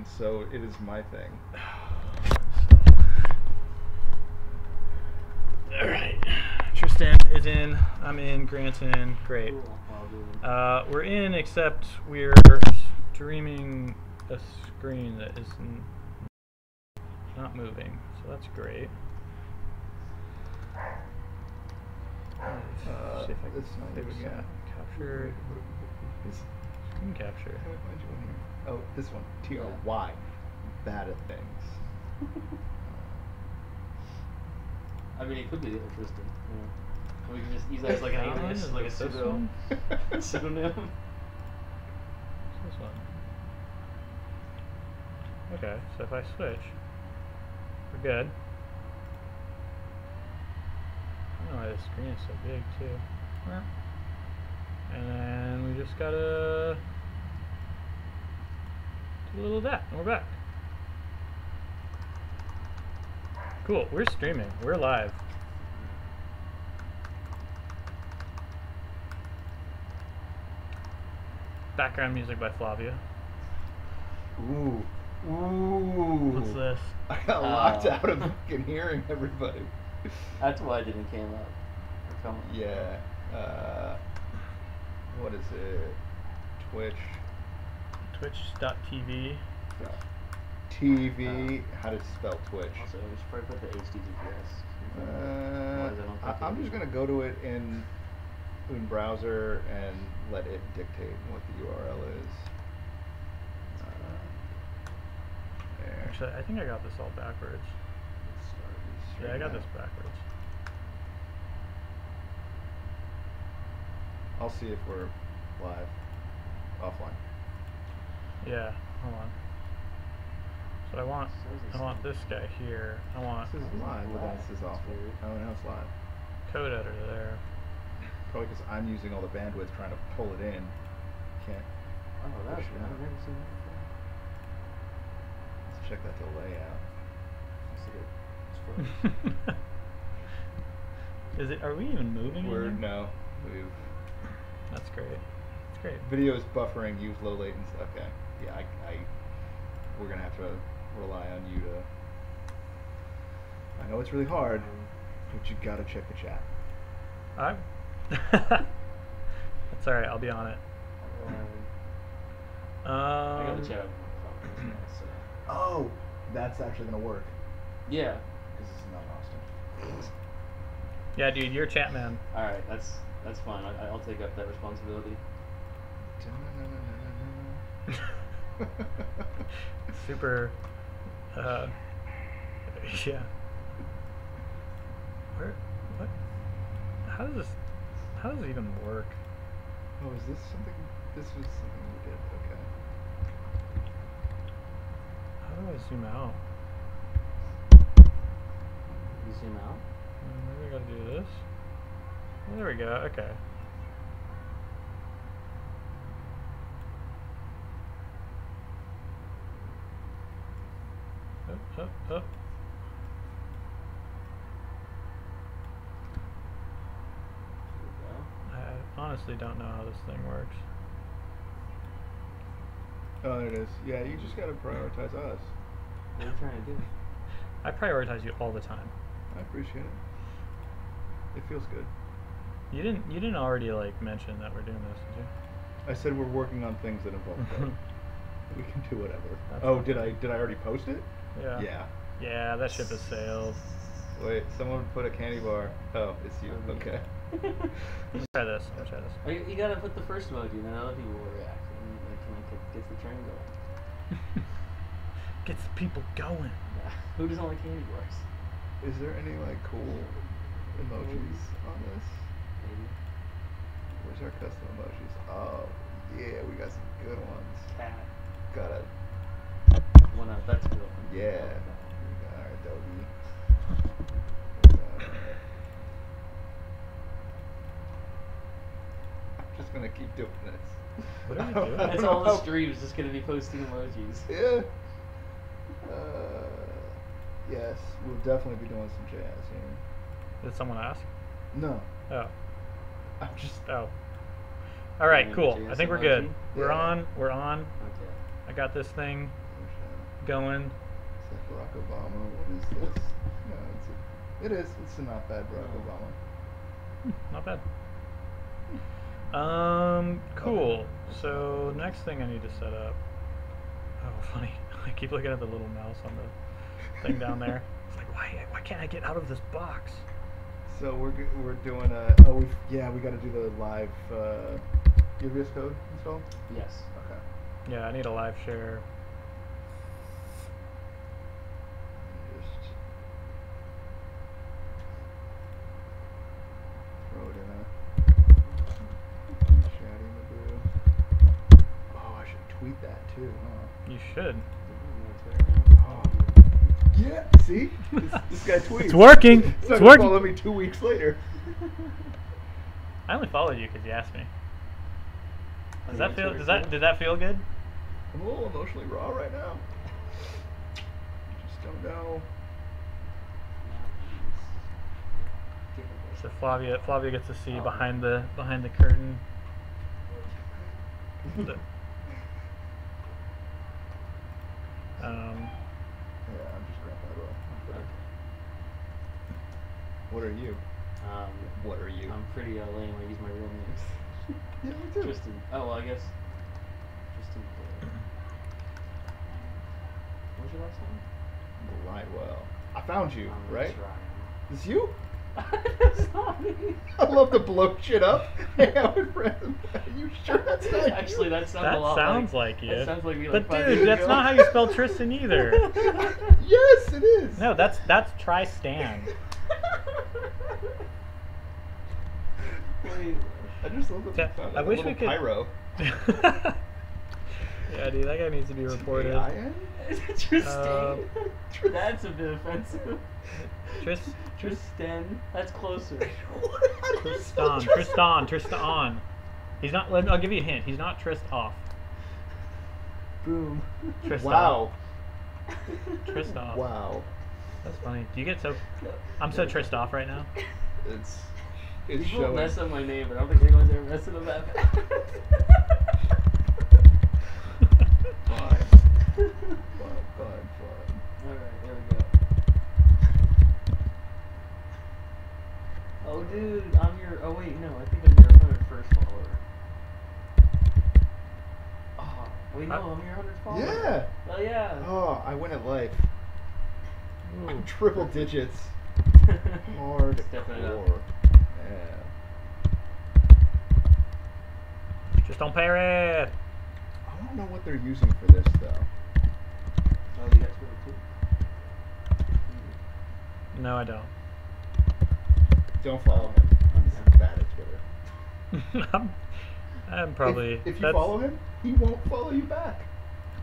in, so it is my thing. Alright. Tristan is in. I'm in. Grant's in. Great. We're in, except we're streaming a screen that is not moving, so that's great. See if I can find it. Capture. Screen capture. Oh, this one. T-R-Y. Bad at things. I mean, it could be the other Tristan. Yeah. We can just use that as like an alias, like a pseudonym. This one. Okay, so if I switch, we're good. I don't know why the screen is so big too. And then we just gotta do a little of that, and we're back. Cool, we're streaming, we're live. Background music by Flavia. Ooh. Ooh. What's this? I got locked out of fucking hearing everybody. That's why it didn't came up. Yeah. What is it? Twitch. Twitch.tv. TV. How to spell Twitch? Also, we should probably put the HTTPS. I'm just gonna go to it in browser and let it dictate what the URL is. There. Actually, I think I got this all backwards. Yeah, I got this backwards. I'll see if we're live. Offline. Yeah, hold on. So I want this guy here. This is live, but then this is off. Oh, now it's live. Code editor there. Probably because I'm using all the bandwidth trying to pull it in. Can't. Oh, that's good. I've never seen that before. Let's check that delay out. Is it? Are we even moving? No, we've. That's great. That's great. Video is buffering. Use low latency. Okay. Yeah, we're gonna have to rely on you to. I know it's really hard, but you gotta check the chat. That's all right. I'll be on it. I got the chat. Oh, that's actually gonna work. Yeah. Because this is not Austin. Yeah, dude, you're a chat man. All right, that's fine. I'll take up that responsibility. Super. Yeah. Where? What? How does it even work? Oh, is this something? This was something we did. Okay. How do I zoom out? You zoom out? Maybe I gotta do this. Oh, there we go. Okay. Up. I honestly don't know how this thing works. Oh, there it is. Yeah, you just gotta prioritize us. What are you trying to do? I prioritize you all the time. I appreciate it. It feels good. You didn't already like mention that we're doing this, did you? I said we're working on things that involve code. We can do whatever. That's oh, okay. did I already post it? Yeah. Yeah. Yeah, that ship has sailed. Wait, someone put a candy bar. Oh, it's you. Okay. Let's try this. Oh, you gotta put the first emoji, and then other people will react, and it gets the train going. Gets the people going. Yeah. Who doesn't like candy bars? Is there any like cool emojis on this? Maybe. Where's our custom emojis? Oh, yeah, we got some good ones. Cat. Got a. One up. That's a good one. Yeah. We got our doggy. I'm just gonna keep doing this. What are you doing? That's all the streams, just gonna be posting emojis. Yeah. Yes, we'll definitely be doing some jazz here. Did someone ask? No. Oh. I'm just. Oh. All right, You cool. want I think we're emoji? good. We're Yeah. on. Okay. I got this thing. going. It's like Barack Obama. What is this? No, it is. It's a not bad Barack Obama. Not bad. Cool. So next thing I need to set up. Oh, funny. I keep looking at the little mouse on the thing down there. It's like, why can't I get out of this box? So we're doing a. We got to do the live. Your VS Code install. Yes. Okay. Yeah, I need a live share. Just throw it in a chatty Magoo. Oh, I should tweet that too, huh? You should. Oh. Yeah, see? This guy tweets. It's working. It's not It's gonna working. follow me 2 weeks later. I only followed you because you asked me. Oh, Did that feel good? I'm a little emotionally raw right now. Just don't know. So Flavia gets to see behind the curtain. Yeah, I'm just grabbing that roll. What are you? What are you? I'm pretty lame. I use my real names. Yeah, me too. Tristan. Oh, well, I guess. Tristan. What was your last name? Lightwell. I found you, I'm right? trying. Is you? That's not me. I love to blow shit up. Hang out with friends. Are you sure that's not you? Actually, that sounds That a lot sounds like you. That sounds like me. But Like 5 dude, years that's ago. not how you spell Tristan either. Yes, it is. No, that's Tristan. Wait, I just love that we found I a wish little we could. pyro. Yeah, dude, that guy needs to be reported. T-A-I-N? Tristan. That's a bit offensive. Tristan. That's closer. Tristan. He's not. I'll give you a hint. He's not Tristoff. Boom. Tristoff. Wow. Tristoff. Wow. That's funny. Do you get so? I'm so Tristoff right now. It's People showing. mess up my name, but I don't think anyone's ever messing up that bad. Fine. Alright, there we go. Oh, dude, I'm your. Oh, wait, no, I think I'm your 101st follower. Oh, wait, no, I'm your 100th follower. Yeah. Oh, yeah. Oh, I win at life. Ooh. I'm triple digits. Hard Stepping it up. core. Yeah. Just don't parry. I don't know what they're using for this though. Oh, you got Twitter too? No, I don't. Don't follow him. He's bad at Twitter. I'm probably. If you that's- follow him, he won't follow you back.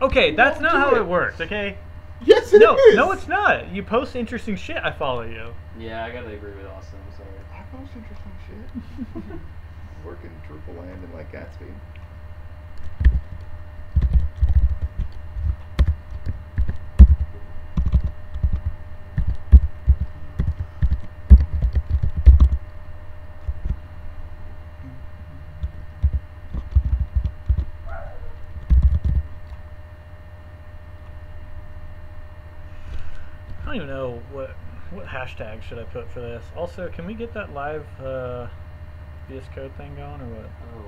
Okay, that's won't not do how it. it works. Okay. Yes, it No, is. no, it's not. You post interesting shit. I follow you. Yeah, I gotta agree with Austin, I'm sorry. I post interesting shit. Working triple land and like Gatsby. I don't even know what hashtag should I put for this. Also, can we get that live VS Code thing going or what? Oh.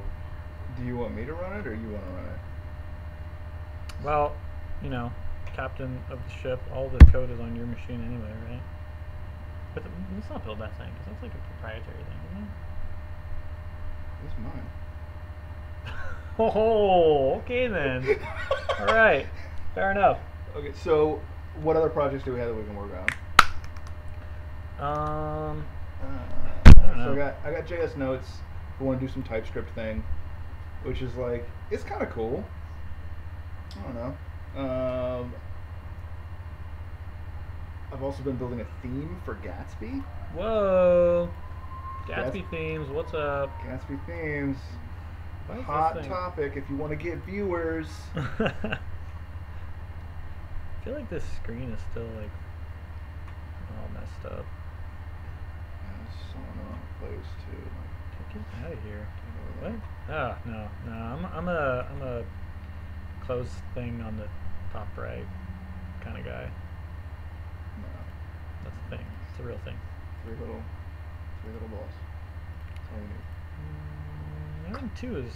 Do you want me to run it or you want to run it? Well, you know, captain of the ship. All the code is on your machine anyway, right? But let's not build that thing because that's like a proprietary thing, isn't it? It's mine. Oh, okay then. All right, fair enough. Okay, so what other projects do we have that we can work on? So I got JS Notes. We want to do some TypeScript thing, which is like it's kind of cool. I don't know. I've also been building a theme for Gatsby. Whoa, Gatsby themes. What's up? Gatsby themes. Why is Hot this thing- topic if you want to get viewers. I feel like this screen is still like all messed up. There's someone on place too. Get out of here. What? Oh no. I'm a close thing on the top right. kind of guy. No. That's the thing. It's a real thing. Three little balls. That's all you need. I think two is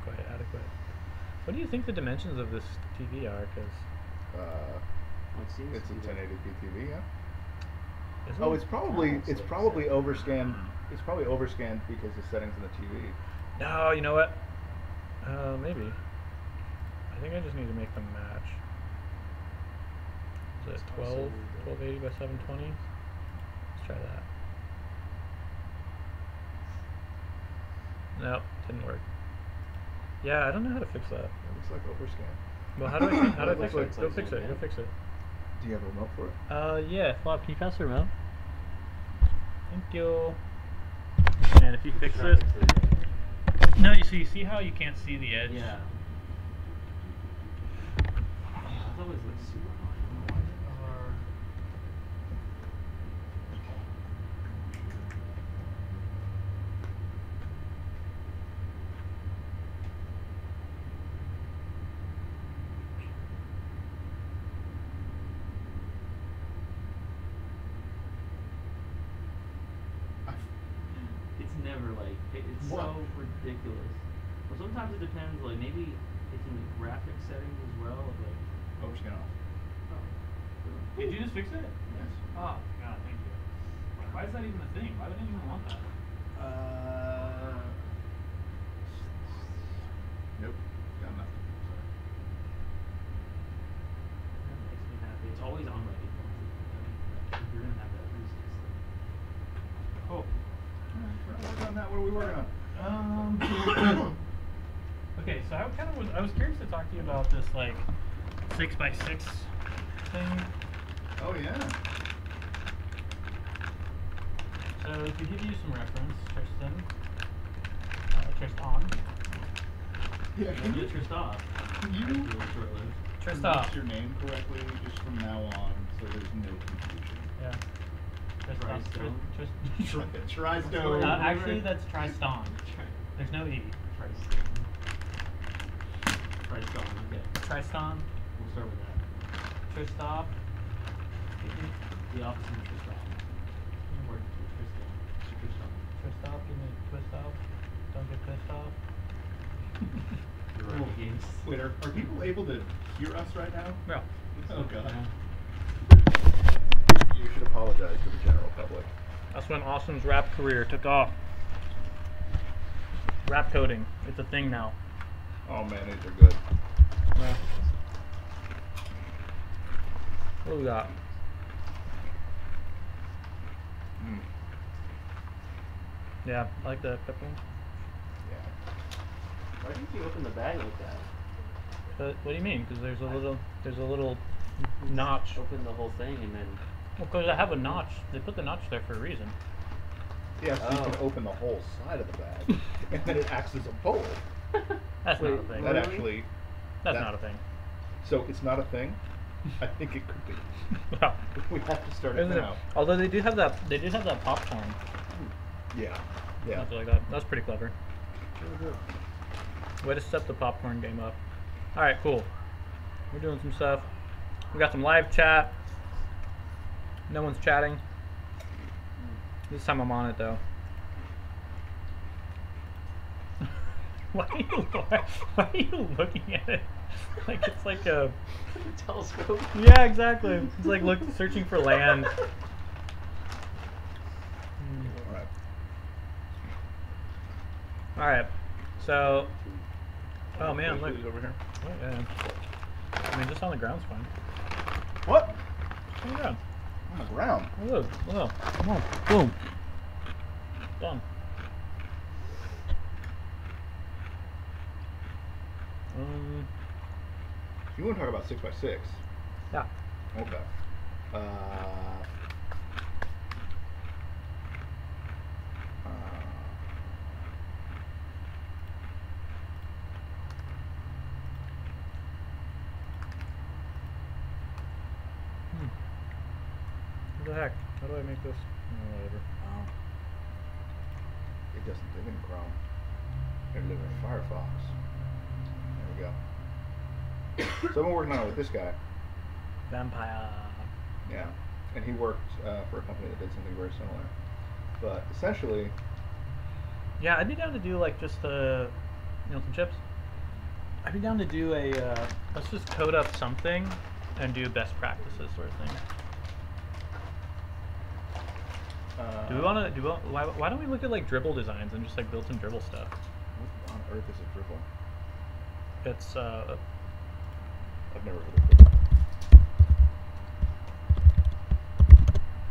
quite adequate. What do you think the dimensions of this TV are? Because It's a 1080p TV, yeah. oh, it's probably overscanned. It's probably overscanned because the settings in the TV. No, you know what? Maybe. I think I just need to make them match. Is it 1280 by 720? Let's try that. Nope, didn't work. Yeah, I don't know how to fix that. It looks like overscan. Well, how do I fix it? Go fix it. Go fix it. Do you have a remote for it? Yeah, Flop, can you pass the remote? Thank you. And if you fix it, no, you see how you can't see the edge? Yeah. That always looks super hard. It's never like it's so ridiculous. Well, sometimes it depends. Like maybe it's in the graphic settings as well. Like Overscan off. Did you just fix it? Yes. Oh, God, thank you. Why is that even a thing? Why would anyone want that? Nope. Got nothing. that makes me happy. It's always on by default. You're gonna have that reason. Cool. Alright, we're working on that. What are we working on? Okay, so I was curious to talk to you about this like 6x6 thing. Oh yeah. So to give you some reference, Tristan, Yeah. Can you twist off? Can you Tristan, pronounce your name correctly just from now on, so there's no confusion? yeah, Tristan, Tristan. actually that's Tristan. There's no E. Tristan. Okay. Tristan, We'll start with that. Tristop. The opposite of Tristan. Or Tristan. Tristop, give me a twist off. Don't get pissed off. You're right. Games. Wait, are people able to hear us right now? Yeah. Oh god. You should apologize to the general public. That's when Austin's rap career took off. Rap coding, it's a thing now. Oh man, these are good. Yeah. What do we got? Mm. Yeah, I like the pepper. Yeah. Why didn't you open the bag like that? What do you mean? Because there's a little notch. Open the whole thing and then. Well, because I have a notch. They put the notch there for a reason. Yeah, so you can open the whole side of the bag, and then it acts as a bowl. That's not a thing. That actually. That's not a thing. So it's not a thing. I think it could be. Well, We have to start it isn't it? now. Although they did have that popcorn. Yeah. Yeah. Something like that. That's pretty clever. Way to step the popcorn game up. All right, cool. We're doing some stuff. We got some live chat. No one's chatting. This time I'm on it though. Why are you looking at it? Like it's like a telescope. Yeah, exactly. It's like searching for land. Alright. Alright. So oh man, look. These over here. Oh, yeah. I mean just on the ground's fine. What? On the ground. On the ground. Oh, look, look. Come on. Boom. Done. You want to talk about 6x6? Yeah. Okay. What the heck? How do I make this? Oh, whatever. It doesn't live in Chrome. It lives in Firefox. There we go. So I've been working on it with this guy. Vampire. Yeah, and he worked for a company that did something very similar. But essentially, Yeah, I'd be down to do like just some chips. I'd be down to do a let's just code up something and do best practices sort of thing. Do we want to why don't we look at like dribble designs and just like build some dribble stuff? what on earth is a dribble? It's I've never heard of it.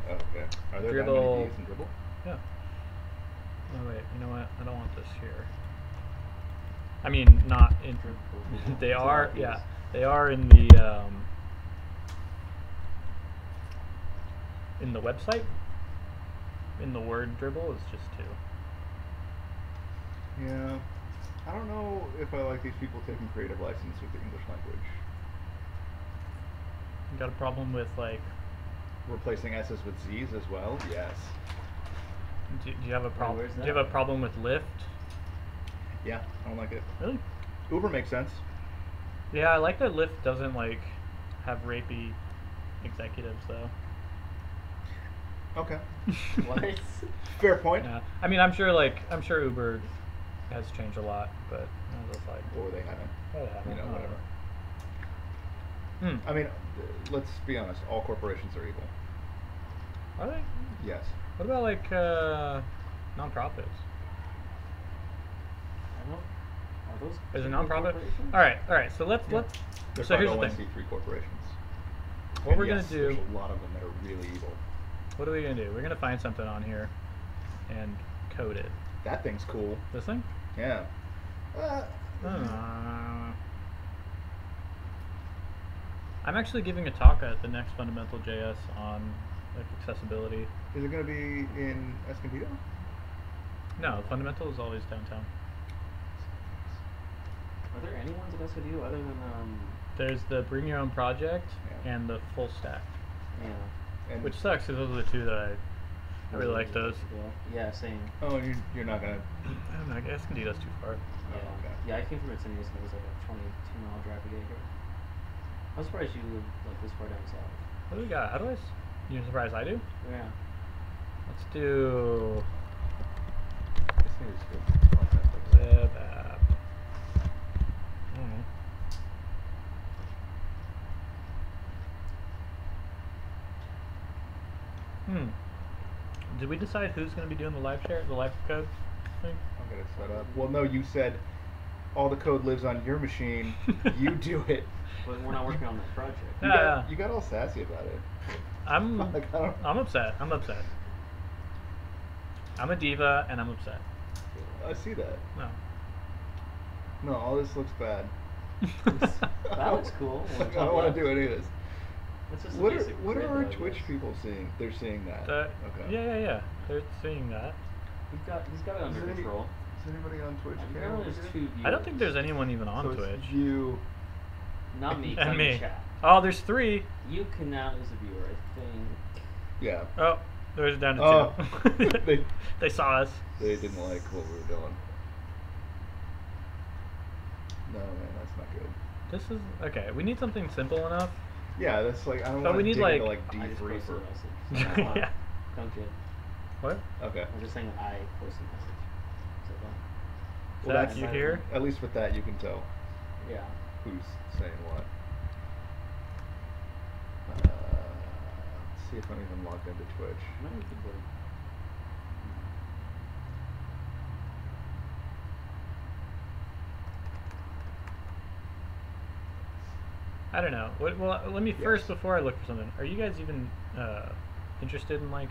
Okay. Are there that Dribble. many Ds in dribble? yeah. Oh wait, you know what? I don't want this here. I mean, not in. They are, yeah. They are in the website. In the word dribble is just 2. Yeah. I don't know if I like these people taking creative license with the English language. You got a problem with like? Replacing S's with Z's as well? Yes. Do you have a problem? where's Do you have a that? problem with Lyft? Yeah, I don't like it. Really? Uber makes sense. Yeah, I like that Lyft doesn't like have rapey executives though. Okay. What? Fair point. Yeah, I mean, I'm sure Uber has changed a lot, but I was like, Or they haven't. oh, yeah, You know, whatever. Hmm. I mean, let's be honest. All corporations are evil. Are they? Yes. What about like nonprofits? I don't. Are those? Is it big nonprofit? corporations? All right. So let's. They're So here's the thing. 501c3 corporations. What And we're yes, gonna do. There's a lot of them that are really evil. What are we gonna do? We're gonna find something on here, and code it. That thing's cool. This thing? Yeah. I'm actually giving a talk at the next Fundamental JS on like accessibility. Is it going to be in Escondido? No, Fundamental is always downtown. Are there any ones at SODU other than There's the Bring Your Own Project Yeah. and the Full Stack, yeah. And which sucks because those are the 2 that I really like those. Yeah, same. Oh, you're not gonna. I don't know. Escondido's too far. Yeah. Oh, okay. Yeah, I came from Encinitas and it was like a 22-mile drive to get here. I'm surprised you live like this far down south. What do we got? How do I? You surprised I do? Yeah. Let's do This thing is good. Like that, web app. Alright. Did we decide who's going to be doing the live share, the live code thing? I'll get it set up. Well, no, you said all the code lives on your machine. You do it. But we're not working on that project. You got all sassy about it. I'm Like, I don't- I'm upset. I'm a diva and I'm upset. I see that. No. No, all this looks bad. That looks cool. I don't want to do any of this. It's just a What are basic what grid, are our though, I Twitch guess. people seeing? They're seeing that. Okay. Yeah. They're seeing that. He's got it under Is control. Is anybody on Twitch? Apparently there's 2 viewers. I don't think there's anyone even on So it's Twitch. you. Not me. 'cause And I'm in me. Chat. Oh, there's 3. You can now as a viewer, I think. Yeah. Oh, there's down to 2. Oh. They saw us. They didn't like what we were doing. No, man, that's not good. This is okay. We need something simple enough. Yeah, that's like I don't But want we to need, dig into like- like I just D3 posted for. a message. So Yeah. Don't get. What? Okay. I'm just saying that I posted a message. So don't. Well, Zach, that's you here? At least with that, you can tell Yeah. who's saying what. Let's see if I'm even logged into Twitch. Many people. I don't know. Well, let me Yes. first before I look for something. Are you guys even interested in like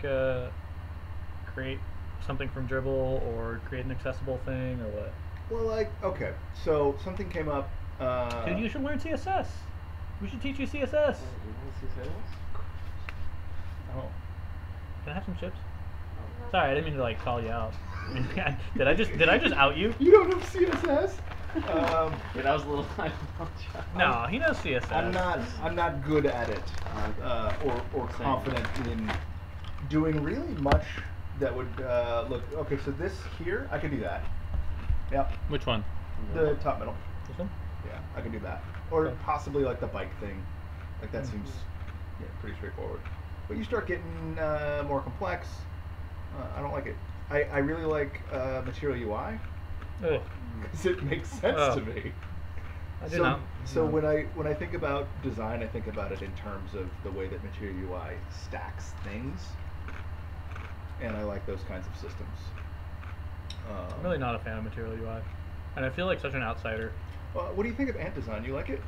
create something from Dribble or create an accessible thing or what? Well, like, okay, so something came up. Dude, you should learn CSS. We should teach you CSS. You want to see sales? Oh. Can I have some chips? Oh. Sorry, I didn't mean to like call you out. did I just out you? You don't know CSS? Yeah, that was a little. I No, he knows CSS. I'm not good at it, or Same. confident in doing really much that would look. Okay, so this here, I could do that. Yep, Which one? the top middle. This one? Yeah, I could do that, or Okay. possibly like the bike thing. Like that seems Yeah, pretty straightforward. But you start getting more complex. I don't like it. I really like Material UI Ugh. because it makes sense Oh. to me. I do not. So no. when I think about design, I think about it in terms of the way that Material UI stacks things, and I like those kinds of systems. I'm really not a fan of Material UI, and I feel like such an outsider. What do you think of Ant Design? You like it?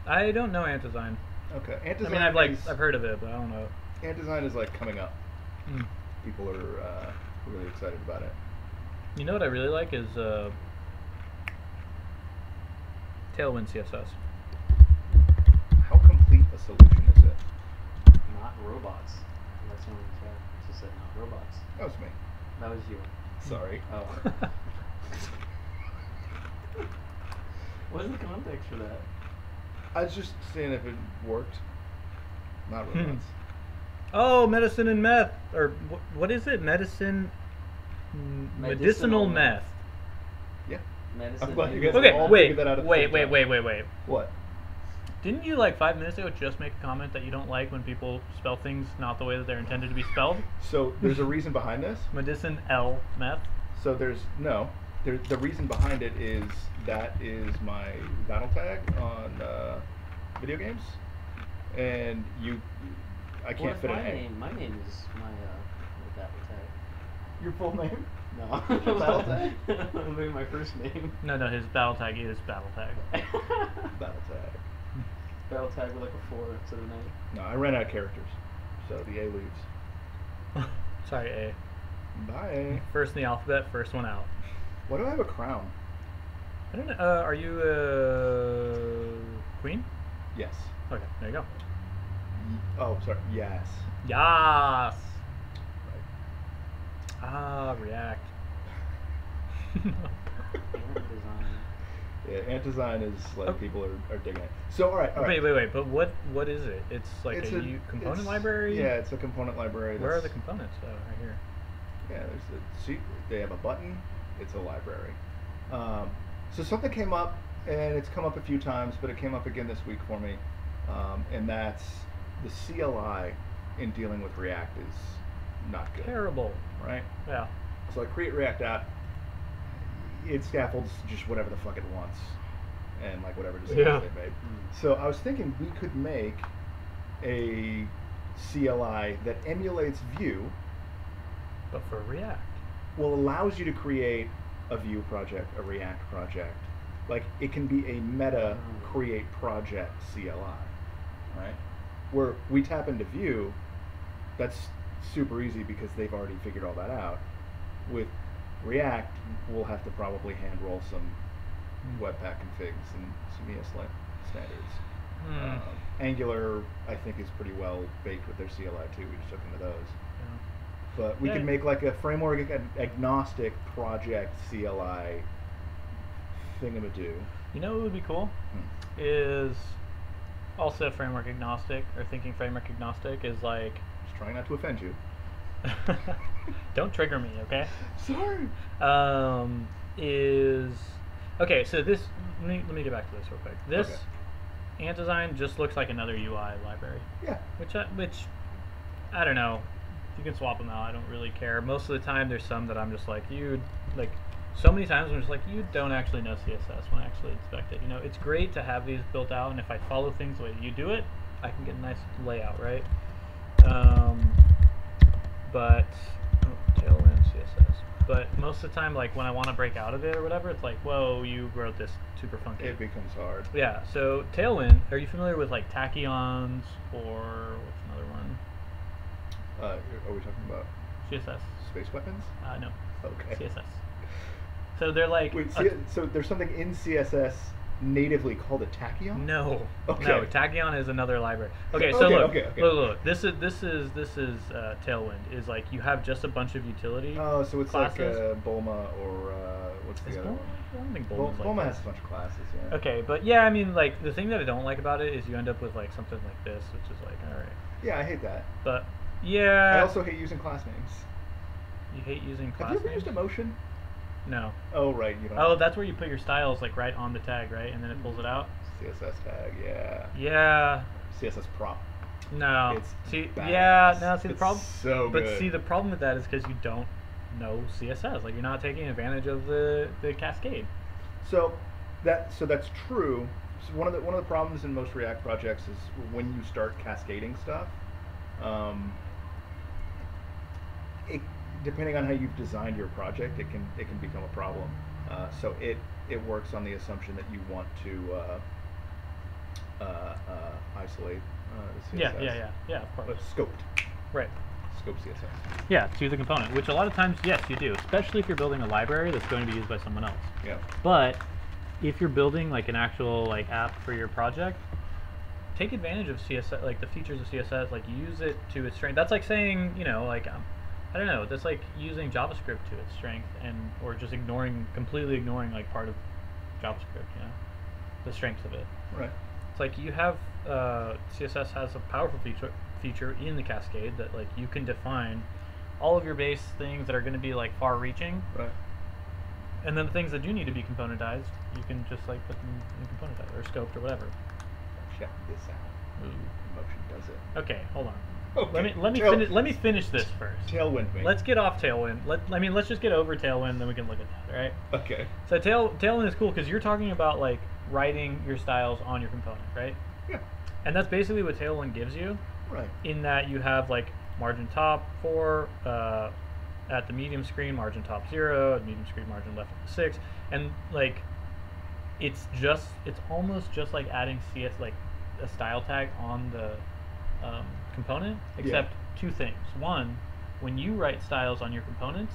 I don't know Ant Design. Okay, Ant Design. I mean, I've heard of it, but I don't know. Ant Design is like coming up. Mm. People are really excited about it. You know what I really like is Tailwind CSS. How complete a solution is it? Not robots. That's when we just said not robots. That was me. That was you. Sorry. Oh. What's the context for that? I was just saying if it worked. Not robots. Oh, medicine and meth, or what is it? Medicinal meth. Yeah. Medicine. I'm glad you and- guys all figured that out at the same time. Wait. What? Didn't you like 5 minutes ago just make a comment that you don't like when people spell things not the way that they're intended to be spelled? So there's a reason behind this. Medicine L meth. So the reason behind it is that is my battle tag on video games, and I can't What's fit my an A. name? My name is my battle tag. Your full name? No. Your battle tag? Maybe my first name. No, his battle tag is battle tag. Battle tag. Battle tag with like a 4 instead of an A. No, I ran out of characters, so the A leaves. Sorry, A. Bye. First in the alphabet, first one out. Why do I have a crown? I don't know. Are you queen? Yes. Okay, there you go. Oh, sorry. Yes. Yas. Right. Ah, React. Ant design. Yeah, Ant Design is like people are digging it. So all right. Wait. But what is it? It's like It's a component library. Yeah, it's a component library. Where are the components? Oh, right here. Yeah, they have a button. It's a library. So something came up, and it's come up a few times, but it came up again this week for me, and that's the CLI in dealing with React is not good. Terrible. Right? Yeah. So I create React app. It scaffolds just whatever the fuck it wants, and like whatever decisions Yeah. they made. So I was thinking we could make a CLI that emulates Vue. But for React. Well, allows you to create a Vue project, a React project. Like it can be a meta create project CLI, right? Where we tap into Vue, that's super easy because they've already figured all that out. With React, we'll have to probably hand roll some Webpack configs and some ESLint standards. Angular, I think, is pretty well baked with their CLI too. We just took into those. Yeah. But we could make like a framework agnostic project CLI thingamadoo. You know what would be cool? Is also framework agnostic or thinking framework agnostic is like. Just trying not to offend you. Don't trigger me, okay? Sorry. Is okay. So this. Let me get back to this real quick. This Okay. Ant Design just looks like another UI library. Yeah. Which I don't know. You can swap them out. I don't really care. Most of the time, there's some that I'm just like so many times I'm just like, you don't actually know CSS when I actually inspect it. You know, it's great to have these built out, and if I follow things the way you do it, I can get a nice layout, right? But tailwind CSS. But most of the time, like when I want to break out of it or whatever, it's like, whoa, you wrote this super funky. It becomes hard. Yeah. So Tailwind, are you familiar with like tachyons or what's another one? Are we talking about CSS. space weapons? No. Okay. CSS. So they're like. Wait, so there's something in CSS natively called a tachyon? No. Okay. No, tachyon is another library. Okay, so Okay, okay. look. This is Tailwind. Is like you have just a bunch of utility. Oh, so it's classes. like Bulma or what's the Is other Bulma? one? I don't think Bulma's like Bulma that. has a bunch of classes, yeah. Okay, but yeah, I mean, like the thing that I don't like about it is you end up with like something like this, which is like, all right. Yeah, I hate that. But yeah. I also hate using class names. You hate using class Have you ever names? used emotion? No. Oh, right. You don't. Oh, that's where you put your styles like right on the tag, right? And then it pulls it out. CSS tag, yeah. Yeah. CSS prop. No. It's See, badass. yeah, no, see the It's problem. so But good. see, the problem with that is because you don't know CSS. Like, you're not taking advantage of the cascade. So that's true. So one of the problems in most React projects is when you start cascading stuff. It, depending on how you've designed your project, it can become a problem. So it works on the assumption that you want to isolate the CSS. Yeah, of course. But scoped. Right. Scope CSS. Yeah, to the component, which a lot of times, yes, you do, especially if you're building a library that's going to be used by someone else. Yeah. But if you're building like an actual like app for your project, take advantage of CSS, like the features of CSS, like use it to its strength. That's like saying, you know, like I don't know, that's like using JavaScript to its strength, and or just completely ignoring like part of JavaScript, you know, the strengths of it. Right. It's like you have CSS has a powerful feature in the cascade that like you can define all of your base things that are going to be like far-reaching, Right. and then the things that do need to be componentized, you can just like put them in componentized or scoped or whatever. Check this out. Ooh. Motion does it. Okay, hold on. Okay. Let me finish this first. Tailwind me. Let's get off Tailwind. Let's just get over Tailwind, then we can look at that, all right? Okay. So Tailwind is cool because you're talking about like writing your styles on your component, right? Yeah. And that's basically what Tailwind gives you, Right. in that you have like margin top 4, at the medium screen, margin top 0, at the medium screen, margin left 6, and like it's almost just like adding like a style tag on the component, except two things. One, when you write styles on your components,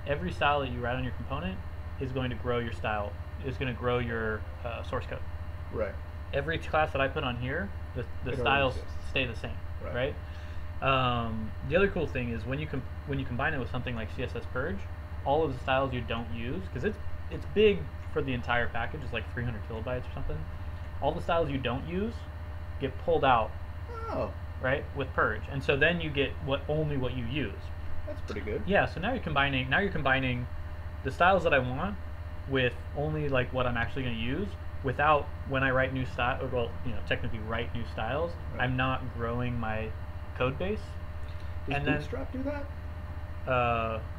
every style that you write on your component is going to grow your style, is going to grow your source code. Right. Every class that I put on here, the It styles already exists. stay the same, Right. right? The other cool thing is when you combine it with something like CSS Purge, all of the styles you don't use, because it's big for the entire package, it's like 300 kilobytes or something. All the styles you don't use get pulled out, Oh, right, with Purge, and so then you get only what you use. that's pretty good. Yeah, so now you're combining the styles that I want with only like what I'm actually going to use, without, when I write new style, or well, you know, technically write new styles, Right. I'm not growing my code base. Does And then Bootstrap do that?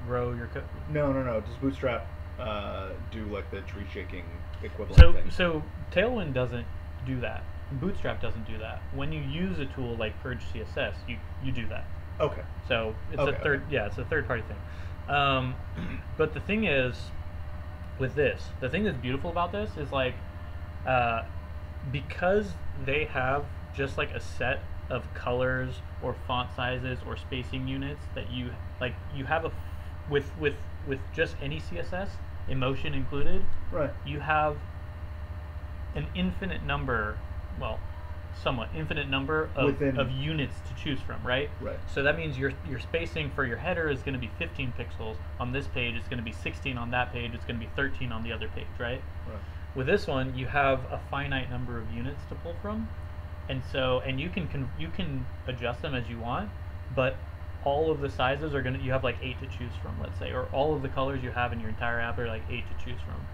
grow your code. No. Does Bootstrap do like the tree shaking equivalent thing? So Tailwind doesn't do that. Bootstrap doesn't do that. When you use a tool like Purge CSS, you do that. Okay. So it's Okay, it's a third party thing. But the thing is, with this, the thing that's beautiful about this is like, because they have just like a set of colors or font sizes or spacing units that you have with just any CSS, emotion included, Right. you have an infinite number, well, somewhat infinite number of units to choose from, right? Right. So that means your spacing for your header is going to be 15 pixels on this page, it's going to be 16 on that page, it's going to be 13 on the other page, right? Right. With this one, you have a finite number of units to pull from, and you can adjust them as you want, but all of the sizes are you have like 8 to choose from, let's say, or all of the colors you have in your entire app are like 8 to choose from.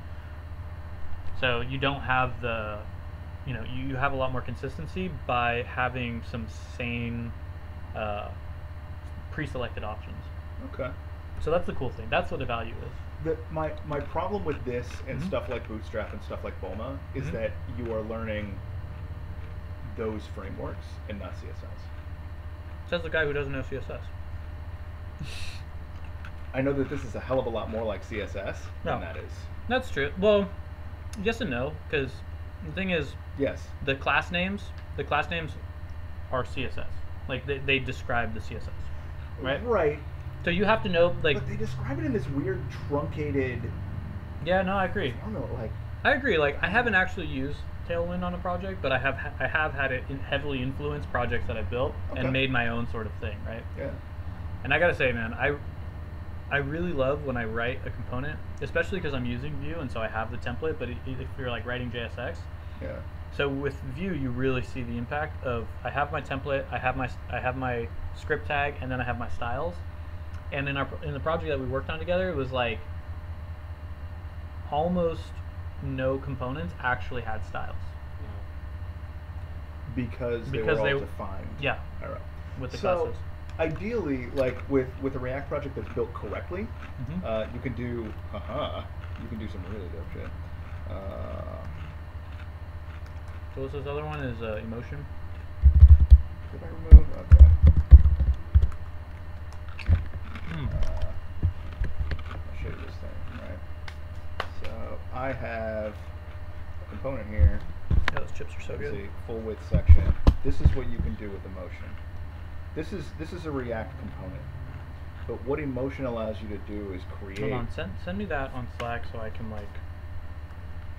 So you don't have you have a lot more consistency by having some sane pre-selected options. Okay. So that's the cool thing. That's what the value is. My problem with this and Mhm. stuff like Bootstrap and stuff like Bulma is Mhm. that you are learning those frameworks and not CSS. Says the guy who doesn't know CSS. I know that this is a hell of a lot more like CSS than No. that is. That's true. Well, yes and no, because the thing is, Yes. the class names are CSS. Like they describe the CSS, right? Right. So you have to know, like, But they describe it in this weird truncated yeah, no, I agree. formula. Like, I agree. Like, I haven't actually used Tailwind on a project, but I have had it heavily influence projects that I've built Okay. and made my own sort of thing, right? yeah. And I gotta say, man, I really love when I write a component, especially because I'm using Vue, and so I have the template. But if you're like writing JSX, Yeah. so with Vue, you really see the impact of I have my template, I have my script tag, and then I have my styles. And in the project that we worked on together, it was like almost no components actually had styles. because they Because were all they- defined. yeah. All right. With the So, classes. ideally, like with a React project that's built correctly, Mhm. you can do you can do some really dope shit. So what's this other one? Is emotion? Did I remove? Okay. I'll show you this thing, right? So I have a component here. Yeah, those chips are so There's good. a full width section. This is what you can do with emotion. This is a React component. But what emotion allows you to do is create. Hold on, send me that on Slack so I can like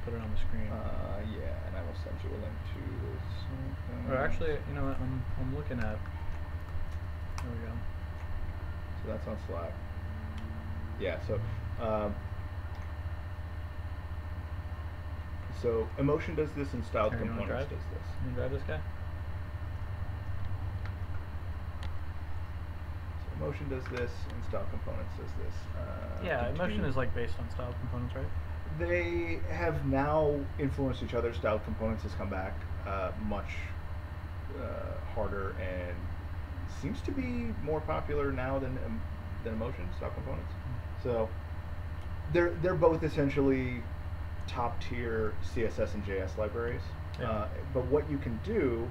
put it on the screen. Yeah, and I will send you a link to this. Or actually, you know what? I'm looking at. There we go. So that's on Slack. Yeah. So emotion does this, and styled Here, you wanna components drive? does this. You can drive this guy. So emotion does this, and styled components does this. Yeah, emotion is like based on style components, right? They have now influenced each other. Styled components has come back much harder and seems to be more popular now than emotion. Styled components. So they're both essentially top tier CSS and JS libraries. Yeah. But what you can do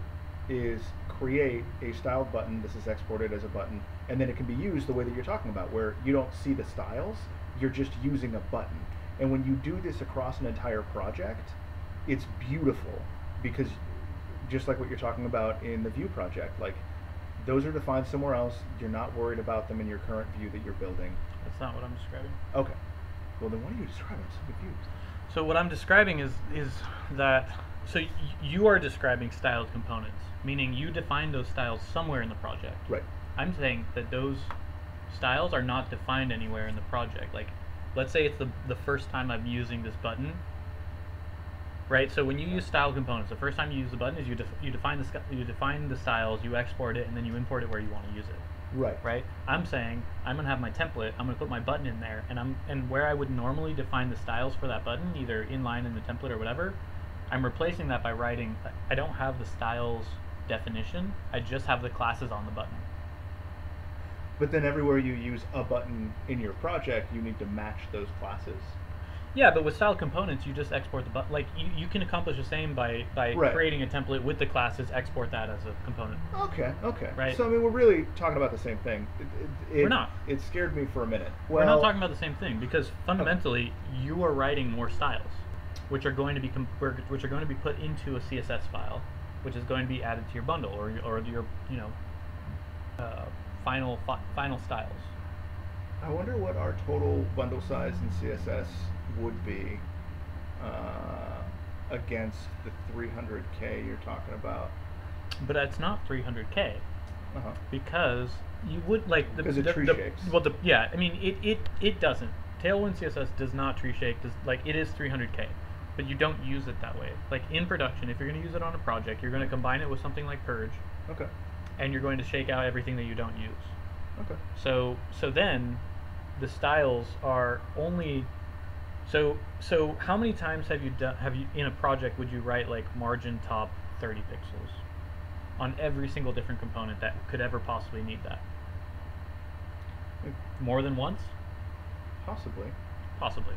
is create a styled button. This is exported as a button, and then it can be used the way that you're talking about, where you don't see the styles, you're just using a button. And when you do this across an entire project, it's beautiful, because just like what you're talking about in the Vue project, like those are defined somewhere else. You're not worried about them in your current view that you're building. That's not what I'm describing. Okay. Well, then what are you describing? I'm so confused. So what I'm describing is that you are describing styled components, meaning you define those styles somewhere in the project. Right. I'm saying that those styles are not defined anywhere in the project. Like, let's say it's the first time I'm using this button, right? So when you use styled components, the first time you use the button is you define the styles, you export it, and then you import it where you want to use it. Right. Right? I'm saying I'm gonna have my template. I'm gonna put my button in there, and where I would normally define the styles for that button, either inline in the template or whatever, I'm replacing that by writing. I don't have the styles definition. I just have the classes on the button. But then everywhere you use a button in your project, you need to match those classes. Yeah, but with styled components, you just export the button. Like you can accomplish the same by Right. creating a template with the classes, export that as a component. Okay. Right. So I mean, we're really talking about the same thing. We're not. It scared me for a minute. We're not talking about the same thing, because fundamentally you are writing more styles, which are going to be put into a CSS file, which is going to be added to your bundle or your final styles. I wonder what our total bundle size in CSS would be against the 300K you're talking about. But that's not 300K, Uh-huh. because you would like Because it tree shakes. Yeah, I mean it doesn't. Tailwind CSS does not tree shake. It is 300K, but you don't use it that way. Like in production, if you're going to use it on a project, you're going to combine it with something like Purge, Okay. and you're going to shake out everything that you don't use. Okay. So then the styles are only so how many times have you in a project would you write like margin top 30 pixels on every single different component that could ever possibly need that? More than once? Possibly.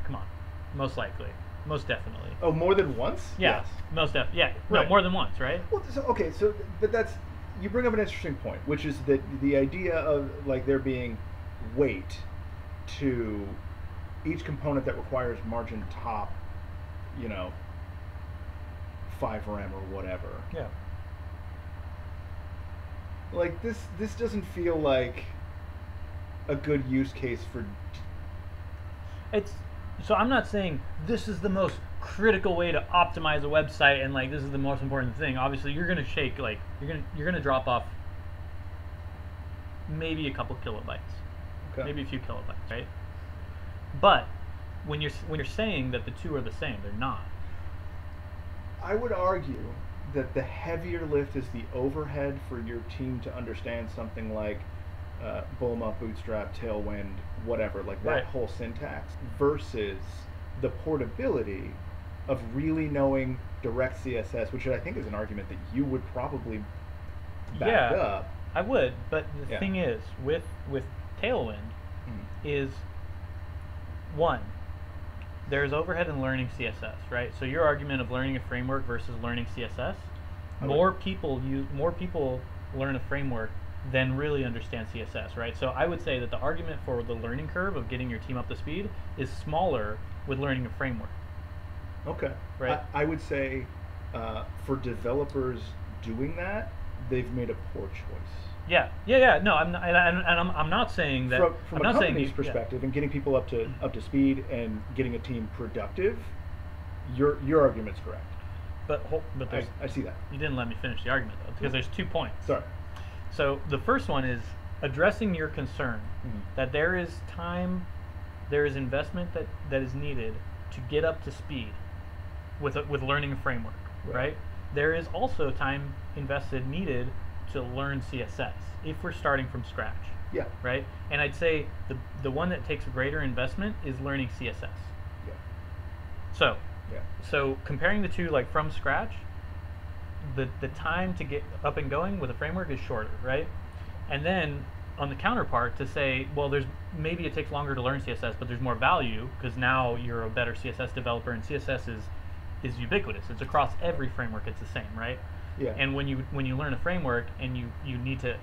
Come on. Most likely. Most definitely. Oh, more than once? Yeah. Yes. Most definitely. Yeah. No, Right. more than once, right? Well, but that's, you bring up an interesting point, which is that the idea of like there being weight to each component that requires margin top, 5 rem or whatever. Yeah. Like this doesn't feel like a good use case for. So I'm not saying this is the most critical way to optimize a website and like this is the most important thing. Obviously, you're gonna shake like you're gonna drop off maybe a couple kilobytes, Okay. maybe a few kilobytes, right? But when you're saying that the two are the same, they're not. I would argue that the heavier lift is the overhead for your team to understand something like Bulma, Bootstrap, Tailwind, whatever, like that Right. whole syntax, versus the portability of really knowing direct CSS, which I think is an argument that you would probably back Yeah, up. I would, but the Yeah. thing is, with Tailwind, Mhm. is one, there's overhead in learning CSS, right? So your argument of learning a framework versus learning CSS, more people learn a framework than really understand CSS, right? So I would say that the argument for the learning curve of getting your team up to speed is smaller with learning a framework. Okay. Right. I would say for developers doing that, they've made a poor choice. Yeah. No, I'm not, and I'm not saying that. From I'm a not saying company's you- perspective and getting people up to speed and getting a team productive, your argument's correct. But there's, I see that. you didn't let me finish the argument though, because there's 2 points. Sorry. So the first one is addressing your concern that there is time, there is investment that is needed to get up to speed with learning a framework, right? There is also time invested needed to learn CSS if we're starting from scratch. Yeah. Right? And I'd say the one that takes a greater investment is learning CSS. Yeah. So comparing the two, like from scratch, the time to get up and going with a framework is shorter, right? And then on the counterpart to say, well, maybe it takes longer to learn CSS, but there's more value because now you're a better CSS developer, and CSS is ubiquitous. It's across every framework. It's the same, right? Yeah. And when you learn a framework and you need to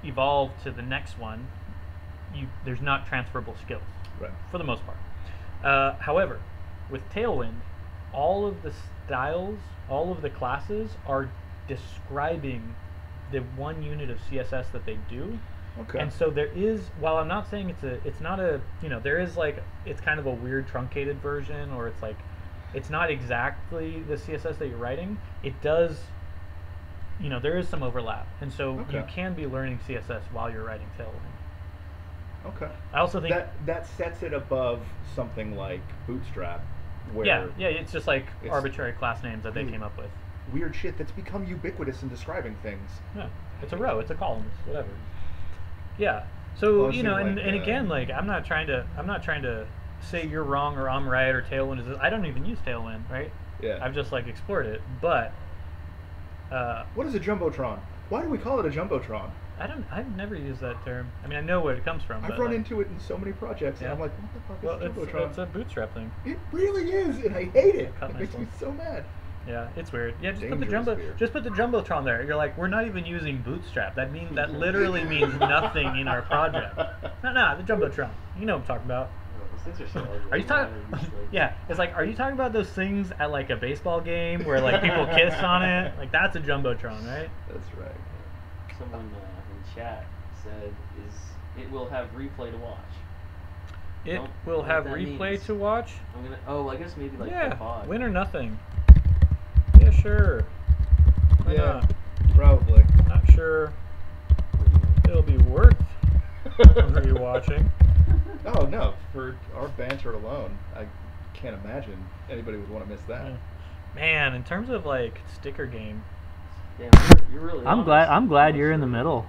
evolve to the next one, there's not transferable skills, Right. for the most part. However, with Tailwind, all of the styles, all of the classes are describing the one unit of CSS that they do. Okay. And so there is, while I'm not saying it's not a, there is like, it's kind of a weird truncated version, or it's like, it's not exactly the CSS that you're writing. It does, there is some overlap. And so you can be learning CSS while you're writing Tailwind. Okay. I also think that sets it above something like Bootstrap, where yeah, it's just like it's arbitrary class names that they came up with. weird shit that's become ubiquitous in describing things. Yeah, it's a row, it's a column, it's whatever. Yeah. So Well, it seems and like, again, like I'm not trying to say you're wrong or I'm right or Tailwind is this. I don't even use Tailwind, right? Yeah. I've just like explored it, but what is a jumbotron? Why do we call it a jumbotron? I've never used that term. I mean, I know where it comes from. I've but run like, into it in so many projects, and Yeah. I'm like, what the fuck well, is a jumbotron? it's a bootstrap thing. It really is, and I hate it. Cut It nice makes me ones. so mad. Yeah, it's weird. Yeah, just Dangerous fear. put the jumbotron there. You're like, we're not even using bootstrap. That literally means nothing in our project. No, the jumbotron. You know what I'm talking about. Those things are so ugly. Are you talking? Yeah, it's like, are you talking about those things at like a baseball game where like people kiss on it? Like that's a jumbotron, right? That's right. Someone in chat said, it will have replay to watch. It Don't will know have what that replay means. to watch. I'm gonna. Oh, I guess maybe like the Yeah, pod. win or nothing. Yeah, sure. Why Yeah, not? probably. Not sure it'll be worth rewatching. Oh no, for our banter alone, I can't imagine anybody would want to miss that. Yeah. Man, in terms of like sticker game, Damn, you're really. I'm honest. glad you're in the middle.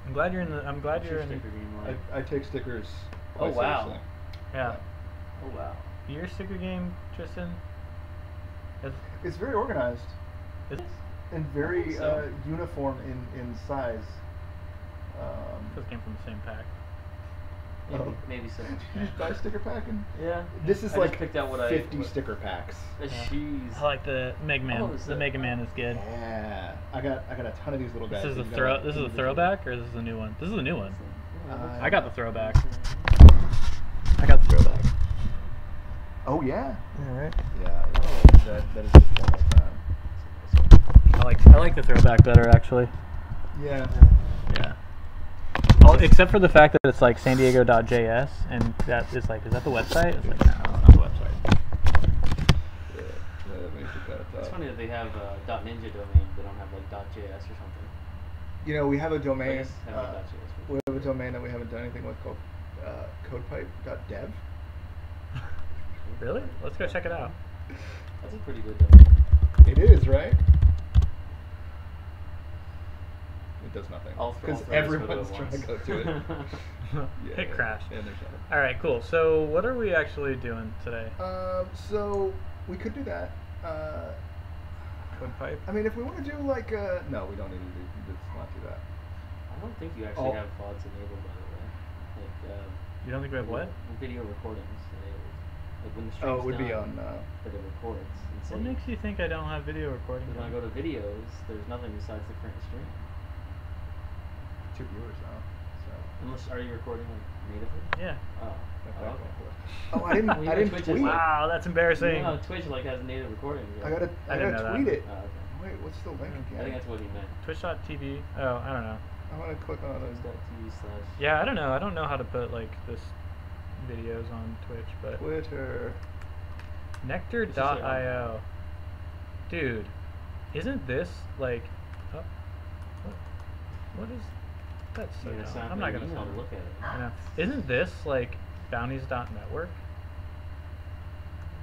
I'm glad you're in the. What's your sticker game like? I take stickers. Oh, quite wow. seriously. Yeah. Oh wow. Your sticker game, Tristan. It's very organized Is and very think so. uniform in size. This came from the same pack. Maybe so. Did you buy a sticker packing? Yeah. This is I like just picked out what 50 sticker packs. Jeez. I like the Mega Man. Oh, is the it? Mega Man is good. Yeah, I got a ton of these little guys. This is that the you gotta, like, This is a individually- throwback, or this is the new one? This is the new one. Uh, I got the throwback. I got the throwback. Oh yeah. All right. Yeah. That is just one more time. I like the throwback better actually. Yeah. Yeah. Oh, except for the fact that it's like San Diego.js, and that is like, is that the website? It's like, no, it's not the website. Yeah, that makes it kind of It's tough. funny that they have .ninja domain. They don't have like .js or something. You know, we have a I domain. guess have like .js. We have a domain that we haven't done anything with called codepipe.dev. Really? Let's go check it out. That's a pretty good domain. It is, right? It does nothing. Because everyone's trying to go to it. Yeah, It crashed. And there's All right, cool. So what are we actually doing today? So we could do that. Code pipe. I mean, if we want to do like no, we don't need to do. Let's not do that. I don't think you actually have VODs enabled, by the way. Like, you don't think we have what? Video recordings enabled. Like when the Oh, stream's it would be done, on. but it records. And What makes you think I don't have video recording? When I go to videos, there's nothing besides the current stream. 2 viewers now. So. Unless, are you recording like natively? Yeah. Oh. Okay. Okay. Oh, I didn't. Well, you I know, didn't Twitch tweet. is like- Wow, that's embarrassing. No, Twitch like has native recording. I gotta I didn't know tweet that. it. Oh, okay. Wait, what's the link again? I think that's what he meant. Twitch.tv. Oh, I don't know. I'm gonna click on it. Twitch.tv/. Yeah, I don't know. I don't know how to put like this videos on Twitch, but Twitter. Nectar.io. Dude, isn't this like? Oh, what is? That's so Yeah, it's dumb. not I'm very not gonna email to send look at it. I know. Isn't this like bounties.network?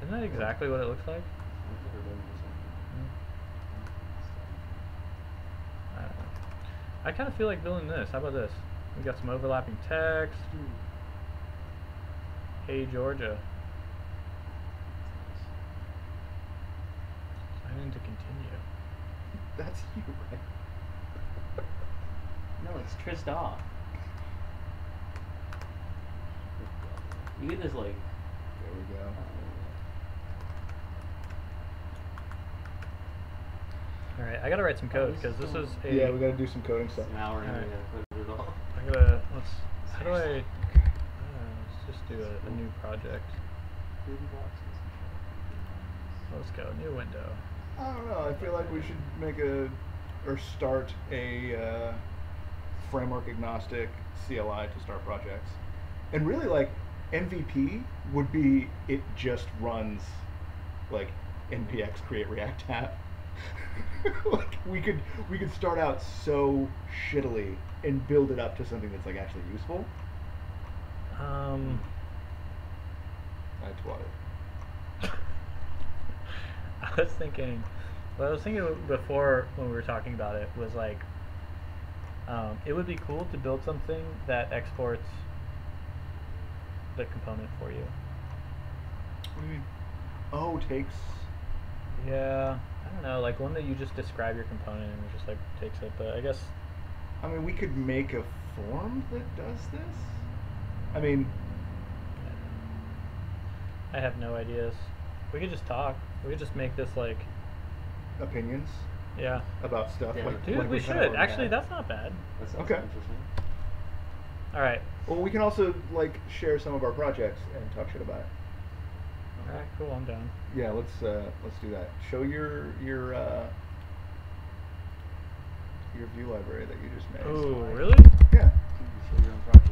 Isn't that exactly what it looks like? I've never done this. I don't know. I kind of feel like building this. How about this? We got some overlapping text. Hey Georgia. Sign in to continue. That's you, right? No, it's Trisdoff. You get this like. There we go. All right, I gotta write some code because this is a. Yeah, we gotta do some coding stuff. An hour and Alright. we gotta put it all. I gotta. Let's. How do I? Let's just do a new project. Let's go. New window. I don't know. I feel like we should make or start a framework agnostic CLI to start projects, and really like MVP would be it just runs like npx create React app. Like we could start out so shittily and build it up to something that's like actually useful. I twatted. I was thinking. What I was thinking before when we were talking about it was like, it would be cool to build something that exports the component for you. What do you mean? Oh, takes. Yeah, I don't know, like one that you just describe your component and it just like takes it. But I guess. I mean, we could make a form that does this. I mean, I have no ideas. We could just talk. We could just make this like. opinions Yeah. about stuff. Yeah, like, Dude, like we kinda should. already Actually, had. that's not bad. That sounds Okay. interesting. All right. Well, we can also like share some of our projects and talk shit about it. All right. Cool. I'm down. Yeah, let's do that. Show your view library that you just made. Oh, really? Yeah. Show your own project.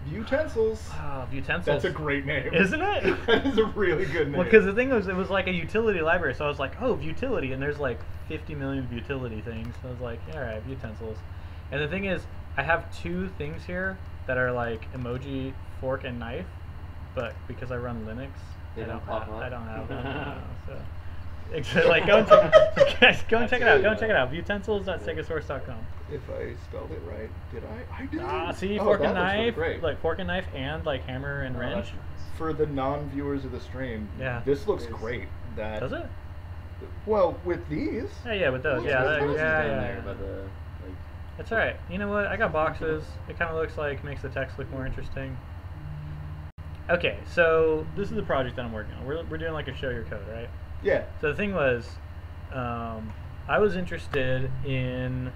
Utensils. Ah, utensils. That's a great name. Isn't it? That is a really good name. Well, because the thing was, it was like a utility library, so I was like, oh, utility, and there's like 50 million utility things. So I was like, all right, utensils. And the thing is, I have 2 things here that are like emoji, fork, and knife, but because I run Linux, They don't pop up? I don't have them. No, so. Like, go and check it out. Go and check it out. Utensils.stegosaurus.com. If I spelled it right, did I? I did. Ah, see, Oh, fork that and looks really knife, great. like fork and knife, and like hammer and Oh, wrench. that's nice. For the non-viewers of the stream, Yeah. this looks It is. great. That Does it? Well, with these. Yeah, with those. Looks Yeah, good. that, Those is yeah, down yeah. there by the like. That's all right. You know what? I got boxes. It kind of looks like makes the text look more interesting. Okay, so this is the project that I'm working on. We're doing like a show your code, right? Yeah. So the thing was, I was interested in.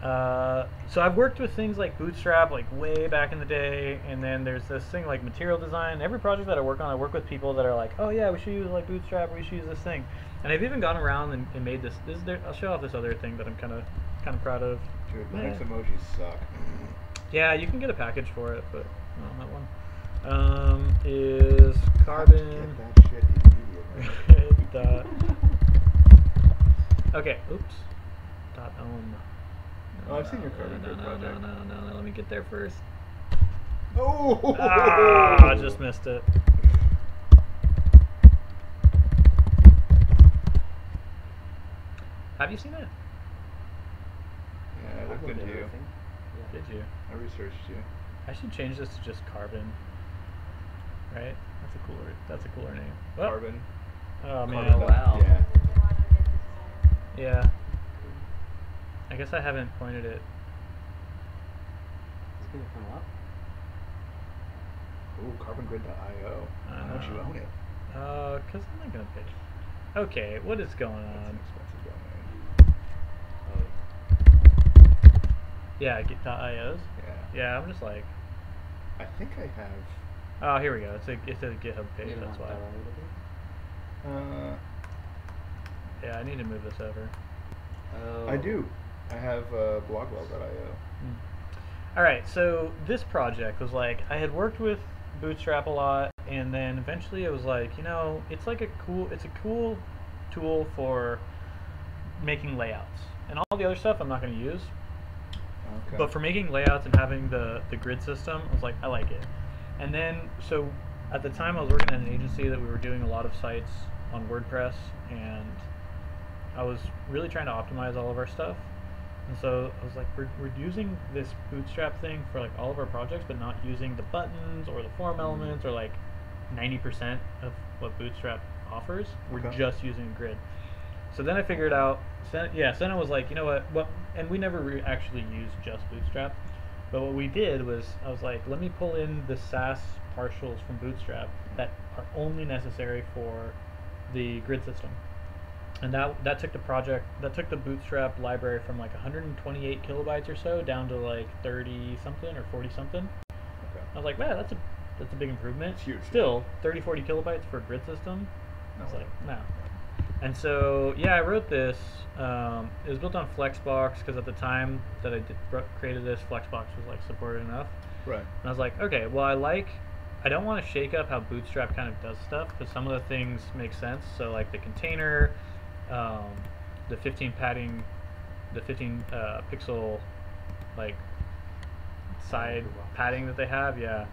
So I've worked with things like Bootstrap, like way back in the day, and then there's this thing like material design. Every project that I work on, I work with people that are like, oh yeah, we should use like Bootstrap, or we should use this thing. And I've even gone around and made this. I'll show off this other thing that I'm kind of proud of. Dude, Yeah. Linux emojis suck. Yeah, you can get a package for it, but not that one. Is carbon. Get that shit immediately. dot. Okay. Oops. Dot ohm. Oh, I've seen your carbon grid project. No. Let me get there first. Oh! Ah, I just missed it. Have you seen it? Yeah, I looked into you. Everything. Yeah. Did you? I researched you. I should change this to just carbon. Right? That's a cooler name. Well, Carbon. Oh man. carved up. wow. Yeah. Yeah. I guess I haven't pointed it. It's gonna come up. Ooh, carbongrid.io. How much you own it? Cause I'm not gonna pay. Okay, what is going That's an on? expensive domain. Oh. Yeah, get.ios. Yeah. Yeah, I'm just like, I think I have. oh, here we go. It's a GitHub page. You don't That's want why. that on it? Yeah, I need to move this over. Oh. I do. I have blogwell.io. All right, so this project was like I had worked with Bootstrap a lot, and then eventually it was like, you know, it's a cool tool for making layouts, and all the other stuff I'm not going to use. Okay. But for making layouts and having the grid system, I was like, I like it. And then, so at the time I was working at an agency that we were doing a lot of sites on WordPress, and I was really trying to optimize all of our stuff. And so I was like, we're using this Bootstrap thing for like all of our projects, but not using the buttons or the form elements or like 90% of what Bootstrap offers. We're Okay. just using a grid. So then I figured out, then I was like, you know what, and we never actually used just Bootstrap, but what we did was, I was like, let me pull in the Sass partials from Bootstrap that are only necessary for the grid system. And that took the Bootstrap library from like 128 kilobytes or so down to like 30 something or 40 something. Okay. I was like, man, that's a big improvement. It's huge. Still, 30, 40 kilobytes for a grid system. I was No. like, no. And so, yeah, I wrote this. It was built on Flexbox because at the time that I created this, Flexbox was like supported enough. Right. And I was like, okay, well, I don't want to shake up how Bootstrap kind of does stuff because some of the things make sense. So like the container, the 15 padding, the 15 pixel like side padding that they have, yeah.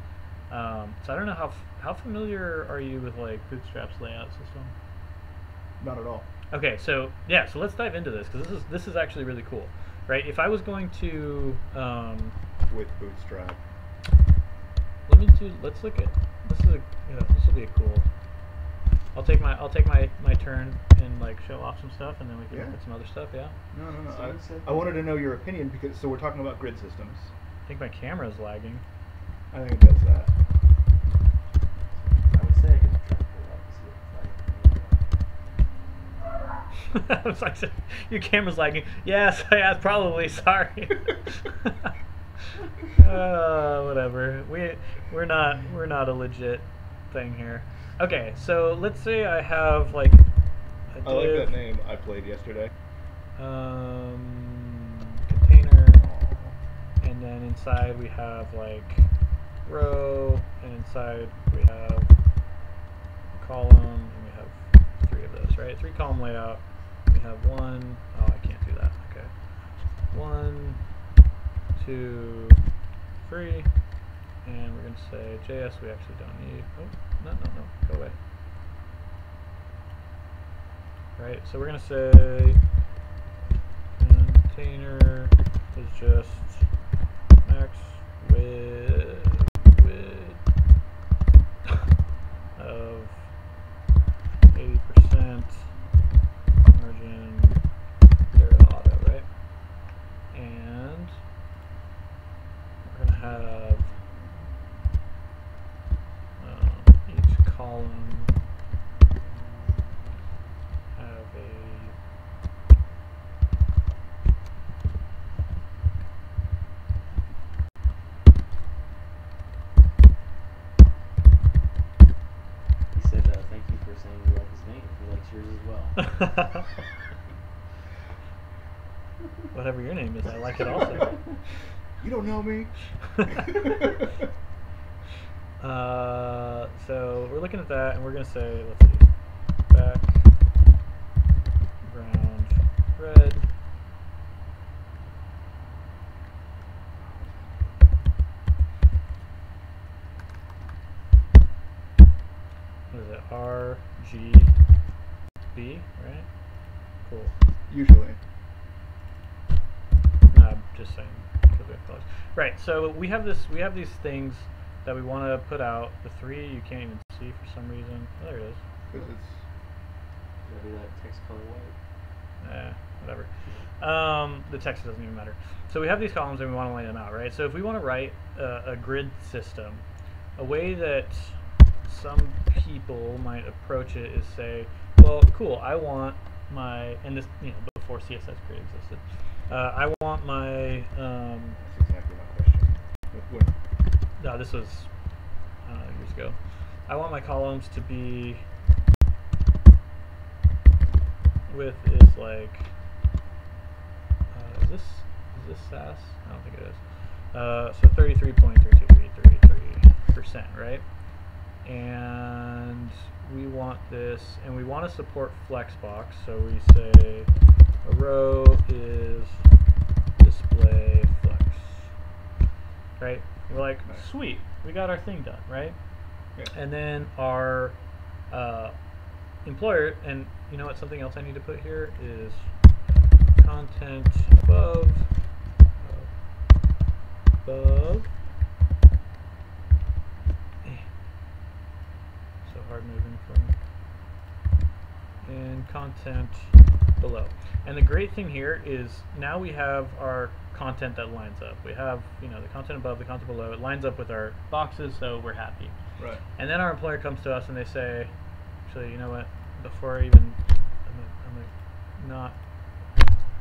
So I don't know how familiar are you with like Bootstrap's layout system? Not at all. Okay, so yeah, so let's dive into this because this is actually really cool, right? If I was going to With Bootstrap. let's look at this will be a cool. I'll take my turn and like show off some stuff, and then we can Yeah. look at some other stuff. Yeah. No. Someone said I wanted to know your opinion because we're talking about grid systems. I think my camera's lagging. I think it does that. I would say I could try to pull up and see what it's like. I was like, your camera's lagging. Yes, yeah, probably. Sorry. Whatever. We're not a legit thing here. Okay, so let's say I have like a div, I like that name I played yesterday. container, and then inside we have like row, and inside we have column, and we have 3 of those, right? 3 column layout. We have 1. Oh, I can't do that. Okay. 1, 2, 3, and we're going to say JS we actually don't need. Oh, no, go away. Right, so we're going to say container is just max width of 80%, margin 0 auto, right? And we're going to have each column have He said, thank you for saying you like his name. He likes yours as well. whatever your name is, I like it also. You don't know me. So we're looking at that, and we're going to say, let's see, background red. What is it? RGB, right? Cool. Usually. No, I'm just saying because we have colors. Right. So we have these things that we want to put out. The 3 you can't even see for some reason. Oh, there it is. Because it's Gotta do that text color white. Whatever. The text doesn't even matter. So we have these columns and we want to lay them out, right? So if we want to write a grid system, a way that some people might approach it is say, well, cool, I want my, and this, before CSS grid existed, I want my, That's exactly my question. no, this was years ago. I want my columns to be width is like, is this SAS? I don't think it is. So 33.3233%, right? And we want this, and we want to support flexbox, so we say a row is display flex, right? We're like, nice. Sweet, we got our thing done, right? Yeah. And then our employer, and you know what, something else I need to put here is content above. So hard moving from, and content below. And the great thing here is now we have our content that lines up. We have, the content above, the content below. It lines up with our boxes, so we're happy. Right. And then our employer comes to us and they say, actually, you know what? Before I even, I'm gonna not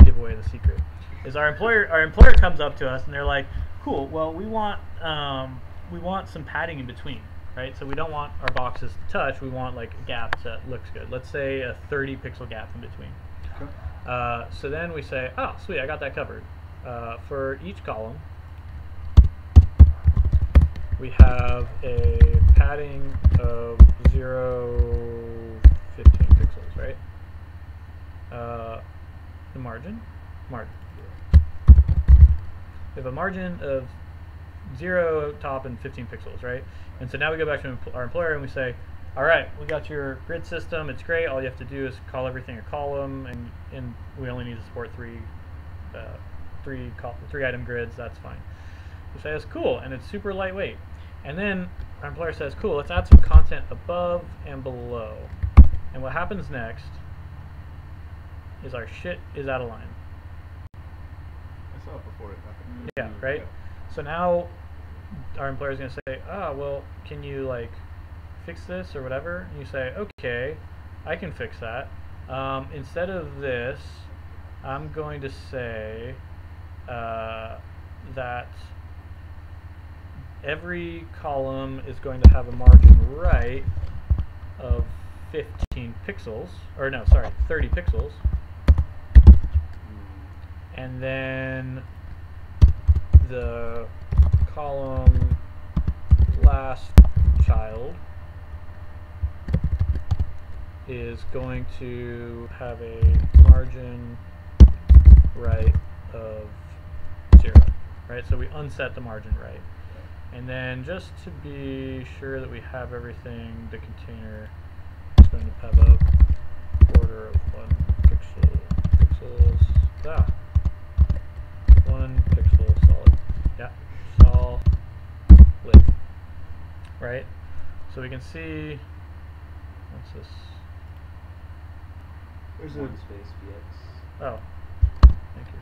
give away the secret. Is our employer comes up to us and they're like, cool. Well, we want some padding in between, right? So we don't want our boxes to touch. We want like gaps that looks good. Let's say a 30 pixel gap in between. Okay. So then we say, oh, sweet, I got that covered. For each column, we have a padding of 0.15 pixels, right? The margin. We have a margin of 0 top and 15 pixels, right? And so now we go back to our employer and we say, all right, we got your grid system. It's great. All you have to do is call everything a column, and we only need to support three item grids. That's fine. We say that's cool, and it's super lightweight. And then our employer says, cool, let's add some content above and below. And what happens next is our shit is out of line. I saw it before it happened. Yeah, right? Yeah. So now our employer is going to say, well, can you like fix this or whatever? And you say, okay, I can fix that. Instead of this, I'm going to say that every column is going to have a margin right of 15 pixels, or no, sorry, 30 pixels. And then the column last child is going to have a margin right of 0, right? So we unset the margin right. And then just to be sure that we have everything, the container is going to have a border of 1 pixels. 1 pixel solid. Yeah, solid. Right? So we can see, what's this? There's One space VX. Oh, thank you.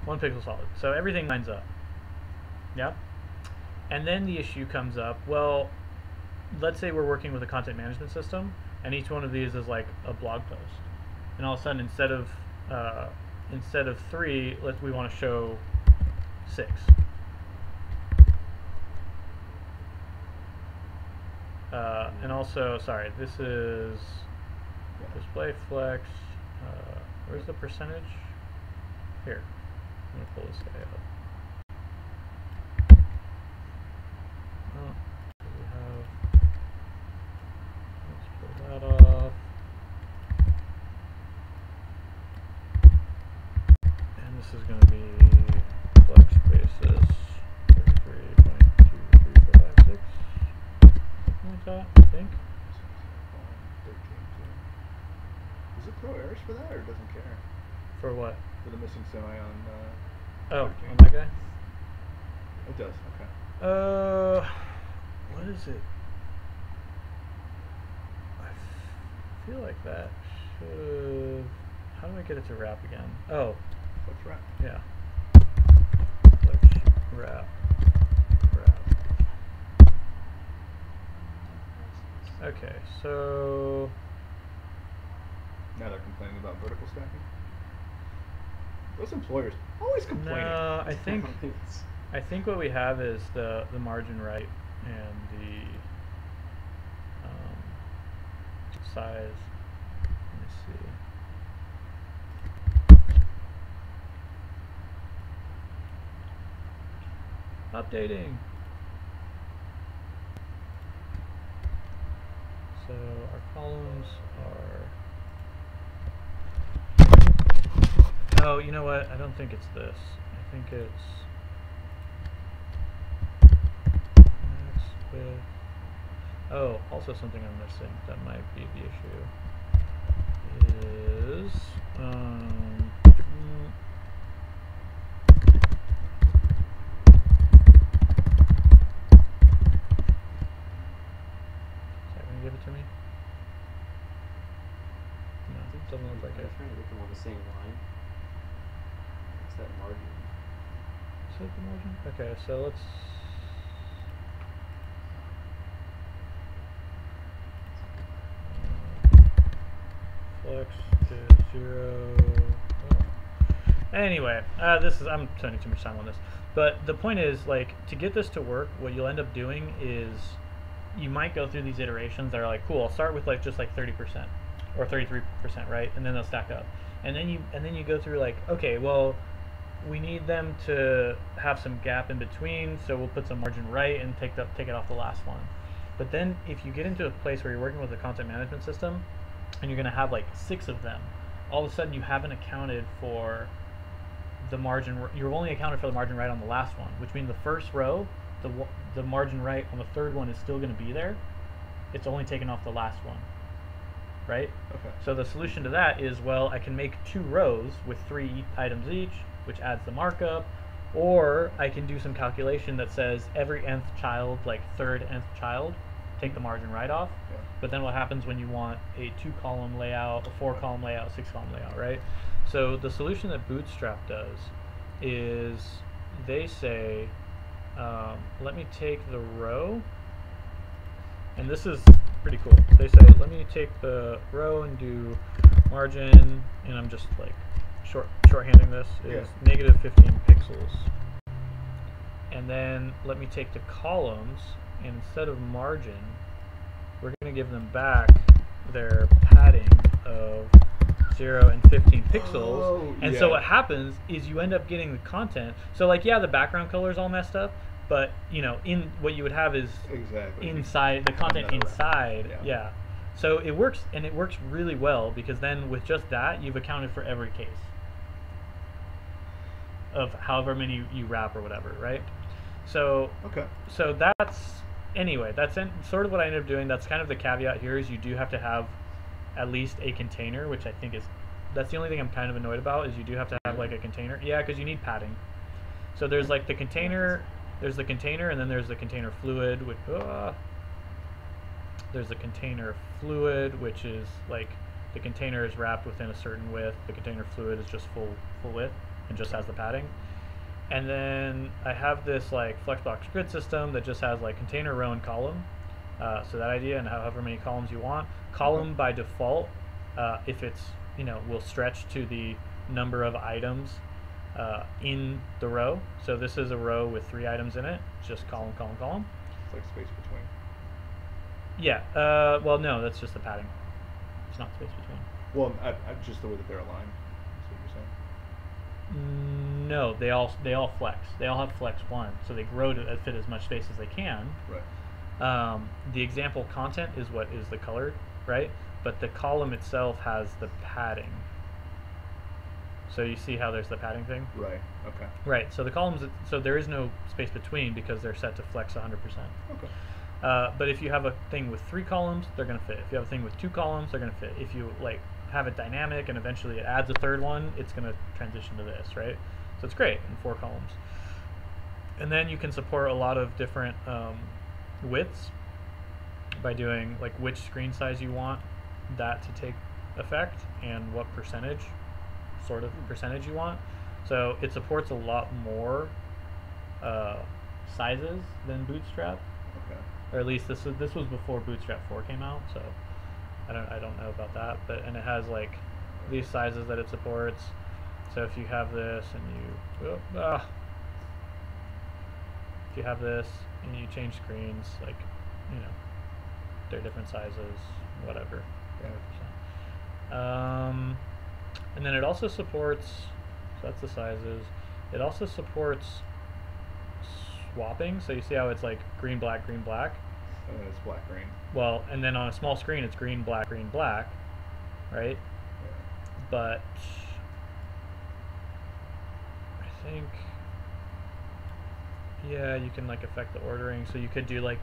1 pixel solid. So everything lines up. Yeah? And then the issue comes up, well, let's say we're working with a content management system, and each one of these is like a blog post. And all of a sudden, instead of 3, we want to show 6. And also, sorry, this is display flex. Where's the percentage? Here. I'm going to pull this guy up. Let's pull that off. And this is going to be flex basis 33.23456. Something like that, I think. Does it throw errors for that, or it doesn't care? For what? For the missing semi on Oh, 13? on that guy? It does, okay. What is it? I feel like that How do I get it to wrap again? Oh, Flex wrap. yeah. Flex wrap. Okay, so Now they're complaining about vertical stacking. Those employers always complaining. no, I think what we have is the margin right and the size. Let me see. Updating. So our columns are. Oh, you know what? I don't think it's this. I think it's max width. Oh, also something I'm missing that might be the issue is is that gonna give it to me? No, it doesn't look like I'm it. trying to get them on the same line. It's that margin. Is that the margin? Okay, so let's. Flex is 0. Oh. Anyway, I'm spending too much time on this. But the point is, like, to get this to work, what you'll end up doing is you might go through these iterations that are like, cool, I'll start with just 30% or 33%, right? And then they'll stack up. And then you go through like, okay, well, we need them to have some gap in between, so we'll put some margin right and take it off the last one. But then if you get into a place where you're working with a content management system and you're going to have like 6 of them, all of a sudden you haven't accounted for the margin. You've only accounted for the margin right on the last one, which means the first row, the margin right on the third one is still going to be there. It's only taken off the last one, right? Okay. So the solution to that is, well, I can make 2 rows with 3 items each, which adds the markup, or I can do some calculation that says every nth child, like third nth child, take the margin right off. Yeah. But then what happens when you want a 2-column layout, a 4-column layout, 6-column layout, right? So the solution that Bootstrap does is they say, let me take the row, and this is pretty cool. They say, let me take the row and do margin, and I'm just like shorthanding this, is negative 15 pixels. And then let me take the columns, and instead of margin, we're going to give them back their padding of 0 and 15 pixels. Oh, and so what happens is you end up getting the content. So like, yeah, the background color is all messed up, but you know, in what you would have is inside the content inside. Yeah. So it works, and it works really well, because then with just that, you've accounted for every case of however many you wrap or whatever, right? So okay. So that's sort of what I ended up doing. That's kind of the caveat here, is you do have to have at least a container, which I think that's the only thing I'm kind of annoyed about, is you do have to have like a container. Yeah, because you need padding. So there's like the container, and then there's the container fluid, there's the container fluid, which is like the container is wrapped within a certain width. The container fluid is just full width and just has the padding. And then I have this like Flexbox grid system that just has like container, row, and column. So that idea, and however many columns you want. Column by default, if it's, will stretch to the number of items in the row. So this is a row with 3 items in it. It's just column, column, column. It's like space between. Yeah. Well, no, that's just the padding. It's not space between. Well, just the way that they're aligned. That's what you're saying. No, they all flex. They all have flex 1, so they grow to fit as much space as they can. Right. The example content is what is the colored, right? But the column itself has the padding. So you see how there's the padding thing? Right. Okay. Right. So the columns, so there is no space between because they're set to flex 100%. Okay. But if you have a thing with 3 columns, they're going to fit. If you have a thing with 2 columns, they're going to fit. If you like have it dynamic and eventually it adds a 3rd one, it's going to transition to this, right? So it's great in 4 columns. And then you can support a lot of different widths by doing like which screen size you want that to take effect and what sort of percentage you want. So it supports a lot more sizes than Bootstrap, Okay. or at least this was before Bootstrap 4 came out. So I don't know about that, and it has like these sizes that it supports. So if you have this and if you have this and you change screens, like, you know, they're different sizes, whatever. And then it also supports, so that's the sizes. It also supports swapping. So you see how it's like green, black, green, black? And then it's black, green. Well, and then on a small screen, it's green, black, right? Yeah. But I think, yeah, you can like affect the ordering. So you could do like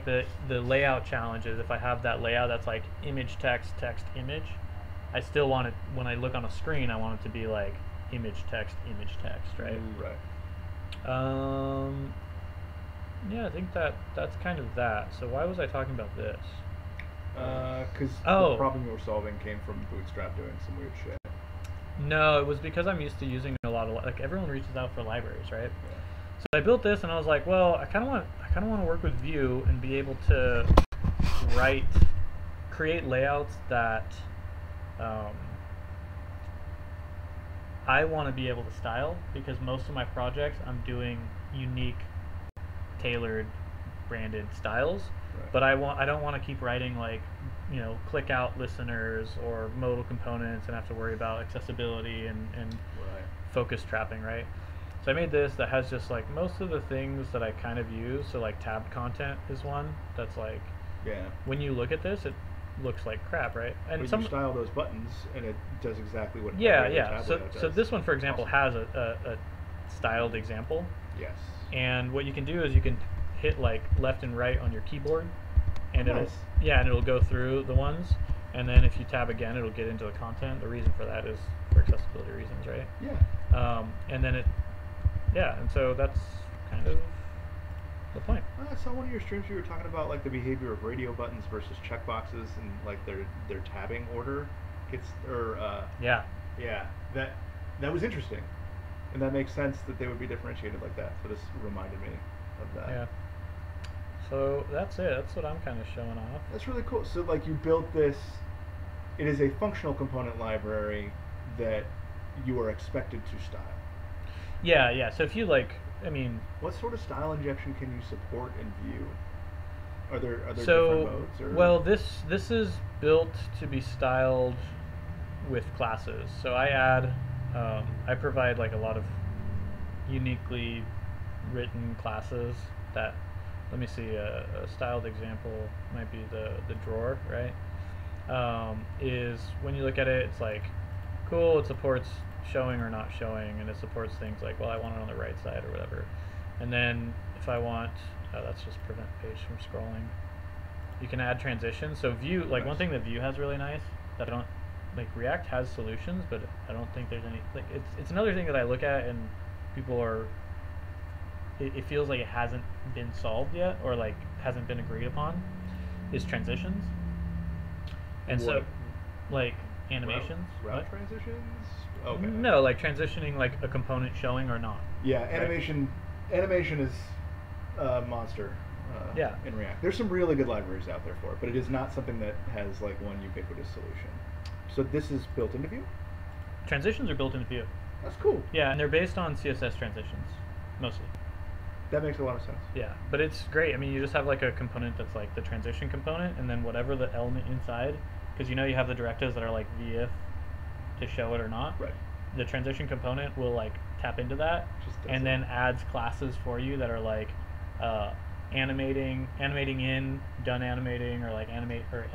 the layout challenges. If I have that layout that's like image, text, text, image, I still want it, when I look on a screen, I want it to be like image, text, right? Right. Yeah, I think that's kind of that. So why was I talking about this? Because Oh. the problem you were solving came from Bootstrap doing some weird shit. No, it was because I'm used to using a lot of, like, everyone reaches out for libraries, right? Yeah. So I built this and I was like, well, I kind of want to work with Vue and be able to create layouts that I want to be able to style, because most of my projects I'm doing unique, tailored, branded styles. Right. But I don't want to keep writing like, you know, click out listeners or modal components and have to worry about accessibility and Right. focus trapping, right? So I made this that has just like most of the things that I kind of use. So like tabbed content is one that's like, Yeah. when you look at this, it looks like crap, right? And But some you style those buttons, and it does exactly what yeah, every other yeah. tab So layout so does. this one, for example, Awesome. has a styled example. Yes. And what you can do is you can hit like left and right on your keyboard, and Nice. it'll go through the ones, and then if you tab again, it'll get into the content. The reason for that is for accessibility reasons, right? Yeah. And then and so that's kind of the point. I saw one of your streams you were talking about like the behavior of radio buttons versus checkboxes and like their tabbing order Yeah. yeah, that was interesting, and that makes sense that they would be differentiated like that. So this reminded me of that. Yeah. So that's it. That's what I'm kind of showing off. That's really cool. So like you built this, it is a functional component library that you are expected to style. Yeah, yeah. So if you like, I mean, What sort of style injection can you support in Vue? Are there so different modes? Or? well, this is built to be styled with classes. So I provide like a lot of uniquely written classes that, let me see, a styled example might be the drawer, right? Is when you look at it, it's like, cool, it supports showing or not showing, and it supports things like, well, I want it on the right side or whatever. And then if I want, that's just prevent page from scrolling. You can add transitions. So Vue, like one thing that Vue has really nice that I don't, like React has solutions, but I don't think there's any, like it's another thing that I look at and people are, it feels like it hasn't been solved yet, or like hasn't been agreed upon, is transitions. And so, What? like animations. Route What? transitions? Okay. No, like transitioning like a component showing or not. Yeah, animation is a monster. Yeah. In React, there's some really good libraries out there for it, but it is not something that has like one ubiquitous solution. So this is built into Vue? Transitions are built into Vue. That's cool. Yeah, and they're based on CSS transitions, mostly. That makes a lot of sense. Yeah, but it's great. I mean, you just have like a component that's like the transition component, and then whatever the element inside, because you have the directives that are like VIF to show it or not. Right. The transition component will like tap into that, Just does and it. then adds classes for you that are like animating in, done animating, or like animate, or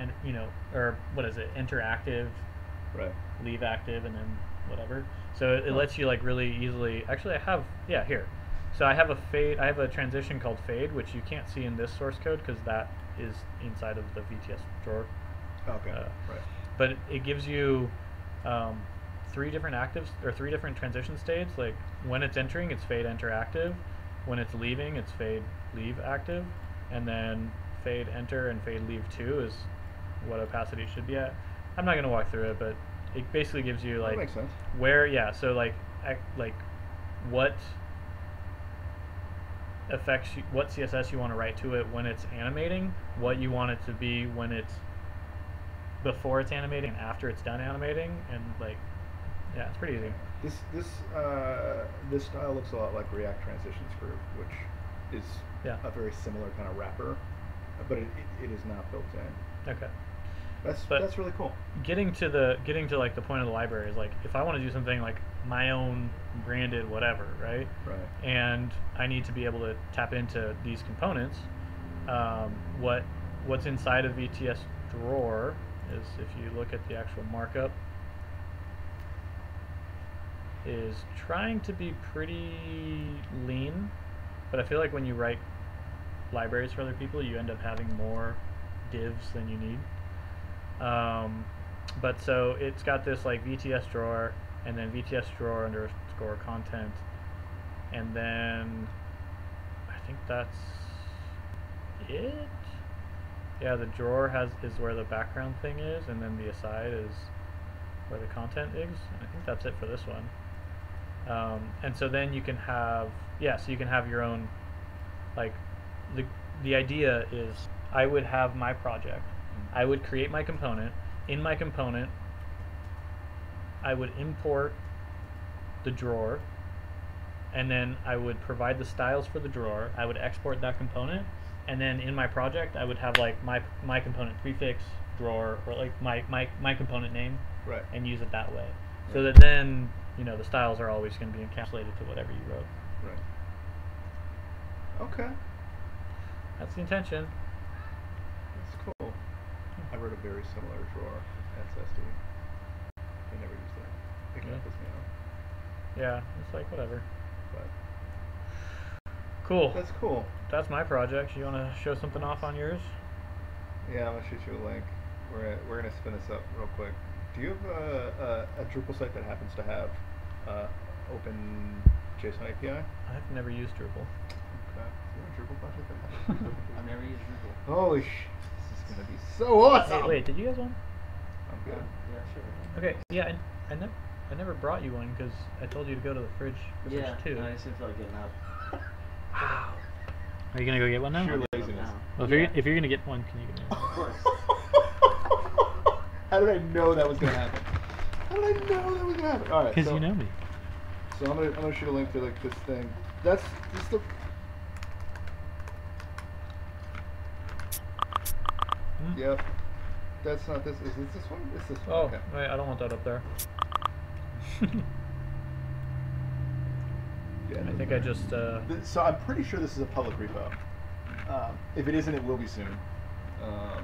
or what is it, interactive, Right. leave active, and then whatever. So it lets you like really easily. Actually, I have here. So I have a transition called fade, which you can't see in this source code because that is inside of the VTS drawer. Okay. Right. But it gives you 3 different actives, or 3 different transition states. Like when it's entering, it's fade enter active. When it's leaving, it's fade leave active, and then fade enter and fade leave 2 is what opacity should be at. I'm not gonna walk through it, but it basically gives you That like makes sense. where, yeah. So like what affects you, what CSS you want to write to it when it's animating, what you want it to be when it's before it's animating and after it's done animating, and like, yeah, it's pretty easy. This style looks a lot like React Transitions Group, which is a very similar kind of wrapper, but it is not built in. Okay. That's really cool. Getting to like the point of the library is like, if I want to do something like my own branded whatever, right? Right. And I need to be able to tap into these components. What's inside of VTS drawer is, if you look at the actual markup, is trying to be pretty lean, but I feel like when you write libraries for other people, you end up having more divs than you need. But so it's got this like VTS drawer, and then VTS drawer underscore content, and then I think that's it. Yeah, the drawer is where the background thing is, and then the aside is where the content is. I think that's it for this one. And so then you can have, so you can have your own, like, the idea is I would have my project. I would create my component. In my component, I would import the drawer, and then I would provide the styles for the drawer. I would export that component, and then in my project, I would have like my component prefix drawer, or like my component name, right, and use it that way. Right. So that then, you know, the styles are always going to be encapsulated to whatever you wrote. Right. Okay. That's the intention. That's cool. I wrote a very similar drawer at SSD. I never used that. It kind of puts me off. Yeah, it's like whatever. But cool. That's cool. That's my project. You want to show something off on yours? Yeah, I'm gonna shoot you a link. We're gonna spin this up real quick. Do you have a Drupal site that happens to have open JSON API? I've never used Drupal. Okay. Is there a Drupal project that has Drupal? I've never used Drupal. Holy sh! This is gonna be so awesome. Wait, did you guys one? I'm good. Yeah, sure. Okay, yeah, I never brought you one because I told you to go to the fridge for Yeah, fridge 2. no, I just didn't feel like getting up. Wow. Are you gonna go get one now? Sheer I'll get up laziness. now. Well, if you're gonna get one, can you get one? Of course. How did I know that was gonna happen? How did I know that was gonna happen? All right. Because so, you know me. So I'm gonna shoot a link to like this thing. That's the. Yep. That's not this. Is this one? It's this one. Oh, Okay. wait, I don't want that up there. Yeah, I think I just. So I'm pretty sure this is a public repo. If it isn't, it will be soon. Like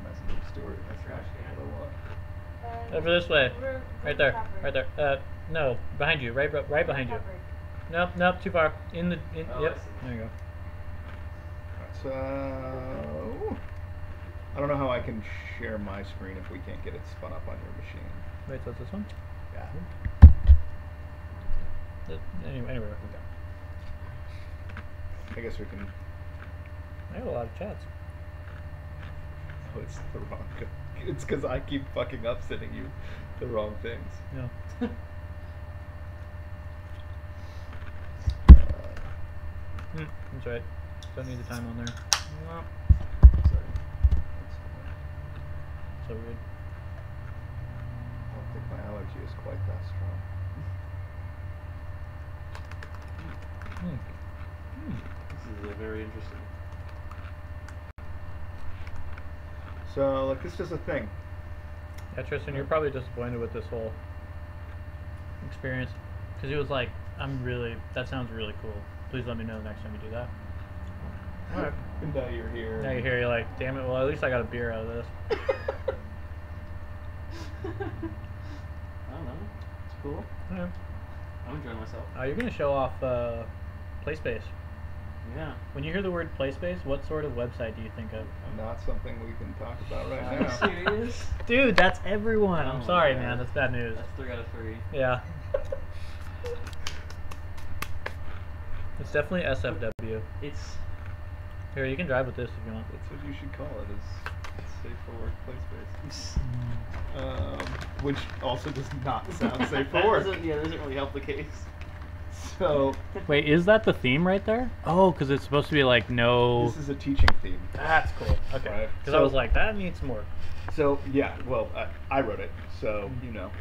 messing with Stuart. That's not what I want. Over this way. Right there. Right there. No, behind you. Right behind you. Nope, too far. Oh, Yep. I see. There you go. So I don't know how I can share my screen if we can't get it spun up on your machine. Wait, so it's this one? Yeah. Anyway. I guess we can. I got a lot of chats. Oh, it's the wrong. It's because I keep fucking up sending you the wrong things. No. That's right. Don't need the time on there. No. Sorry. So weird. I don't think my allergy is quite that strong. This is very interesting. So, like, this is a thing. Yeah, Tristan, you're probably disappointed with this whole experience. Because he was like, that sounds really cool. Please let me know next time you do that. Alright. And now you're here. Now you're like, damn it, well, at least I got a beer out of this. I don't know. It's cool. Yeah. I'm enjoying myself. You're going to show off PlaySpace. Yeah. When you hear the word PlaySpace, what sort of website do you think of? Not something we can talk about right Are you now. serious? Dude, that's everyone. Oh I'm my sorry, God. man. That's bad news. That's 3 out of 3. Yeah. It's definitely SFW. It's Here, you can drive with this if you want. That's what you should call it. Is safe for work play space. Which also does not sound safe for work. That doesn't really help the case. So Wait, is that the theme right there? Oh, because it's supposed to be like no. this is a teaching theme. That's cool. Okay. Right. Because I was like, that needs some work. So yeah, well, I wrote it, so you know,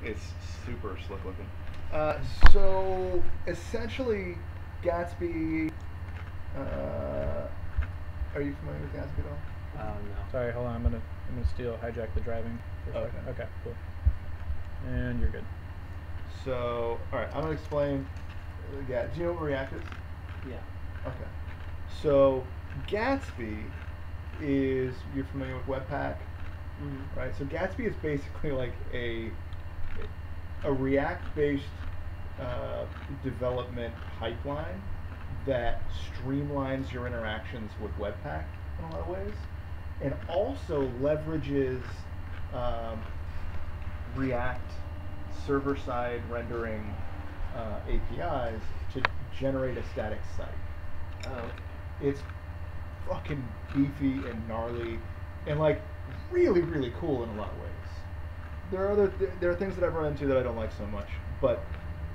it's super slick looking. So essentially, Gatsby. Are you familiar with Gatsby at all? No. Sorry, hold on. I'm gonna hijack the driving for a second. Okay. Okay, cool. And you're good. So all right, I'm gonna explain. Do you know what React is? Yeah. Okay. So Gatsby is, you're familiar with Webpack, right? So Gatsby is basically like a React-based development pipeline that streamlines your interactions with Webpack in a lot of ways, and also leverages React server-side rendering APIs to generate a static site. Oh, okay. It's fucking beefy and gnarly, and like really, really cool in a lot of ways. There are things that I've run into that I don't like so much, but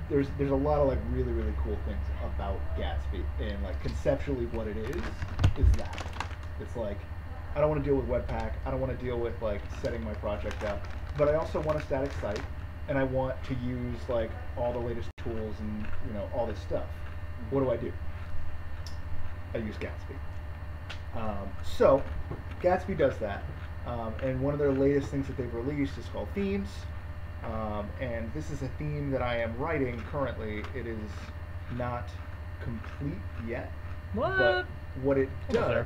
there's a lot of like really, really cool things about Gatsby, and like conceptually what it is that. It's like, I don't want to deal with Webpack, I don't want to deal with like setting my project up, but I also want a static site, and I want to use like all the latest tools and all this stuff. What do? I use Gatsby. So Gatsby does that, and one of their latest things that they've released is called themes, and this is a theme that I am writing currently. It is not complete yet, but what it does,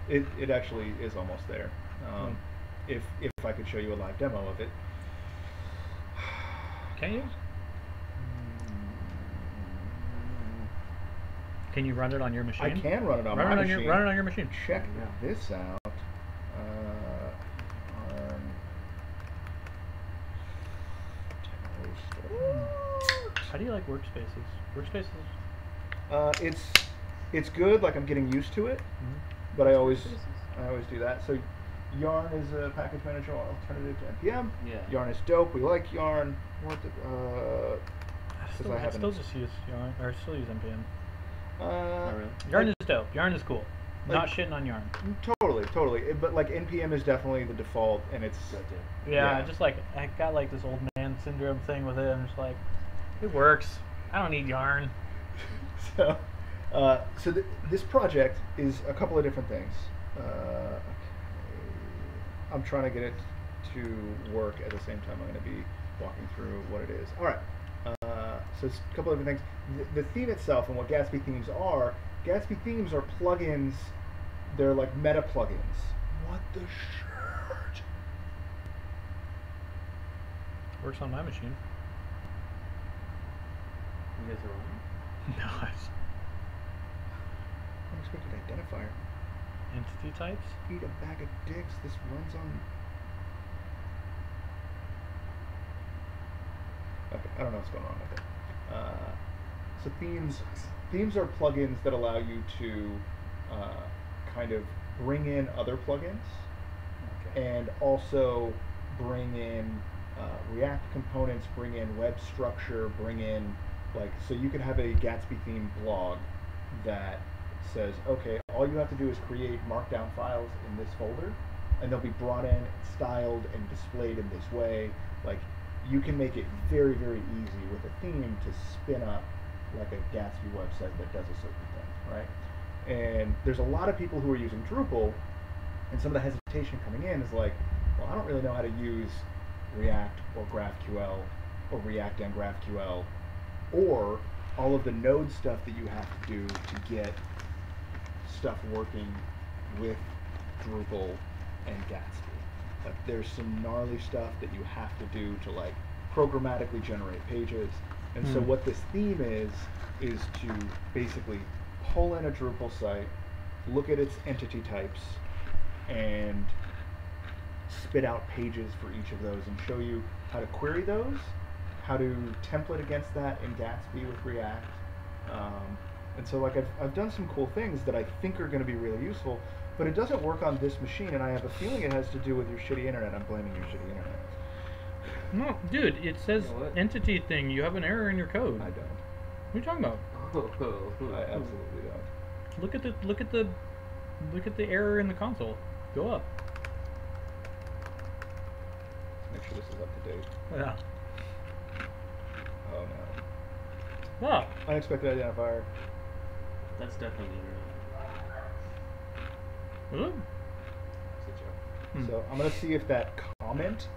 it actually is almost there. If I could show you a live demo of it. Can you? Can you run it on your machine? I can run it on my machine. Run it on your machine. Check this out. How do you like workspaces? It's good. Like, I'm getting used to it, but I always do that. So Yarn is a package manager alternative to npm. Yeah. Yarn is dope. We like Yarn. I still just use Yarn, or still use npm. Really? Yarn is dope. Yarn is cool. Not shitting on Yarn. Totally. But like npm is definitely the default, and it's yeah. Just like I got like this old man syndrome thing with it. I'm just like, it works. I don't need Yarn. So this project is a couple of different things. Okay. I'm trying to get it to work at the same time. I'm going to be walking through what it is. All right. So it's a couple of different things. The theme itself and what Gatsby themes are plugins. They're like meta plugins. What the shirt? Works on my machine. You guys are on? No. Unexpected identifier. Entity types? Eat a bag of dicks. This runs on. Okay, I don't know what's going on with it. So themes are plugins that allow you to kind of bring in other plugins, and also bring in React components, bring in web structure, bring in so you could have a Gatsby theme blog that says, okay, all you have to do is create markdown files in this folder, and they'll be brought in, styled, and displayed in this way. Like, you can make it very, very easy with a theme to spin up like a Gatsby website that does a certain thing, right? And there's a lot of people who are using Drupal, and some of the hesitation coming in is like, well, I don't really know how to use React or GraphQL or React and GraphQL, or all of the node stuff that you have to do to get stuff working with Drupal and Gatsby. Like, there's some gnarly stuff that you have to do to like programmatically generate pages. And so what this theme is to basically pull in a Drupal site, look at its entity types, and spit out pages for each of those and show you how to query those, how to template against that in Gatsby with React. And so like I've done some cool things that I think are going to be really useful, but it doesn't work on this machine, and I have a feeling it has to do with your shitty internet. I'm blaming your shitty internet. No, dude, it says You know what? entity thing. You have an error in your code. I don't. What are you talking about? I absolutely don't. Look at the error in the console. Go up. Make sure this is up to date. Yeah. Oh no. Oh. Unexpected identifier. That's definitely the internet. Ooh. It's a joke. Hmm. So I'm gonna see if that comment,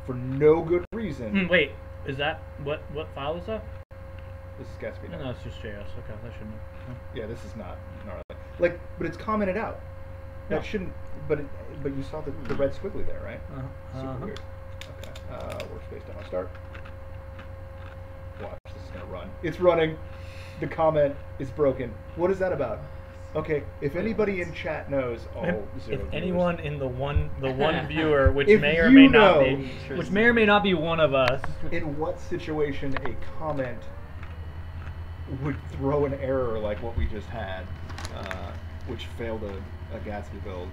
for no good reason, Wait, is that what file is that? this is Gatsby. No, it's just JS. Okay, that shouldn't. No. Yeah, this is not gnarly. Like, but it's commented out. That Yeah. shouldn't. But you saw the red squiggly there, right? Super Uh-huh. weird. Okay. Workspace demo start. Watch. This is gonna run. It's running. The comment is broken. What is that about? Okay. If anybody in chat knows, all If zero viewers. anyone in the one viewer, which If may or you may not know- be, which may or may not be one of us. in what situation a comment would throw an error like what we just had, which failed a Gatsby build,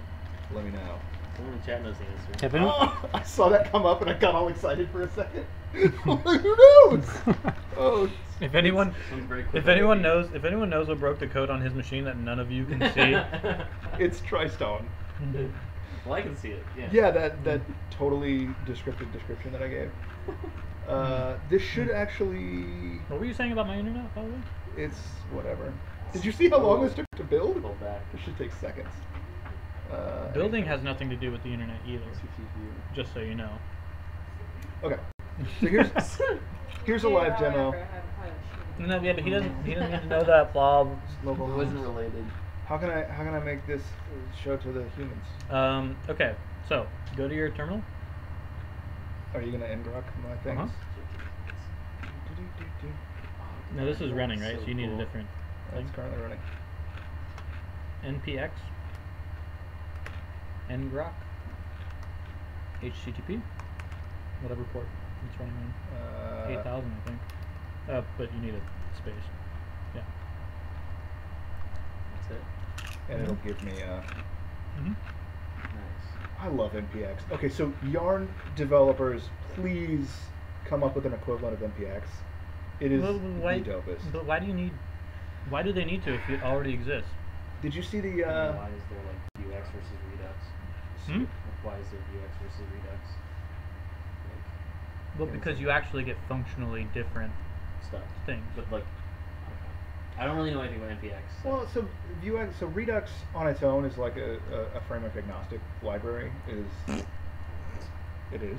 let me know. Someone in the chat knows the answer. Kevin? Oh, I saw that come up and I got all excited for a second. I'm like, who knows? Oh, If anyone, Sounds very quick. if anyone knows what broke the code on his machine that none of you can see, it's Tristone. Well, I can see it. Yeah. Yeah, that totally descriptive description that I gave. This should actually, what were you saying about my internet, by the way? it's whatever. Did you see how long this took to build? Pull back. This should take seconds. Building has nothing to do with the internet either, just so you know. Okay. So here's a live demo. No, yeah, but he doesn't need to know that, Bob. It wasn't related. How can I make this show to the humans? Okay, so go to your terminal. Are you gonna ngrok my things? Uh-huh. No, this is running, right? So you need a different It's thing. currently running. npx ngrok http whatever port it's running on. 8000, I think. But you need a space. Yeah. That's it. And it'll give me. Mm-hmm. Nice. I love npx. Okay, so Yarn developers, please come up with an equivalent of npx. It is Well, why, the dopest. but why do they need to if it already exists? Did you see the? Why is there like Vuex versus Redux? Hmm? Like, why is there Vuex versus Redux? Well, because you actually get functionally different Like stuff. things. But like, okay. I don't really know anything about NPX. Well, so Vuex, so Redux on its own is like a framework agnostic library. It is.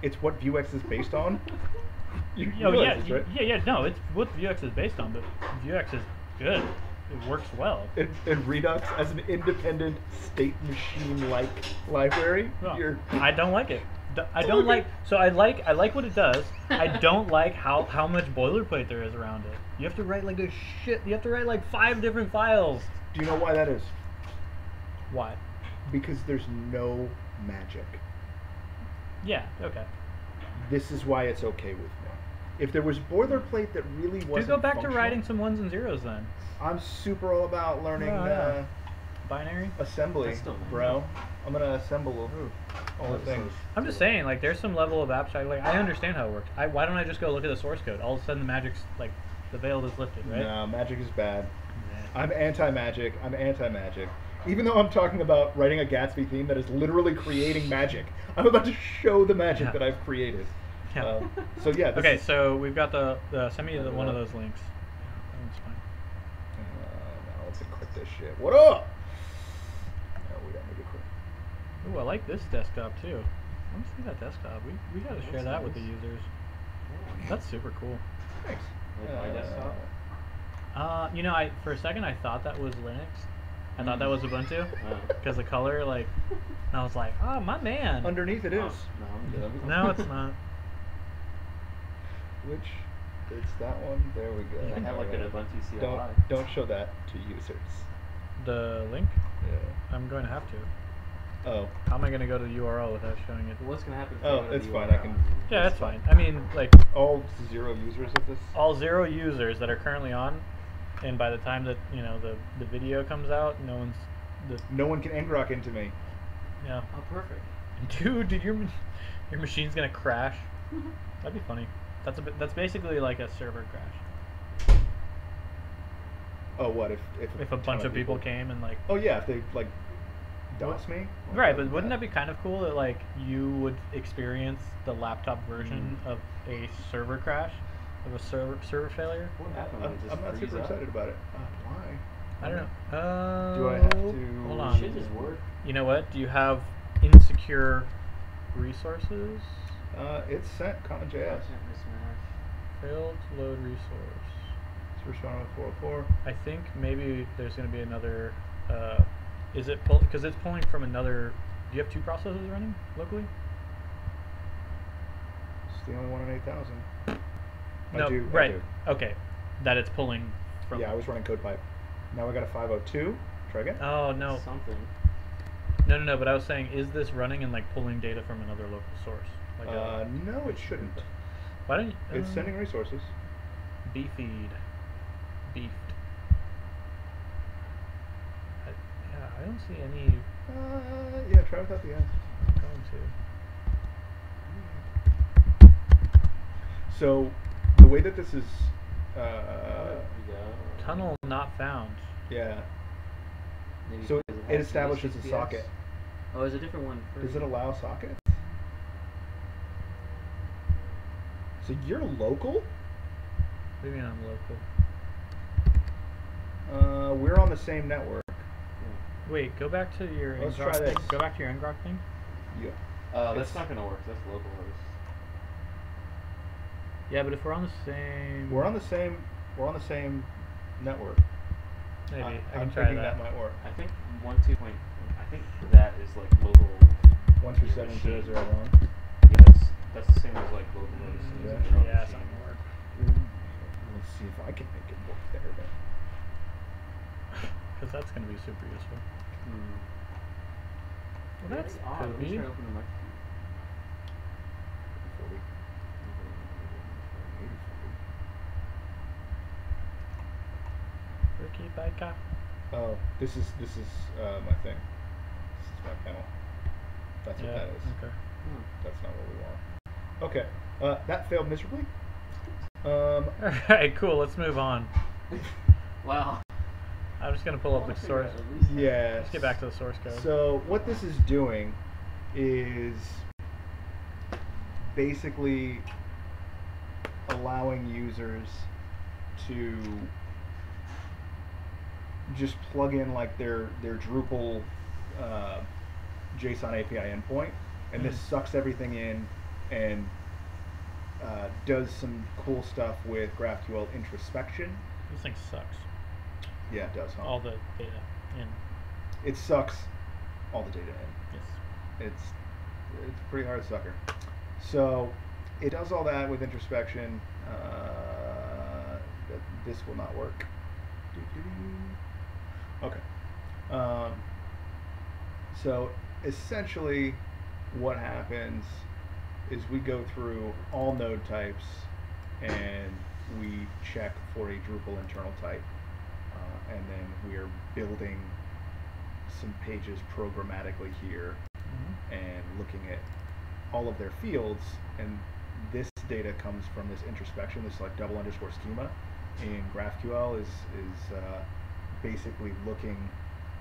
It's what Vuex is based on. You Oh yeah, realize this, right? yeah. No, it's what Vuex is based on, but Vuex is good. It works well. And Redux as an independent state machine-like library. No, You're I don't like it. I don't like. So I like what it does. I don't like how much boilerplate there is around it. You have to write like a shit. You have to write like 5 different files. Do you know why that is? Why? Because there's no magic. Yeah. Okay. This is why it's okay with me. If there was boilerplate that really wasn't Dude, go back to functional, writing some ones and zeros then. I'm super all about learning Yeah. Binary. assembly, That's still nice. bro. I'm gonna assemble all the things. I'm just saying, like, there's some level of abstract. Like, I understand how it works. Why don't I just go look at the source code? All of a sudden, the magic's like, the veil is lifted, right? No, magic is bad. Yeah. I'm anti-magic. I'm anti-magic. Even though I'm talking about writing a Gatsby theme that is literally creating magic, I'm about to show the magic Yeah. that I've created. Yeah. So yeah. This Okay, is- so we've got send me one of those links. That's fine. now let's encrypt this shit. What up? No, we don't need to encrypt. Ooh, I like this desktop too. Let me see that desktop. We gotta share that with the users. That's super cool. Thanks. Like my desktop? You know, for a second I thought that was Linux. I thought that was Ubuntu because the color, like, and I was like, oh my man. Underneath it is. No, I'm good. No, it's not. Which, it's that one. There we go. I have like an Ubuntu CLI. Don't show that to users. The link? Yeah. I'm going to have to. Oh. How am I going to go to the URL without showing it? What's gonna happen? If Oh, I go to it's the fine, URL I can- and Yeah, it's that's fine. I mean, like, All 0 users of this. all 0 users that are currently on, and by the time that, you know, the video comes out, no one's No one can engrok into me. Yeah. Oh, perfect. Dude, your machine's gonna crash. That'd be funny. That's basically like a server crash. Oh, what if If a bunch of people came and like. Oh yeah, if they like DOS me. Right, but wouldn't that be kind of cool that like you would experience the laptop version of a server crash, of a server failure? What happened? I'm not super excited about it. Why? I don't know. Do I have to? Hold on. Should just work. You know what? Do you have insecure resources? It's sent common.js. Failed to load resource. It's responding with 404. I think maybe there's going to be another. Is it because it's pulling from another? Do you have 2 processes running locally? It's the only one in 8,000. No, I do. right. I do. Okay, that it's pulling from. Yeah, I was running CodePipe. Now I got a 502. Try again. Oh no. Something. No. But I was saying, is this running and like pulling data from another local source? Like no, it shouldn't. Why don't you? It's sending resources. Beefed. I don't see any. Yeah, try without the end. I'm going to. So, the way that this is, Tunnel not found. yeah. Maybe So because it has establishes a HTTPS. socket. Oh, there's a different one. Does it allow sockets? So you're local? Maybe I'm local. We're on the same network. Wait, go back to your Let's ngrok try thing. this. Go back to your ngrok thing. Yeah. That's not gonna work. That's localhost. Yeah, but if we're on the same. We're on the same network. Maybe I can I'm try thinking that might work. I think 1.2. I think that is like local. 127.0.0.1. Yeah, that's the same as like localhost. Yeah. Yeah, it's not gonna work. Let's see if I can make it work there then. Because that's gonna be super useful. Well, that's odd. Let me Kobe. try to open the microphone. 40. Ricky Baika. Oh, this is my thing. This is my panel. That's what that is. Okay. That's not what we want. Okay. That failed miserably. Alright, cool. Let's move on. Wow. I'm just gonna pull up the source. Yes. Let's get back to the source code. So what this is doing is basically allowing users to just plug in like their Drupal JSON API endpoint, and this sucks everything in and does some cool stuff with GraphQL introspection. This thing sucks. Yeah, it does. Huh? All the data in. It sucks all the data in. Yes. It's a pretty hard sucker. So it does all that with introspection. This will not work. Okay. So essentially what happens is we go through all node types and we check for a Drupal internal type. And then we are building some pages programmatically here and looking at all of their fields, and this data comes from this introspection, this like double underscore schema in GraphQL is basically looking.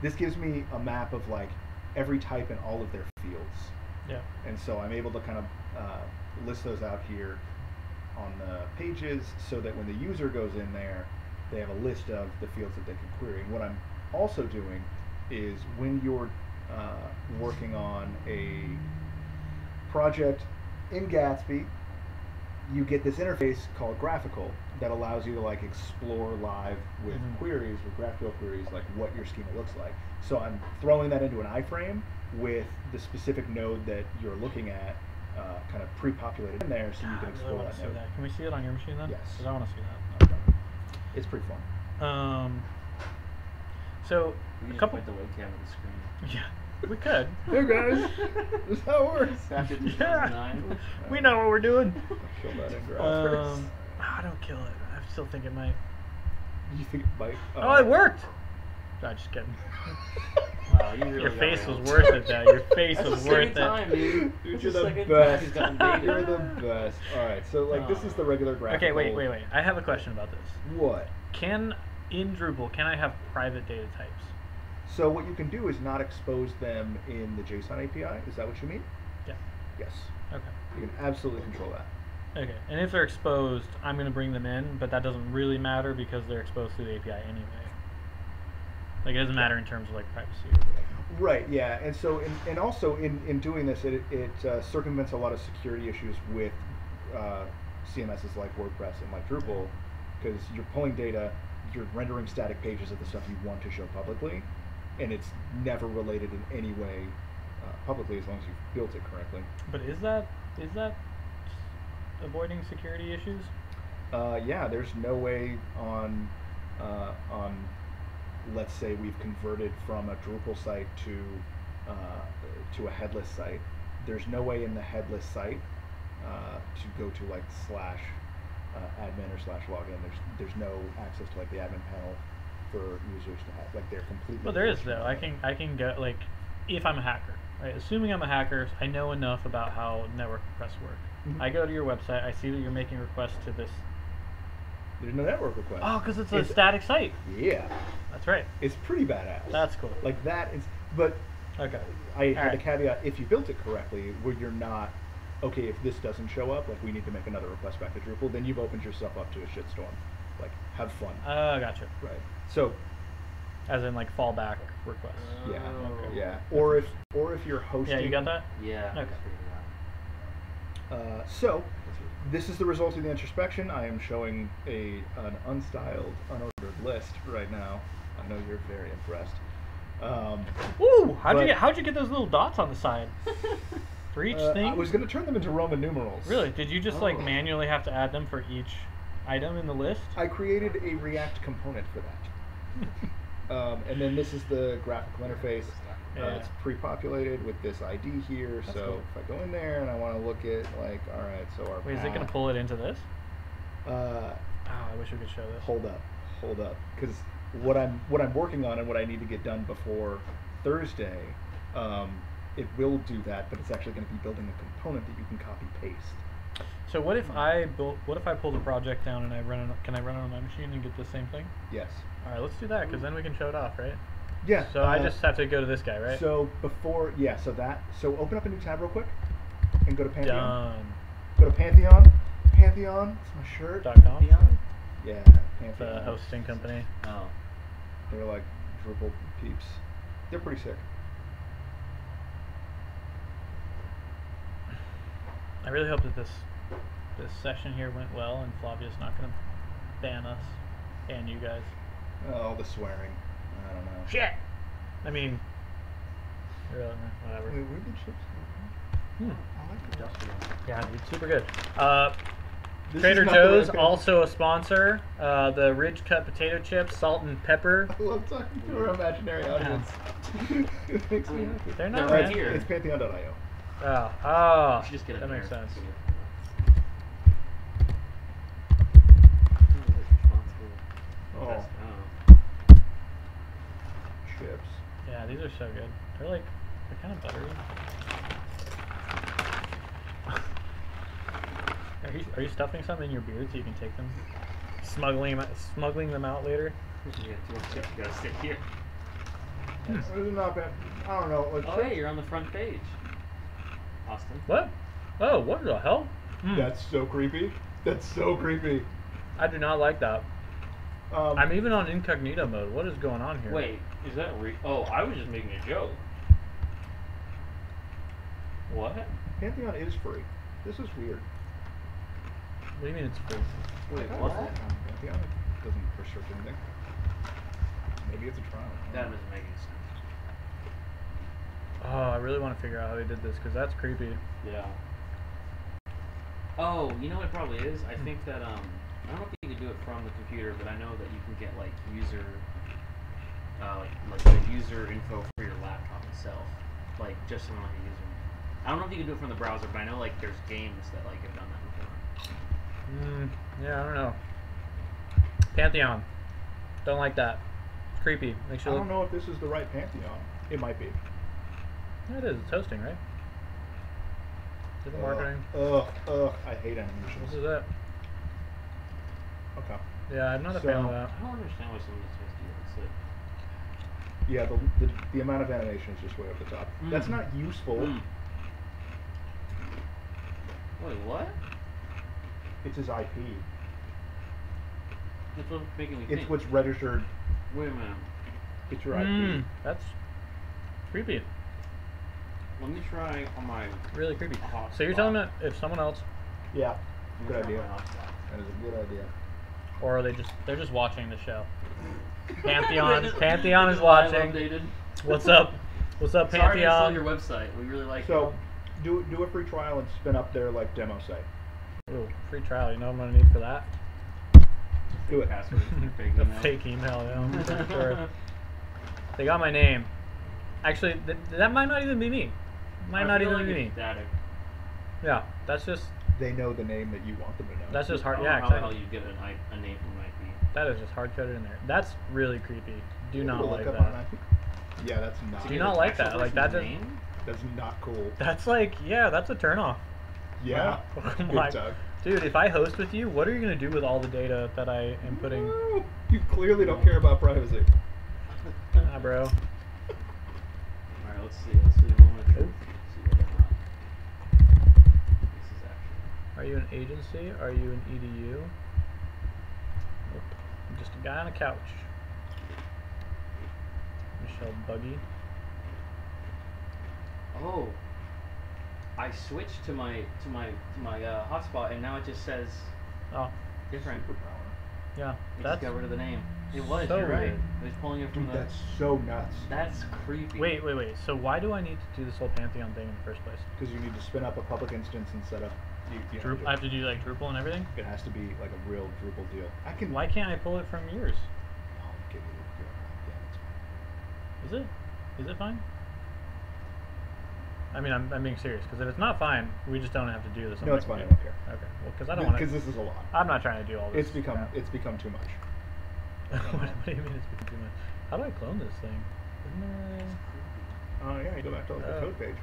This gives me a map of like every type in all of their fields. Yeah. And so I'm able to kind of list those out here on the pages so that when the user goes in there, they have a list of the fields that they can query. And what I'm also doing is when you're working on a project in Gatsby, you get this interface called Graphical that allows you to like explore live with queries, with GraphQL queries, like what your schema looks like. So I'm throwing that into an iframe with the specific node that you're looking at kind of pre-populated in there, so you can explore that node. Can we see it on your machine then? Yes. Because I want to see that. Okay. It's pretty fun. So We a just couple. put the webcam on the screen. Yeah, we could. Hey guys, this is how it works. Back in Yeah, 2009. we know what we're doing. Kill that in graphics. I don't kill it. I still think it might. You think it might? Oh, it worked. I'm just kidding. Wow, you really Your got face my was own. worth it, though. Your face That's was the worth second time, it. dude. Dude, That's you're the the second time best. he's gotten baited. You're the best. All right, so like this is the regular graphical. Okay, wait. I have a question about this. What? In Drupal, can I have private data types? So what you can do is not expose them in the JSON API. Is that what you mean? Yeah. Yes. Okay. You can absolutely control that. Okay. And if they're exposed, I'm going to bring them in, but that doesn't really matter because they're exposed through the API anyway. Like, it doesn't matter in terms of, like, privacy or whatever. Right, yeah. And so, and also in doing this, it circumvents a lot of security issues with CMSs like WordPress and like Drupal, because you're pulling data, you're rendering static pages of the stuff you want to show publicly, and it's never related in any way publicly as long as you've built it correctly. But is that avoiding security issues? Yeah, there's no way on let's say we've converted from a Drupal site to a headless site. There's no way in the headless site to go to like /admin or /login. There's no access to like the admin panel for users to have, like they're completely. Well, there is though. I can go, like, if I'm a hacker, right? Assuming I'm a hacker, I know enough about how network requests work. Mhm. I go to your website. I see that you're making requests to this. There's no network request. Oh, because it's a static site. Yeah, That's right. it's pretty badass. That's cool. Like that is, but Okay. I had Alright. the caveat: if you built it correctly, where you're not, okay, if this doesn't show up, like we need to make another request back to Drupal, then you've opened yourself up to a shitstorm. Like, have fun. Gotcha. Right. So, As in, like, fallback requests. yeah, Oh. yeah. Or if you're hosting. Yeah, you got that? Yeah. Okay. So, this is the result of the introspection. I am showing an unstyled, unordered list right now. I know you're very impressed. Ooh! How'd But- you get those little dots on the side for each thing? I was going to turn them into Roman numerals. Really? Did you just like Oh. manually have to add them for each item in the list? I created a React component for that. And then this is the graphical interface. Yeah. It's pre-populated with this ID here. That's so cool. if I go in there and I want to look at, like, all right, so our Wait, is it gonna path- pull it into this? Uh, Oh, I wish we could show this. hold up, because what I'm working on and what I need to get done before Thursday, it will do that, but it's actually going to be building a component that you can copy paste. So what if I pull the project down and can I run it on my machine and get the same thing? Yes. All right, let's do that because then we can show it off, right? Yeah. So I just have to go to this guy, right? So so open up a new tab real quick and go to Pantheon. Done. Go to Pantheon. Pantheon. It's my shirt. .com. Yeah. Pantheon. The hosting company. Oh. They're like Drupal peeps. They're pretty sick. I really hope that this session here went well and Flavia's not gonna ban you guys. Oh, the swearing. I don't know. Shit. I mean, really, whatever. Wait, where did chips go? Hmm. I like the industrial. Yeah, dude, super good. This Trader is not the Joe's, right also a sponsor. The Ridge Cut potato chips, salt and pepper. I love talking to our imaginary audience. It makes me happy. They're not They're bad. right here. It's Pantheon.io. Oh, You should just get it that there. makes sense. Oh, Oh. chips. Yeah, these are so good. They're kind of buttery. Are you stuffing some in your beard so you can take them, smuggling them out later? Yeah, too much chips. You gotta stick here. This is not bad. I don't know. Oh, hey, you're on the front page. Austin. What? Oh, what the hell? Hmm. That's so creepy. That's so creepy. I do not like that. I'm even on incognito mode. What is going on here? Wait, is that Oh, I was just making a joke. What? Pantheon is free. This is weird. What do you mean it's free? Wait, I what? don't know. Pantheon doesn't restrict anything. Maybe it's a trial. That doesn't make any sense. Oh, I really want to figure out how they did this because that's creepy. Yeah. Oh, you know what it probably is? I think that, I don't know if you can do it from the computer, but I know that you can get, like, user, like the user info for your laptop itself. Like, just from, like, a user. I don't know if you can do it from the browser, but I know, like, there's games that, like, have done that before. Yeah, I don't know. Pantheon. Don't like that. It's creepy. Makes you I look. don't know if this is the right Pantheon. It might be. Yeah, it is. It's hosting, right? Is it marketing? I hate animations. This is it. Okay. Yeah, I'm not a fan of that. I don't understand why some of these guys do that. It's like, Yeah, the amount of animation is just way over the top. That's not useful. Wait, what? It's his IP. That's what's making me It's think. what's registered. Wait a minute. It's your IP. That's creepy. Let me try on my. Really creepy. hotspot. So you're telling me if someone else, Yeah. I'm Good gonna try idea. my hotspot. That is a good idea. or are they're just watching the show? Pantheon is Live watching. updated. What's up? What's up, Sorry to Pantheon? steal your website. We really like So, do a free trial and spin up their like demo site. Ooh, free trial. You know what I'm gonna need for that? Do it. Password. Fake A email. fake email. Yeah, I'm pretty sure. They got my name. Actually, that might not even be me. Might not even be me. Static. Yeah, that's just They know the name that you want them to know. that's just I hard. don't Yeah, know how the hell exactly. you get a name from an IP. That is just hard coded in there. That's really creepy. Do not Look like up that. on IP. Yeah, that's not. Do you not like that? Like that? Name? That's not cool. That's like that's a turnoff. Yeah. Oh Big my, time. dude, if I host with you, what are you gonna do with all the data that I am putting? No, you clearly don't care about privacy. Ah, bro. Alright, let's see. Let's do the moment of truth. See whether or not this is actually. Are you an agency? Are you an EDU? Nope. I'm just a guy on a couch. Michelle Buggy. Oh. I switched to my hotspot and now it just says Oh, different. Superpower. yeah. It That's just got rid of the name. It was, so you're right. weird. It was pulling it from Dude, the. that's so nuts. That's creepy. Wait. So why do I need to do this whole Pantheon thing in the first place? Because you need to spin up a public instance and set up. You know, I have to do like Drupal and everything. it has to be like a real Drupal deal. I can. Why can't I pull it from yours? I'll give you the deal. Yeah, it's fine. Is it? Is it fine? I mean, I'm being serious because if it's not fine, we just don't have to do this. on No, my it's fine. I computer. don't care. Okay. Well, because I don't want to. Because this is a lot. I'm not trying to do all this. It's become too much. what do you mean it's become too much? How do I clone this thing? Isn't there Oh yeah, you go back to like the Oh. code page.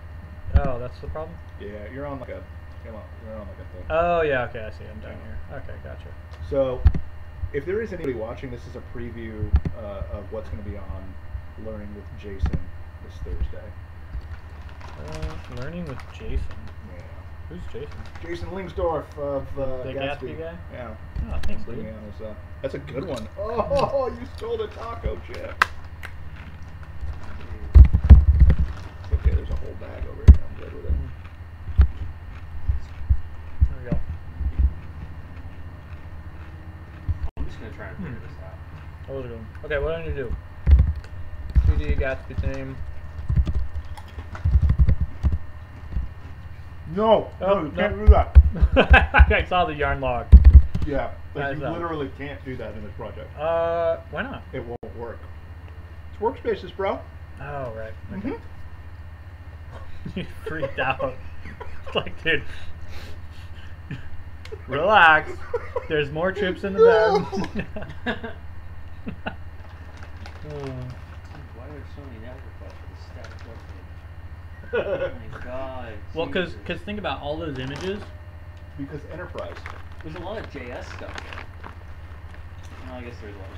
Oh, that's the problem. Yeah, you're on like a. Come on, you're on like a thing. Oh yeah. Okay, I see. I'm down here. Okay, gotcha. So, if there is anybody watching, this is a preview of what's going to be on Learning with Jason this Thursday. Learning with Jason. Yeah. Who's Jason? Jason Lingsdorf of The Gatsby. Gatsby guy? Yeah. Oh, thanks, Bring dude. me on as, that's a good one. Oh, you stole the taco chip. It's okay, there's a whole bag over here. I'm good with it. There we go. I'm just gonna try and figure this out. That was a good one. Okay, what do I need to do? 3D Gatsby name. No, Oh, you can't no. do that. I saw the yarn log. Yeah, That like is you up. literally can't do that in this project. Why not? It won't work. It's workspaces, bro. Oh, right. Okay. Mhm. You freaked out. It's like, dude, relax. There's more chips in the bag. Why are there so many network requests for this static webpage? Oh my god. Well, Jesus. because think about all those images. Because enterprise. There's a lot of JS stuff there. Well, I guess there's a lot of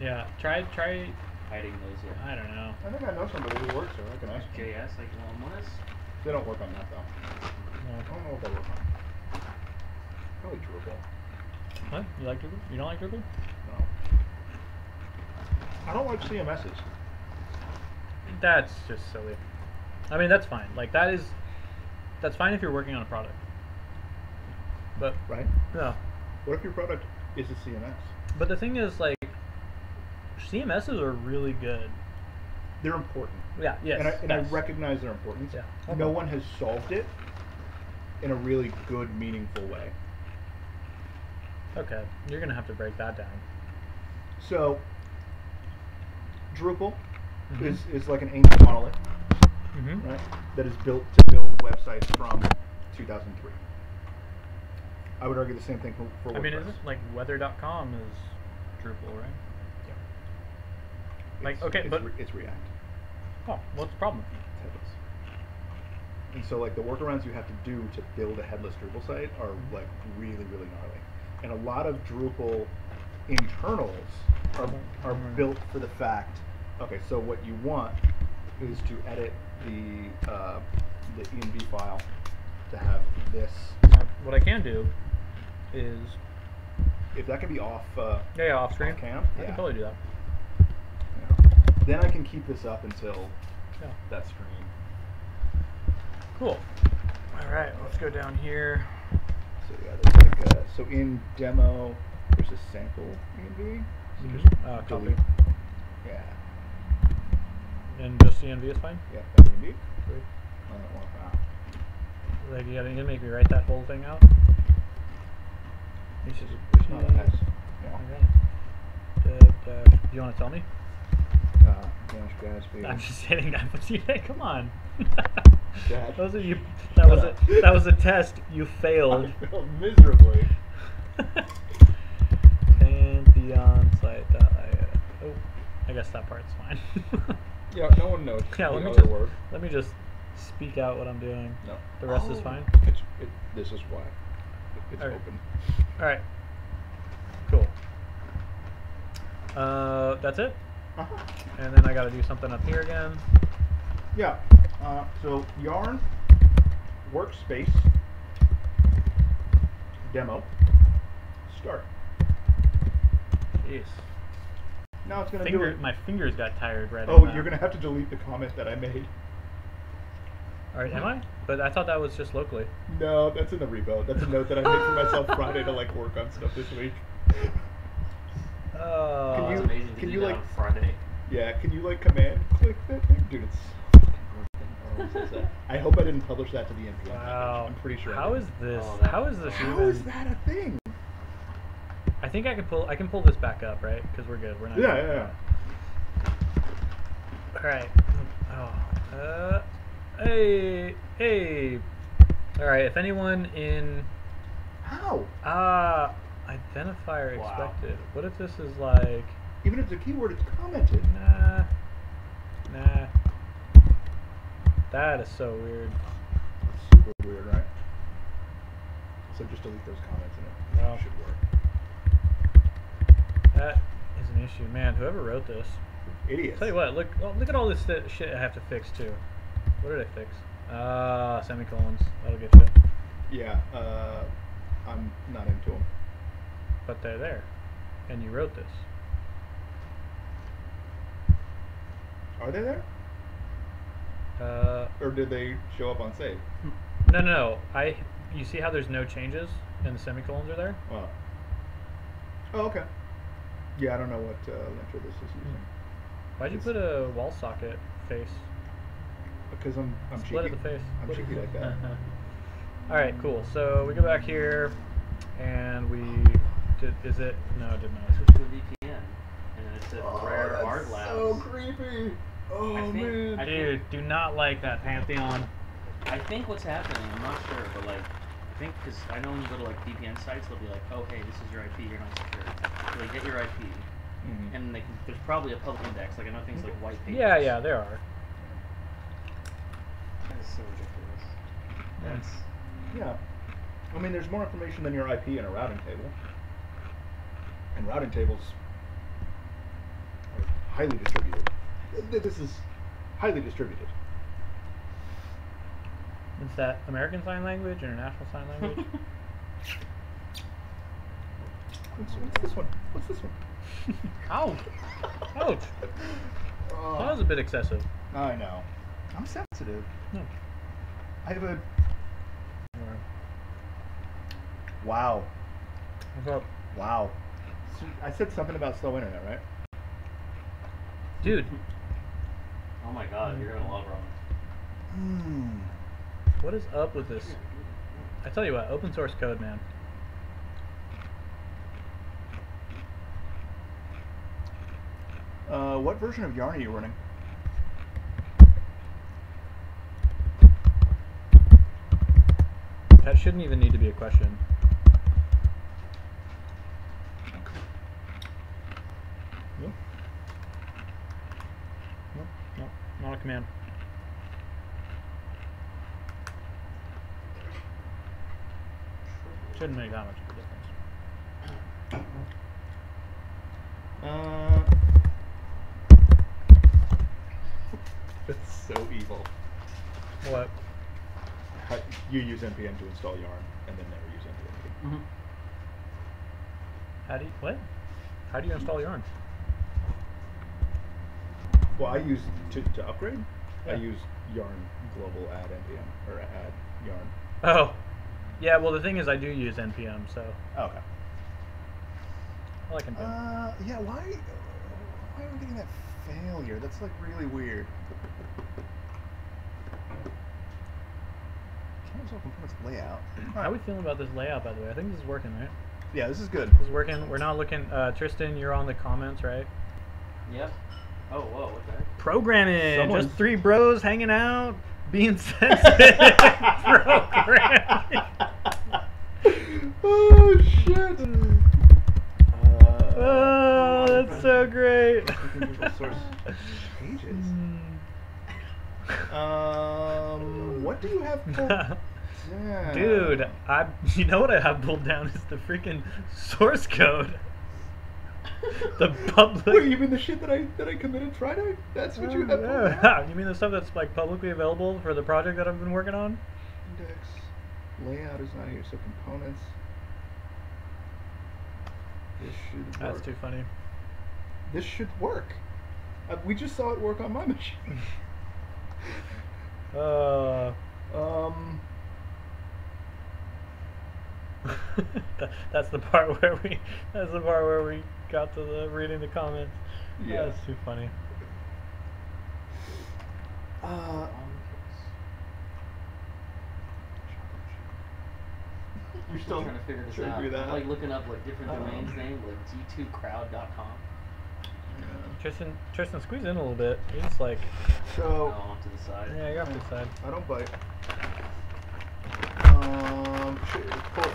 Yeah, try. hiding those. Yeah. I don't know. I think I know somebody who works there. I can ask them. JS, like Lambdas? They don't work on that though. No. I don't know what they work on. Probably Drupal. What? You like Drupal? You don't like Drupal? No. I don't like CMSs. That's just silly. I mean, that's fine. Like that's fine if you're working on a product. But Right? no. What if your product is a CMS? But the thing is, like, CMSs are really good. They're important. Yeah. Yes. And I yes. recognize their importance. Yeah. No Okay. one has solved it in a really good, meaningful way. Okay, you're gonna have to break that down. So, Drupal Mhm. is like an ancient monolith, Mm-hmm. right? That is built to build websites from 2003. I would argue the same thing for WordPress. I mean, isn't like weather.com is Drupal, right? Like, It's, okay, it's, but it's React. oh, what's the problem? It's headless. And so like the workarounds you have to do to build a headless Drupal site are like really gnarly. And a lot of Drupal internals are built for the fact. Okay, so what you want is to edit the env file to have this. What I can do is If that can be off. yeah, off screen. Off cam. I Yeah. can totally do that. Yeah. Then I can keep this up until Yeah. that screen. Cool. All right, let's go down here. So yeah, there's like so in demo there's a sample env. So just Copy. delete. Yeah. And just CNV is fine. Yeah, that env. Sweet. Like you gotta make me write that whole thing out. You should. It's not a S. Yeah. Okay. Do you want to tell me? Dash Gatsby. I'm just hitting that, but you come on. Dash. Those are you. That was a that was a test. You failed. I failed miserably. And beyond site. Oh, I guess that part's fine. Yeah, no one knows. Yeah, the let me other just word. let me just speak out what I'm doing. No. The rest is fine. This is why. It's All right. open. All right. Cool. That's it. Uh-huh. And then I got to do something up here again. Yeah. So Yarn workspace demo start. Jeez. Now it's gonna do it. My fingers got tired right Oh, now. you're gonna have to delete the comment that I made. All right, am I? But I thought that was just locally. No, that's in the repo. That's a note that I made for myself Friday to like work on stuff this week. Oh, you- it's amazing to can do you, that like- on Friday. Yeah, can you like command click that thing? Dude, it's fucking broken. I hope I didn't publish that to the NPM package. Wow. I'm pretty sure. How I is didn't. this? Oh, that- How is this How even? is that a thing? I think I can pull this back up, right? Because we're good. We're not. Yeah. All right. Oh. Hey. All right. If anyone in How? identifier Wow. expected. What if this is like Even if it's a keyword, it's commented. nah. That is so weird. It's super weird, right? So just delete those comments and it Wow. should work. That is an issue, man. Whoever wrote this. Idiots. Tell you what. Look at all this shit I have to fix too. What did I fix? Semicolons. That'll get you. Yeah, I'm not into them. But they're there, and you wrote this. Are they there? Uh, Or did they show up on save? no. You see how there's no changes, and the semicolons are there? Oh. Oh, okay. Yeah, I don't know what linter this is using. Why'd you put a wall socket face? Because I'm Split cheeky. at the face. I'm cheeky like that. All right, cool. So we go back here, and we did. Is it? No, it did not. Switch to a VPN, and then it said Rare Art Labs. so creepy. Oh I think- man. I Dude, do not like that Pantheon. I think what's happening, I'm not sure, but like, I think because I know when you go to like VPN sites, they'll be like, oh hey, this is your IP, you're not secure. So they get your IP, Mhm. and there's probably a public index. Like I know things like white papers. Yeah, there are. That is so ridiculous. That's Yeah. I mean, there's more information than your IP in a routing table. And routing tables are highly distributed. This is highly distributed. Is that American Sign Language, International Sign Language? What's this one? What's this one? Ouch! Ouch! That was a bit excessive. I know. I'm sensitive. No. I have a... Wow. What's up? Wow. So I said something about slow internet, right? Dude, oh my god, you're gonna love Roman. what is up with this? I tell you what, open source code, man. What version of Yarn are you running? That shouldn't even need to be a question. Not a command. Shouldn't make that much of a difference. That's so evil. What? You use npm to install yarn, and then never use npm again. Mm-hmm. How do you what? How do you install yarn? Well, I use to upgrade. Yeah. I use yarn global add npm or add yarn. Oh, yeah. Well, the thing is, I do use npm, so Okay. I like npm. Yeah. Why am I getting that failure? That's like really weird. Carousel components layout. How are we feeling about this layout, by the way? I think this is working, right? Yeah, this is good. This is working. We're not looking. Tristan, you're on the comments, right? Yep. Oh, whoa, what the heck? Programming. Someone's- Just three bros hanging out, being sensitive. Programming. Oh shit! Oh, that's so great. Source pages. What do you have pulled down? Dude, you know what I have pulled down is the freaking source code. The public. Wait, you mean the shit that I committed Friday? That's what you have pulled down? Yeah. You mean the stuff that's like publicly available for the project that I've been working on? Index layout is not here, so components. This should work. That's too funny. This should work. We just saw it work on my machine. That's the part where we. That's the part where we got to the reading the comments. Yeah. That's too funny. You're still trying to figure this trying to out. figure that I'm out. like looking up like different domains names, like g2crowd.com. Tristan, squeeze in a little bit. You're just like. So Oh, off to the side. Yeah, you're off to the side. I don't bite.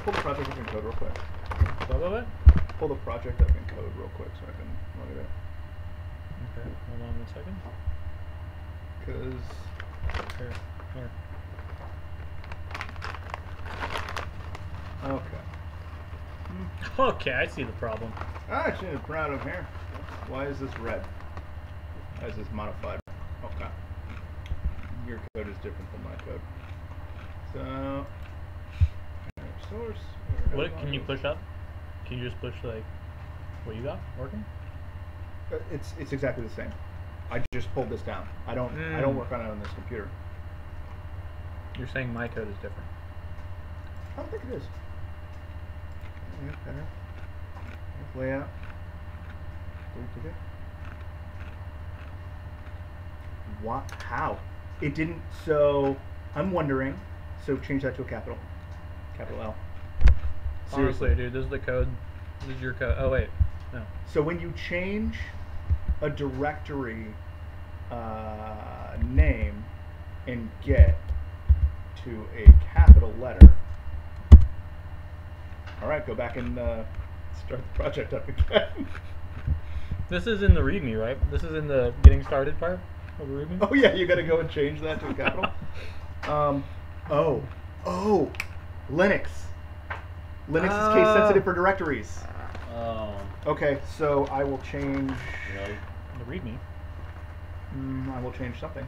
Pull the project up in code real quick. What? Pull the project up in code real quick so I can log it Okay, hold on 1 second. out. Cause Here. okay. Okay, I see the problem. I should have proud of here. Why is this red? Why is this modified? Okay. Your code is different than my code. So source. What can you push up? Can you just push like what you got working? It's exactly the same. I just pulled this down. I don't work on it on this computer. You're saying my code is different. I don't think it is. Yeah, better. Layout. Delete it. What? How? It didn't. So I'm wondering. So change that to a capital L. Seriously, dude, this is the code. This is your code. Oh wait, no. So when you change a directory name in get to a capital letter, all right, go back and start the project up again. This is in the README, right? This is in the getting started part of the README. Oh yeah, you got to go and change that to a capital. Linux. Linux is case sensitive for directories. Oh. Okay, so I will change. Really? The README. I will change something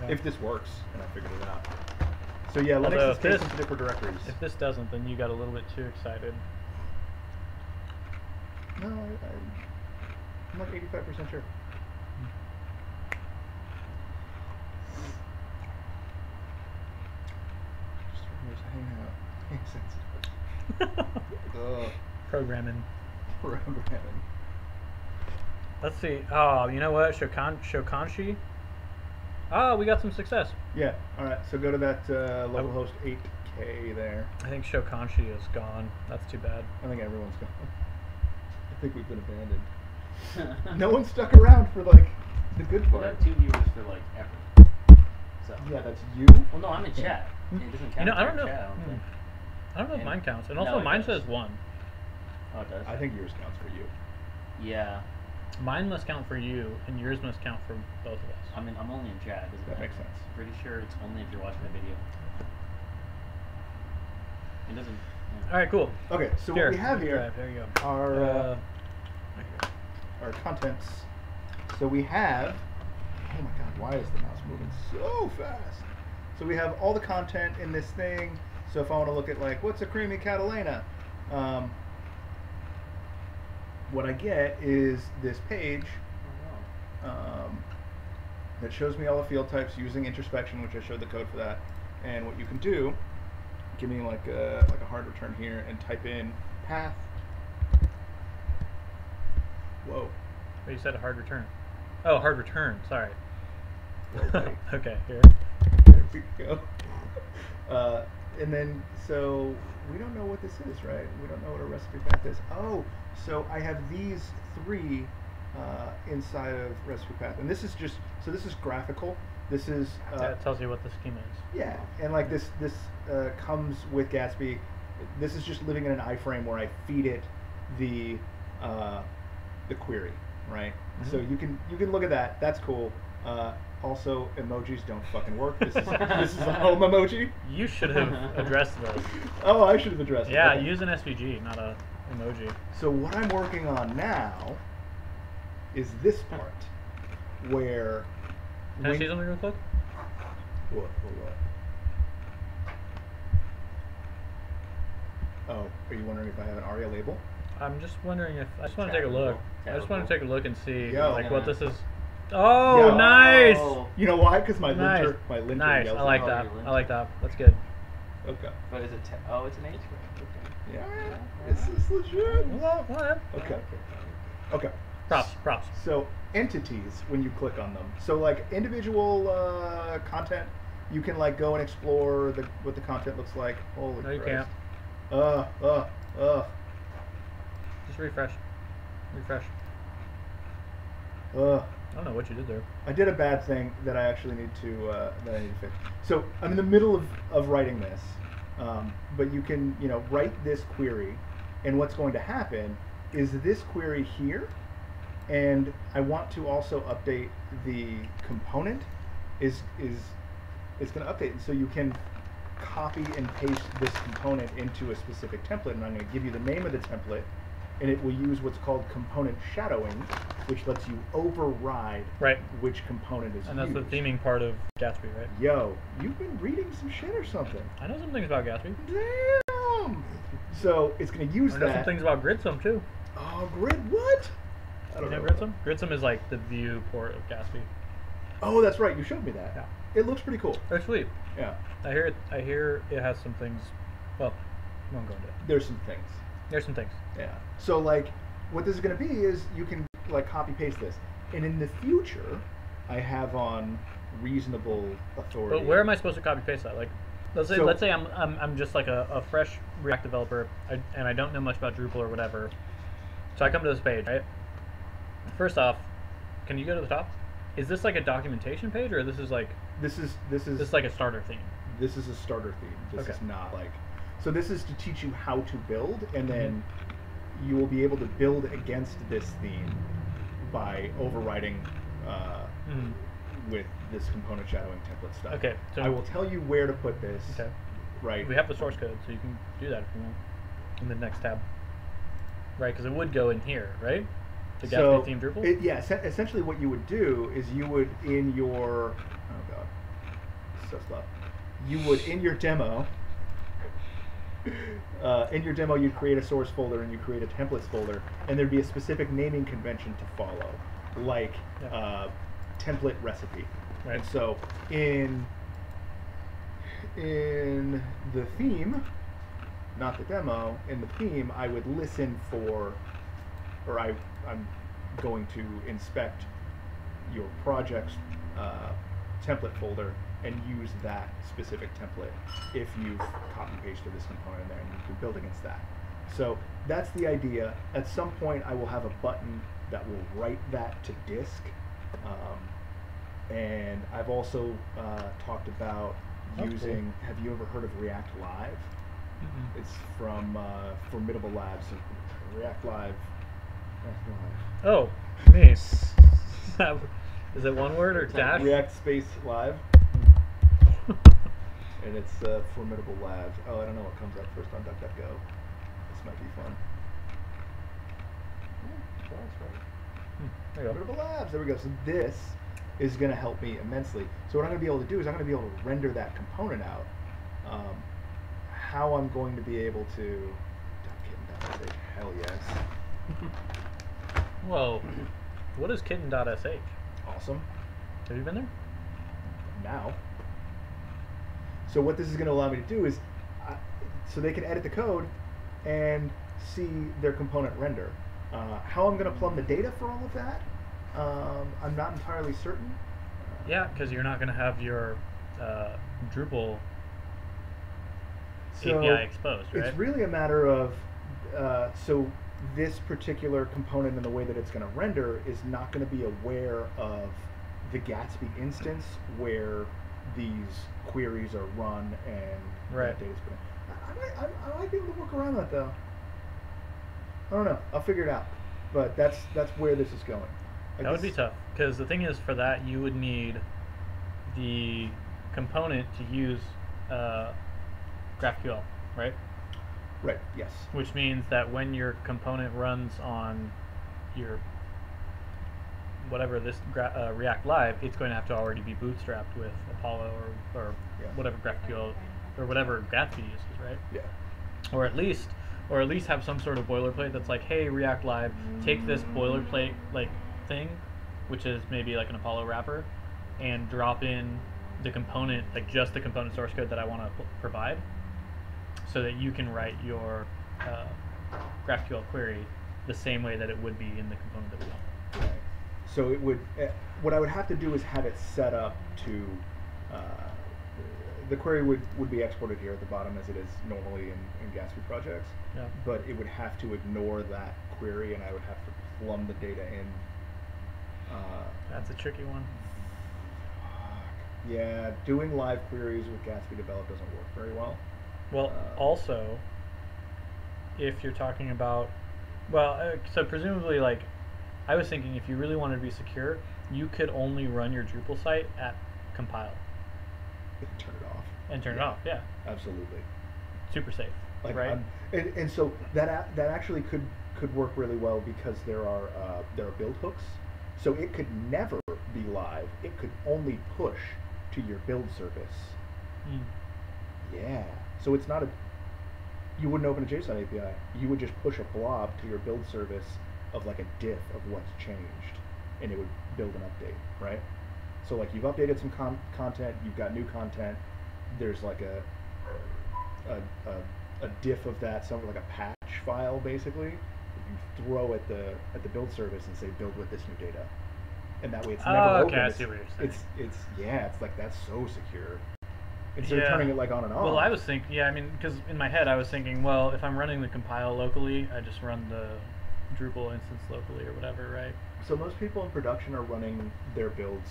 Yeah. if this works, and I figured it out. So yeah, Although Linux is if case this- sensitive for directories. If this doesn't, then you got a little bit too excited. No, I'm like 85% sure. Just hangout. Programming. Programming. Let's see. Oh, you know what? Shokanshi. Oh, we got some success. Yeah. All right. So go to that localhost 8K there. I think Shokanshi is gone. That's too bad. I think everyone's gone. I think we've been abandoned. No one stuck around for like the good We part. have 2 viewers for like ever. So. Yeah, that's you. Well, no, I'm in chat. It doesn't count. You know, I for don't know. Chat, I don't think. I don't know if And- mine counts. And no, also, it mine does. says 1. Oh, it does. I think yours counts for you. Yeah. Mine must count for you, and yours must count for both of us. I mean, I'm only in chat. That makes sense. I'm pretty sure it's only if you're watching the video. It doesn't. All right, cool. Okay, so Here, what we have here drive, there you go. are our contents. So we have. Oh my God! Why is the mouse moving so fast? So we have all the content in this thing. So if I want to look at like what's a creamy Catalana, what I get is this page that shows me all the field types using introspection, which I showed the code for that. And what you can do, give me like a hard return here and type in path. Whoa. Oh, you said a hard return. Oh, hard return. Sorry. Whoa, Okay, here. There we go. And then, so we don't know what this is, right? We don't know what a recipe path is. Oh, so I have these three inside of recipe path, and this is just, so this is graphical. This is That tells you what the schema is. yeah, and like this comes with Gatsby. This is just living in an iframe where I feed it the query, right? Mm-hmm. So you can look at that. That's cool. Also, emojis don't fucking work. This is a home emoji. You should have addressed this. Oh, I should have addressed it. Yeah, Okay. use an SVG, not a emoji. So what I'm working on now is this part, where Can I see something real quick? What? Oh, are you wondering if I have an ARIA label? I'm just wondering if I just want to take a look. I just want to take a look and see Yo. like what this is. Oh, Yo. nice! Oh. You know why? Because my Nice. linter Nice. yells I like at that. me. your I like that. That's good. Okay. But is it? Oh, it's an H. Okay. Yeah. This is legit. Well, Okay. Okay. Props. So entities, when you click on them, so like individual content, you can like go and explore what the content looks like. Holy No, you Christ. can't. Just refresh. I don't know what you did there. I did a bad thing that I actually need to fix. So I'm in the middle of writing this, but you can write this query, and what's going to happen is this query here, and I want to also update the component is going to update, and so you can copy and paste this component into a specific template, and I'm going to give you the name of the template. And it will use what's called component shadowing, which lets you override Right. which component is And that's used. the theming part of Gatsby, right? Yo, you've been reading some shit or something. I know some things about Gatsby. Damn! So it's going to use I know that. some things about Gridsum too. Oh, grid what? I You don't know know. Gridsum? Gridsum is like the view port of Gatsby. Oh, that's right. You showed me that. Yeah. It looks pretty cool. They're sweet. Yeah. I hear it has some things. Well, I won't go into it. There's some things. There's some things. Yeah. So like, what this is going to be is you can like copy paste this, and in the future, I have on reasonable authority. But where am I supposed to copy paste that? Like, let's say I'm just like a fresh React developer, and I don't know much about Drupal or whatever. So I come to this page, right? First off, can you go to the top? Is this like a documentation page, or this is like This is this is like a starter theme? This is a starter theme. This Okay. is not like. So this is to teach you how to build, and then you will be able to build against this theme by overriding with this component shadowing template stuff. Okay, so I will tell you where to put this. Okay. Right. We have the source code, so you can do that if you want in the next tab. Right, because it would go in here, right? The Gatsby theme Drupal? Essentially what you would do is you would in your you would in your demo you'd create a source folder and you create a templates folder, and there'd be a specific naming convention to follow, like template recipe. Right. And so in the theme, not the demo, in the theme I would listen for, or I'm going to inspect your project's template folder and use that specific template if you've copy pasted this component there, and you can build against that. So that's the idea. At some point I will have a button that will write that to disk, and I've also talked about using, have you ever heard of React Live? It's from Formidable Labs. React Live Oh, me. Is it one word or dash? React space live. And it's formidable labs. Oh, I don't know what comes up first on DuckDuckGo. This might be fun. There you go. Formidable labs. There we go. So this is going to help me immensely. So what I'm going to be able to do is I'm going to be able to render that component out. How I'm going to be able to... Hell yes. Whoa. What is kitten.sh? Awesome. Have you been there? Now. So what this is going to allow me to do is, so they can edit the code and see their component render. How I'm going to plumb the data for all of that, I'm not entirely certain. Yeah, because you're not going to have your Drupal API exposed, right? It's really a matter of, so this particular component and the way that it's going to render is not going to be aware of the Gatsby instance where these queries are run and right. that data's put in. I might be able to work around that though. I don't know. I'll figure it out. But that's where this is going. That would be tough, because the thing is, for that you would need the component to use GraphQL, right? Right. Yes. Which means that when your component runs on your whatever this React Live, it's going to have to already be bootstrapped with Apollo or whatever GraphQL or whatever Gatsby uses, right? Yeah. Or at least have some sort of boilerplate that's like, hey, React Live, take this boilerplate like thing, which is maybe like an Apollo wrapper, and drop in the component, like just the component source code that I want to provide, so that you can write your GraphQL query the same way that it would be in the component that we want. Right. So it would, what I would have to do is have it set up to, the query would be exported here at the bottom as it is normally in Gatsby projects. Yeah. But it would have to ignore that query, and I would have to plumb the data in. That's a tricky one. Yeah, doing live queries with Gatsby Develop doesn't work very well. Well, also, if you're talking about, so presumably, like, I was thinking if you really wanted to be secure, you could only run your Drupal site at compile. Turn it off. And turn it off, yeah. Absolutely. Super safe, like, right? And so that actually could work really well because there are build hooks. So it could never be live. It could only push to your build service. Yeah. So it's not you wouldn't open a JSON API. You would just push a blob to your build service of like a diff of what's changed, and it would build an update, right? So like you've updated some content, you've got new content. There's like a diff of that, something like a patch file, basically. You throw at the build service and say build with this new data, and that way it's never open. Okay, I see what you're saying. It's like that's so secure. Instead of turning it like on and off. Well, I was thinking, I mean, because in my head I was thinking, well, if I'm running the compile locally, I just run the Drupal instance locally or whatever, right? So most people in production are running their builds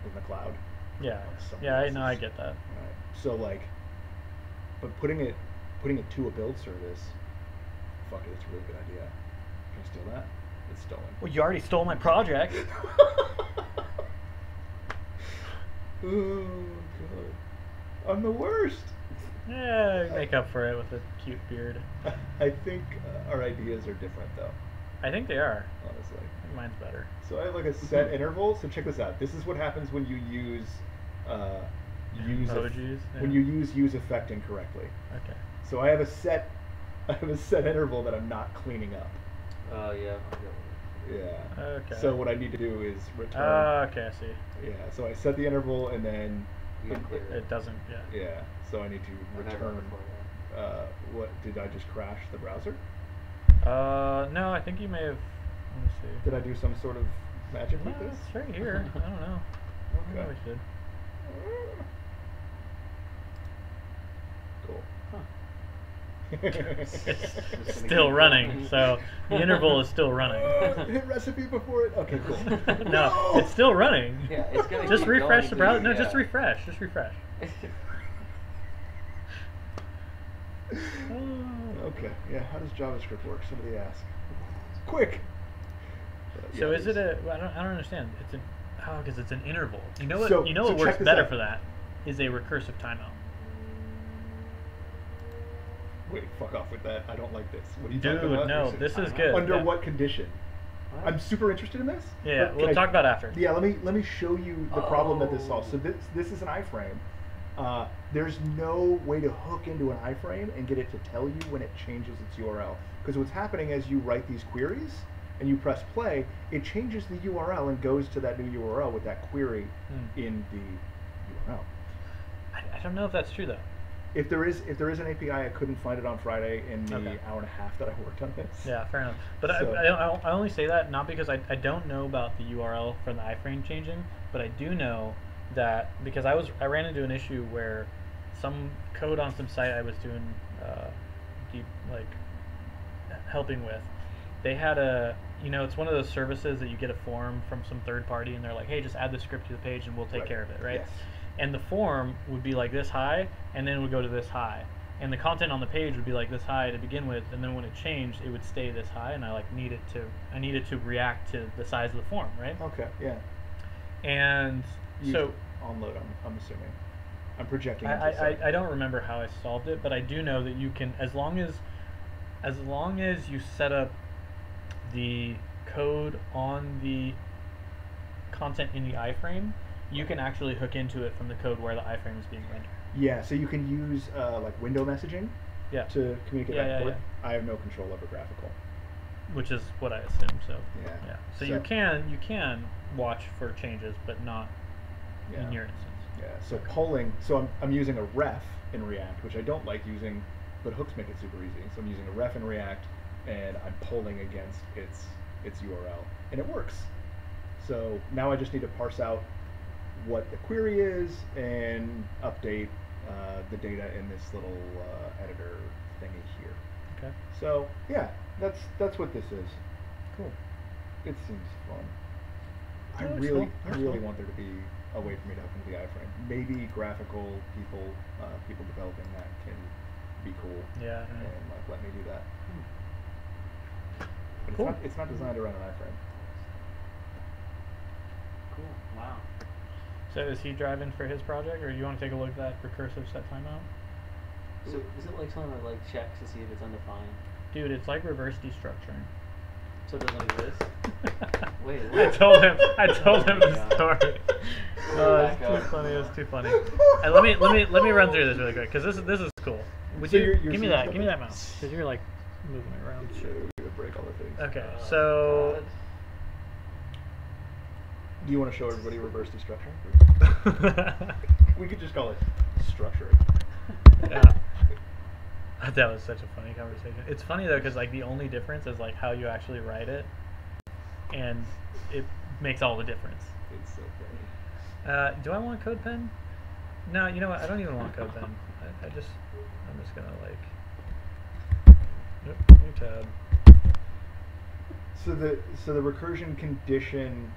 in the cloud. Yeah. Yeah, I know, I get that. Right. So like, but putting it to a build service, fuck it, it's a really good idea. Can I steal that? It's stolen. Well, you already stole my project. Oh god. I'm the worst. Yeah, make up for it with a cute beard. I think our ideas are different though. I think they are. Honestly. I think mine's better. So I have like a set interval. So check this out. This is what happens when you use when you use effect incorrectly. Okay. So I have a set interval that I'm not cleaning up. Oh yeah. Yeah. Okay. So what I need to do is return. Okay, I see. Yeah. So I set the interval and then it doesn't. Yeah. Yeah. So I need to return. What did I just crash the browser? No, I think you may have. Let me see. Did I do some sort of magic No, with this? it's right here. I don't know. Okay. I probably should. Cool. It's still running, so the interval is still running. Hit recipe before it. Okay, cool. No, it's still running. Yeah, it's gonna just keep refresh going the browser. No, yeah. just refresh. Just refresh. Okay. Yeah. How does JavaScript work? Somebody ask. Quick. So is it a? Well, I don't understand. It's an because it's an interval. You know what? So- you know so what check works this better out. for that is a recursive timeout. Wait, fuck off with that. I don't like this. What are you Dude, talking about? no, this is good. Under Yeah. what condition? What? I'm super interested in this. Yeah, but we'll can talk about it after. Yeah, let me show you the problem that this solves. So Oh. this is an iframe. There's no way to hook into an iframe and get it to tell you when it changes its URL. Because what's happening as you write these queries and you press play, it changes the URL and goes to that new URL with that query in the URL. I don't know if that's true though. If there is an API, I couldn't find it on Friday in the Okay. hour and a half that I worked on this. Yeah, fair enough. But So- I only say that not because I don't know about the URL for the iframe changing, but I do know that because I ran into an issue where some code on some site I was doing deep helping with, they had it's one of those services that you get a form from some third party and they're like, hey, just add the script to the page and we'll take care of it, right? Yes. And the form would be like this high, and then it would go to this high. And the content on the page would be like this high to begin with, and then when it changed, it would stay this high, and I needed to react to the size of the form, right? Okay. Yeah. And You so onload. I'm assuming. I'm projecting. I don't remember how I solved it, but I do know that you can, as long as you set up the code on the content in the iframe, you can actually hook into it from the code where the iframe is being rendered. Yeah, so you can use like window messaging Yeah. to communicate Yeah, back and yeah, forth. I have no control over graphical. Which is what I assumed. So Yeah. So you can watch for changes, but not Yeah. in your instance. Yeah. So polling. So I'm using a ref in React, which I don't like using, but hooks make it super easy. So I'm using a ref in React, and I'm polling against its URL, and it works. So now I just need to parse out what the query is and update the data in this little editor thingy here. Okay. So yeah, that's what this is. Cool. It seems fun. I Yeah, it's really, cool. I That's really cool. want there to be a way for me to hook into the iframe. Maybe graphical people, people developing that can be cool. Yeah. And let me do that. But Cool. it's not designed around an iframe. Cool. Wow. So is he driving for his project, or do you want to take a look at that recursive set timeout? So is it like something that checks to see if it's undefined? Dude, it's like reverse destructuring. So it doesn't exist? Wait, I what? told him the God. story. Back It's up. too funny. It's too funny. Let me run through this really quick because this is cool. Would So you you're give me seeing that? Give me something? that mouse because you're moving it around. Sure, we're gonna break all the things. Okay, Oh, so God. Do you want to show everybody reverse destructuring? We could just call it structuring. yeah, that was such a funny conversation. It's funny though because the only difference is how you actually write it, and it makes all the difference. It's so funny. Do I want CodePen? No, you know what? I don't even want CodePen. I'm just gonna Yep, new tab. So the recursion condition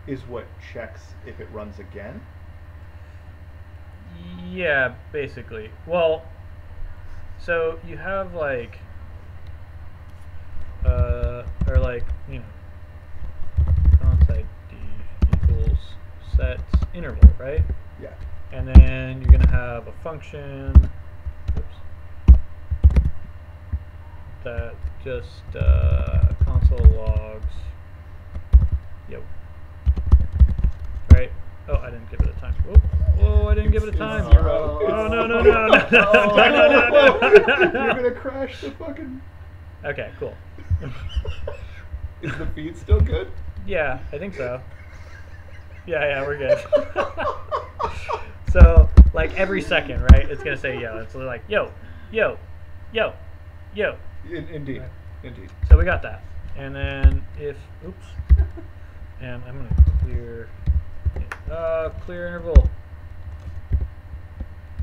is what checks if it runs again. Yeah, basically. Well, so you have const ID equals set interval, right? Yeah. And then you're gonna have a function. Oops. That just console logs. Yep. Right. Oh, I didn't give it a time. Whoa, I didn't give it a It's time. zero. Oh no no It's- no no no no no no You're no. gonna crash the fucking. Okay, cool. Is the feed still good? Yeah, I think so. Yeah, we're good. So, every second, right? It's gonna say yo. It's yo, yo, yo, yo. Indeed. Right. Indeed. So we got that. And then if oops, and I'm gonna clear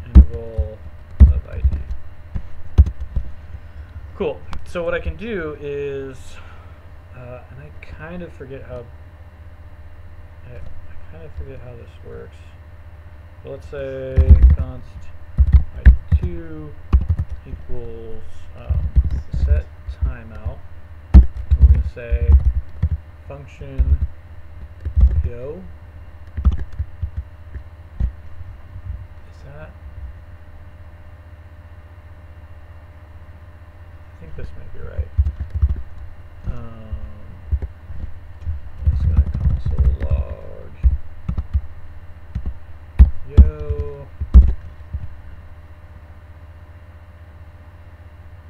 interval of ID. Cool. So what I can do is, and I kind of forget how this works. So let's say const ID2 equals set timeout. And we're gonna say function yo. Is that? I think this might be right. I'm just gonna console log yo.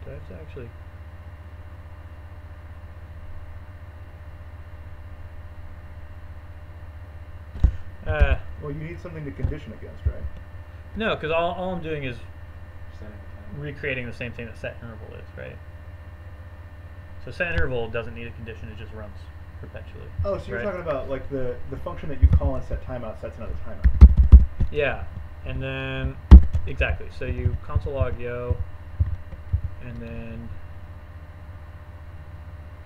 Do I have to actually? Well, you need something to condition against, right? No, because all I'm doing is Setting the timer. recreating the same thing that set interval is, right? So set interval doesn't need a condition; it just runs perpetually. Oh, so you're right? talking about like the function that you call in set timeout sets another timeout. Yeah, and then exactly. So you console log yo, and then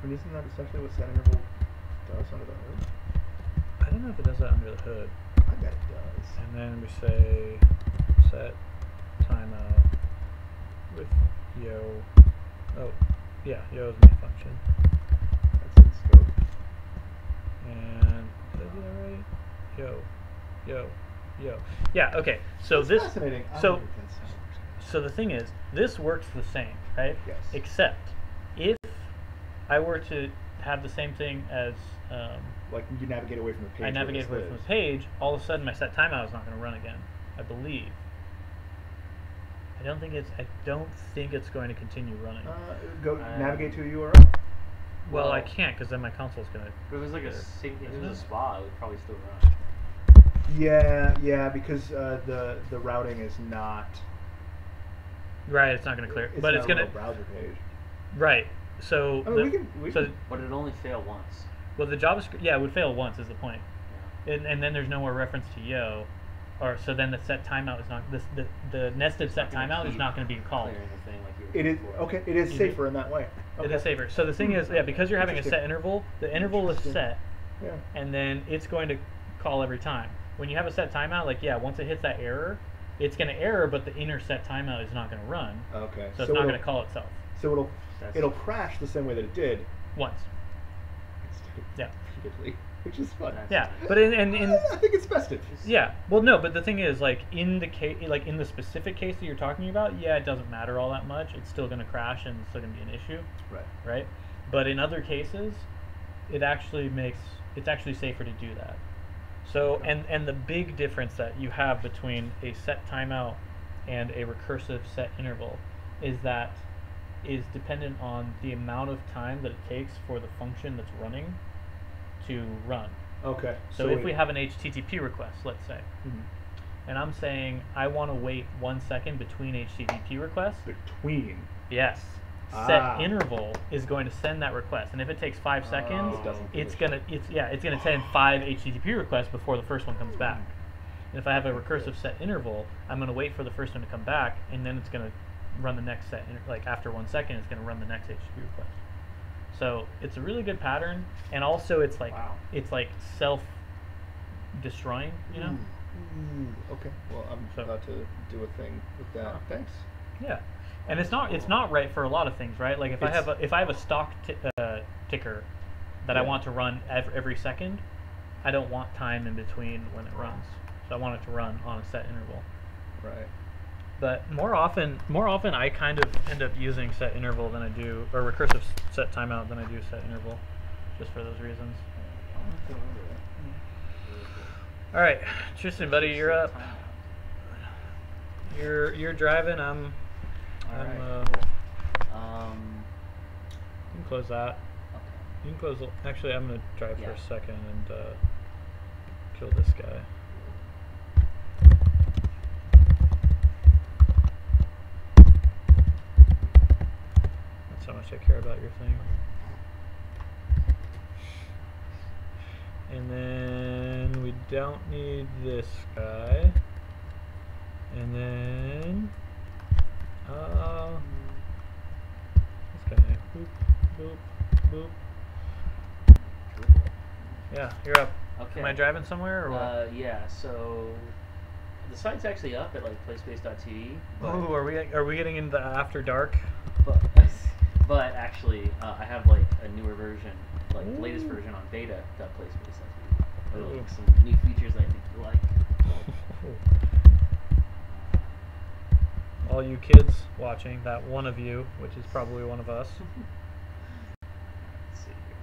I mean, isn't that essentially what set interval does under the hood? I don't know if it does that under the hood. I bet it does. And then we say set timeout with yo. Oh, yeah, yo is main function. That's in scope. And did I do that right? Yo, yo, yo. Yeah. Okay. So That's this. fascinating. So. I think that's how it works. So the thing is, this works the same, right? Yes. Except if I were to have the same thing as Like you navigate away from the page. I where navigate this away from lives. the page, all of a sudden my set timeout is not going to run again. I believe. I don't think it's going to continue running. Go navigate to a URL. Well, I well- can't because then my console's going to. If it was like a same thing, if it was a Isn't it? spa, it would probably still run. Yeah, because the routing is not. Right, it's not going to clear, It's but not it's a going real to. browser page. Right. So. I mean, we so can. But it only fail once. well, the JavaScript, yeah, it would fail once is the point. Yeah. And then there's no more reference to yo, or so then the set timeout is not the nested set It's not gonna timeout is keep not going to be called. Clearing the thing like you were It is before. okay. It is Mhm. safer in that way. It Okay. is safer. So the thing is, yeah, because you're having a set Interesting. interval, the interval is Interesting. set, Yeah. and then it's going to call every time. When you have a set timeout, like yeah, once it hits that error, it's going to error, but the inner set timeout is not going to run, Okay. so it's not going to call itself So That's- it'll crash the same way that it did. once. Instead of Yeah. repeatedly, which is fun. That's- Yeah, but I think it's festive. yeah, well no, but the thing is, like in the case, like in the specific case that you're talking about, yeah, it doesn't matter all that much. It's still going to crash and it's still going to be an issue, Right. right? But in other cases, it's actually safer to do that. So and the big difference that you have between a set timeout and a recursive set interval is dependent on the amount of time that it takes for the function that's running to run. Okay. So if we have an HTTP request, let's say, Mhm. and I'm saying I want to wait 1 second between HTTP requests, between. yes, Ah. set interval is going to send that request, and if it takes 5 seconds, It doesn't it's finish. gonna send 5 HTTP requests before the first one comes back. And if I have a recursive set interval, I'm gonna wait for the first one to come back, and then it's gonna run the next set. Like after 1 second, it's gonna run the next HTTP request. So it's a really good pattern, and also it's like Wow. it's like self-destroying, you know? Okay. Well, I'm So- about to do a thing with that. Huh. Thanks. Yeah, and it's not right for a lot of things, right? Like if I have a stock ticker that I Yeah. want to run every second, I don't want time in between when it runs, so I want it to run on a set interval. Right. But more often I kind of end up using set interval than I do, or recursive set timeout than I do set interval, just for those reasons. All right, Tristan, buddy, you're up. You're driving. I'm. Alright, You cool. can close that. Okay. You can close. Actually, I'm gonna drive for Yeah. a second and kill this guy. That's how much I care about your thing. And then we don't need this guy. And then this guy. Boop, boop, boop. Yeah, you're up. Okay. Am I driving somewhere or what? Yeah. So the site's actually up at like placebase.tv. But, Oh, are we getting into after dark? but actually, I have like a newer version like the latest version on beta that plays space SSD. Or like Ooh. some new features I think you like. All you kids watching, that one of you, which is probably one of us. Let's see here.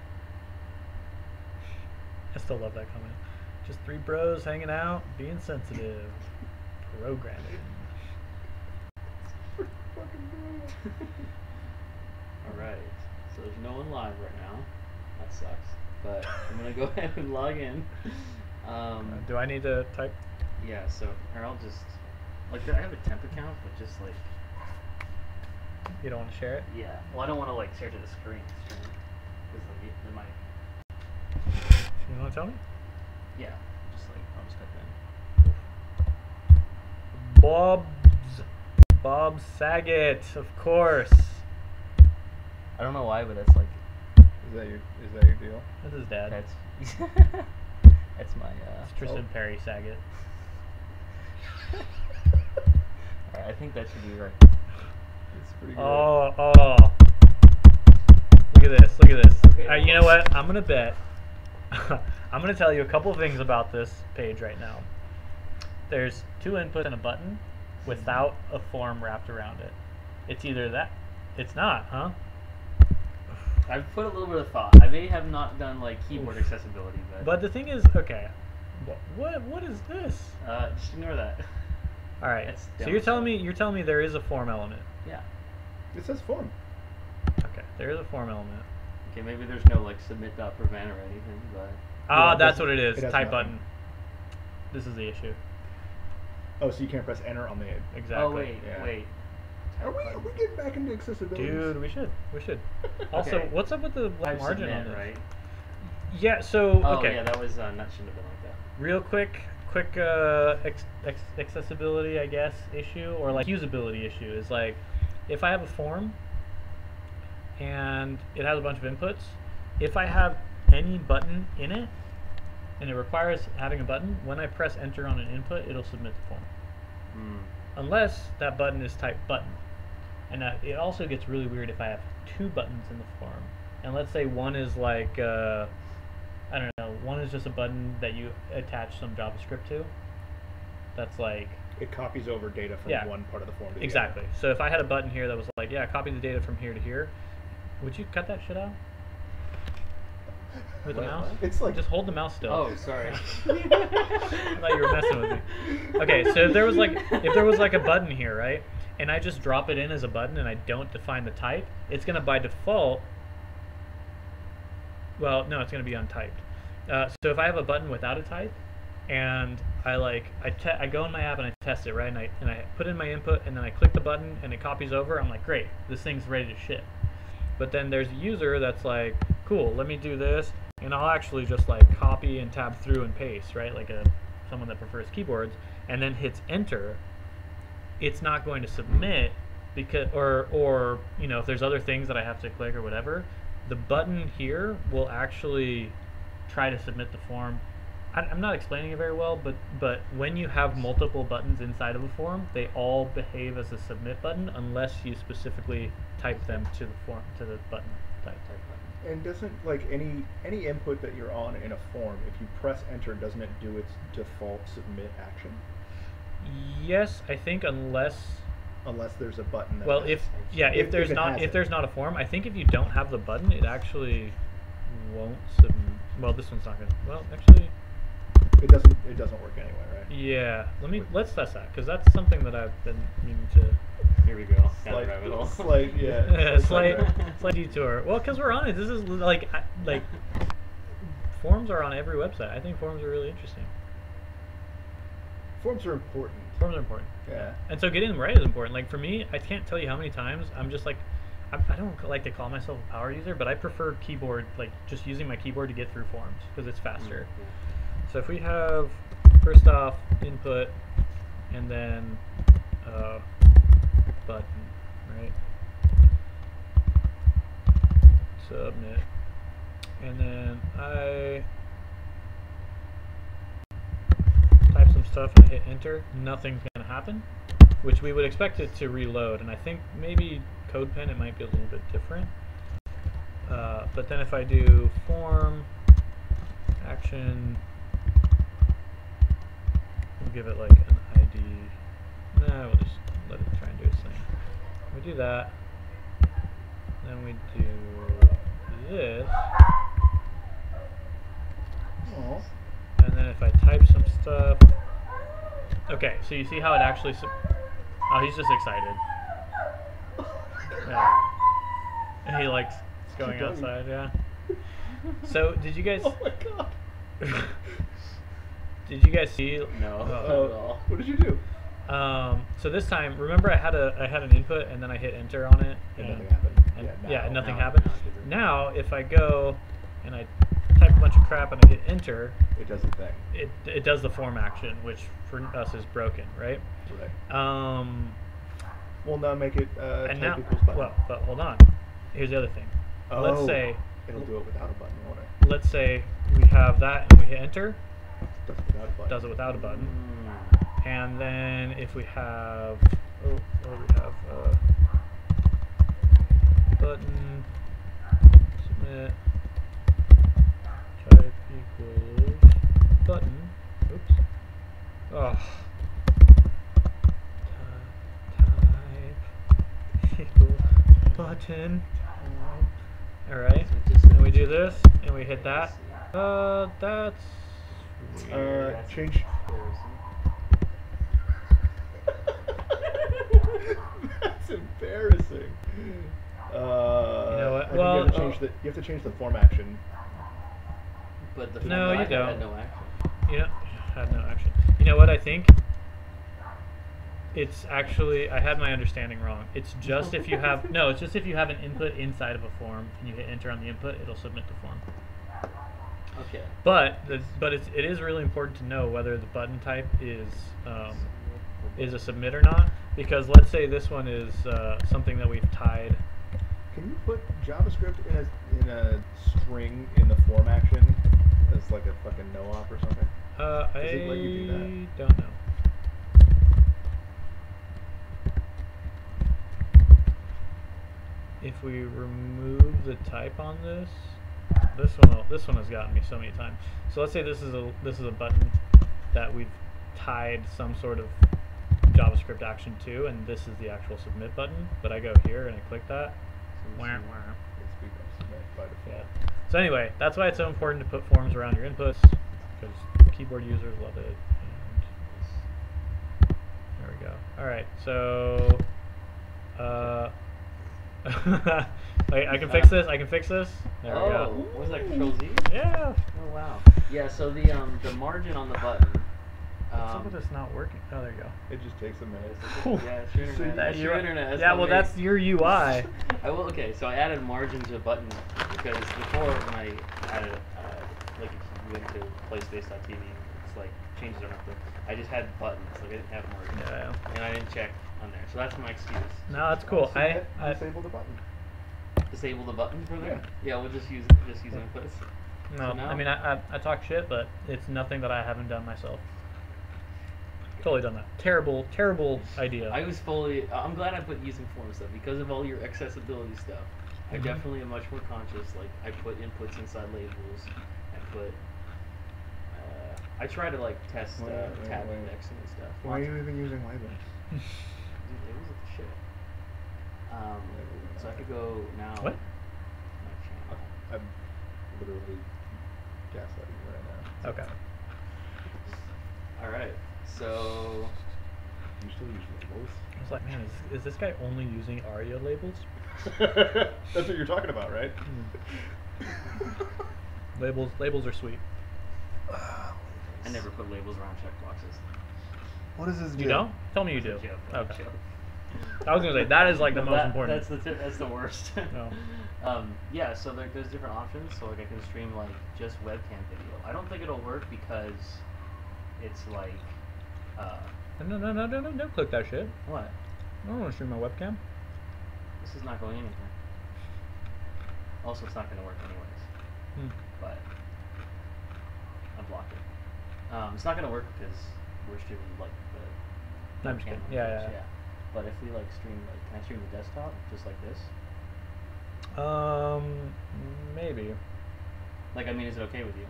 I still love that comment. Just three bros hanging out, being sensitive. Programming. Alright, so there's no one live right now. That sucks. But I'm gonna go ahead and log in. Do I need to type? Yeah, so, or I'll just, like, I have a temp account, but just like, You don't want to share it? yeah. Well, I don't want to like share to the screen. Because like, it might, You want to tell me? yeah, just like, I'll just type in. Bob Saget, of course. I don't know why, but that's like, Is that your deal? This is Dad. that's, that's my, It's Tristan Perry Saget. Alright, I think that should be right. It's pretty good. Oh. Look at this. Okay, You know what? I'm going to bet. I'm going to tell you a couple things about this page right now. There's 2 inputs and a button without a form wrapped around it. It's either that. It's not, huh? I've put a little bit of thought. I may have not done like keyboard accessibility, But the thing is, okay. What is this? just ignore that. All right. That's So dumb you're telling me there is a form element. Yeah. It says form. Okay, there is a form element. Okay, maybe there's no like submit.prevent or anything, but Ah, it that's doesn't- what it is. it has Type nothing. button. This is the issue. Oh, so you can't press enter on the. Exactly. oh wait, Yeah. wait. Are we getting back into accessibility? Dude, we should. Also, Okay. what's up with the Type margin submit, on this? right? Yeah. So Oh okay. yeah, that was that shouldn't have been like that. Real quick accessibility, I guess, issue or like usability issue is like if I have a form and it has a bunch of inputs, if I have any button in it and it requires having a button, when I press enter on an input, it'll submit the form. Unless that button is typed button. And it also gets really weird if I have 2 buttons in the form. And let's say one is like, I don't know, one is just a button that you attach some JavaScript to. That's like... It copies over data from Yeah. one part of the form to the Exactly. So if I had a button here that was like, yeah, copy the data from here to here, would you cut that shit out? With the Wait, mouse? what? It's like Just hold the mouse still. Oh, sorry. I thought you were messing with me. Okay, so if there was like a button here, right? And I just drop it in as a button and I don't define the type, it's gonna by default. Well, no, it's gonna be untyped. So if I have a button without a type, and I go in my app and I test it, right? And I put in my input and then I click the button and it copies over. I'm like, great, this thing's ready to ship. But then there's a user that's like, cool, let me do this, and I'll actually just like copy and tab through and paste, right? Like someone that prefers keyboards, and then hits enter. It's not going to submit because, or you know, if there's other things that I have to click or whatever, the button here will actually try to submit the form. I'm not explaining it very well, but when you have multiple buttons inside of a form, they all behave as a submit button unless you specifically type them to the form, to the button type button. And doesn't like any input that you're on in a form, if you press enter, doesn't it do its default submit action? Yes, I think unless There's a button. That well, has- if it there's has not it. a form, I think if you don't have the button, it actually won't submit. Well, this one's not gonna. Well, actually, it doesn't work anyway, right? yeah. Let's test that because that's something that I've been meaning to. Here we go. Down the rabbit hole. Slight, yeah. slight detour. Well, because we're on it. This is like forums are on every website. I think forums are really interesting. Forms are important. Forms are important. Yeah. And so getting them right is important. Like for me, I can't tell you how many times I'm just like, I don't like to call myself a power user, but I prefer keyboard, like just using my keyboard to get through forms because it's faster. So if we have, first off, input, and then button, right? Submit. And then I type some stuff and I hit enter. Nothing's going to happen, which we would expect it to reload. And I think maybe CodePen, it might be a little bit different. But then if I do form action, we'll give it like an ID. Nah, we'll just let it try and do its thing. We do that. Then we do this. Oh. And then if I type some stuff. Okay, so you see how it actually. Oh, he's just excited. Yeah. And he likes going outside, yeah. So, did you guys. Oh my god. Did you guys see? No, not at all. What did you do? So this time, remember I had an input and then I hit enter on it, And and nothing happened. and Yeah, nothing now happened. it's different. Now, if I go and I type a bunch of crap and I hit enter, It does the thing. it does the form action, which for us is broken, right? Right. We'll now make it And type now, equals button. well, but hold on. Here's the other thing. Oh, Let's say it'll do it without a button, won't it? let's say we have that and we hit enter, Does it without a button. does it without a button. Mm. And then if we have, what do we have? Button, submit, type equals button. Oops. Oh. Type equals button. All right. So it just And we says- do this, and we hit that. That's weird. That's Change. embarrassing. That's embarrassing. You know what? I think Well, you have to change the form action. But the No, form you had don't. no action. You know, had no action. You know what I think? It's actually, I had my understanding wrong. It's just if you have, no, it's just if you have an input inside of a form and you hit enter on the input, it'll submit the form. Okay. But it is really important to know whether the button type is a submit or not, because let's say this one is something that we've tied. Can you put JavaScript in a string in the form action as like a fucking no-op or something? I it let you do that? don't know. If we remove the type on this one has gotten me so many times. So let's say this is a button that we've tied some sort of JavaScript action to, and this is the actual submit button. But I go here and I click that. Wah, wah. It's become submit by default. Yeah. So anyway, that's why it's so important to put forms around your inputs, because keyboard users love it. And there we go. All right, so I can fix this. I can fix this. There we go. What was that, Control Z? Yeah. Oh wow. Yeah. So the margin on the button. What's up with this not working? Oh, there you go. It just takes a minute. Yeah, it's your internet. That's your internet. That's yeah, not well, me. that's your UI. Okay, so I added margin to a button because before when I added like if you went to playspace.tv, it's like changes don't have to. I just had buttons, like I didn't have margin, Yeah. and I didn't check on there. So that's my excuse. No, that's cool. I Disable the button. Disable the button for there. Yeah, we'll just use inputs. no. So now- I mean, I talk shit, but it's nothing that I haven't done myself. Totally done that. Terrible, terrible idea. I'm glad I put using forms though, because of all your accessibility stuff. I Mhm. definitely am much more conscious. Like I put inputs inside labels. I try to like test Wait. tab indexing and stuff. Why are you even using labels? Dude, labels are the shit. So I could go now. What? My channel. I'm literally gaslighting you right now. Okay. All right. So You still use labels? I was like, man, is this guy only using ARIA labels? That's what you're talking about, right? Labels are sweet. I never put labels around checkboxes. What does this do? You don't? Tell me you do. That's a joke, that's a Okay. joke. I was gonna say that is like the No, most important. That's the worst. No. Yeah, so there's different options. So like I can stream like just webcam video. I don't think it'll work because it's like No, don't click that shit. what? I don't want to stream my webcam. This is not going anywhere. Also, it's not going to work anyways. But I blocked it. It's not going to work because we're streaming like the I'm just webcam kidding. on Yeah, Twitch, yeah. But if we like stream, like, can I stream the desktop just like this? Maybe. Like, I mean, is it okay with you?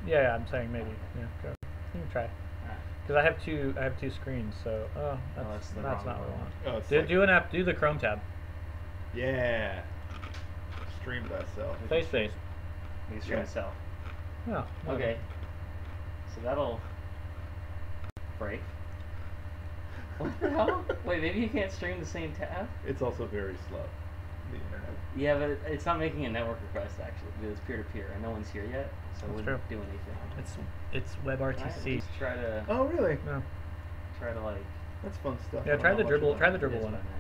Yeah, I'm saying maybe. Yeah, go. You can try. Alright. Because I have two screens, so that's the that's wrong not what I one. want. Oh, it's Do, like- do an app. Do the Chrome tab. Yeah. Stream thyself. Face face. You can stream Yeah. itself. Oh. Okay. So that'll break. What the hell? Wait, maybe you can't stream the same tab? It's also very slow. The internet. Yeah, but it's not making a network request actually, because it's peer-to-peer, and no one's here yet, so it That's wouldn't true. do anything. It's Can I at WebRTC. least try to Oh, really? No. like. That's fun stuff. Yeah, I don't try know the much dribble. about Try the it. dribble That's one. what I meant,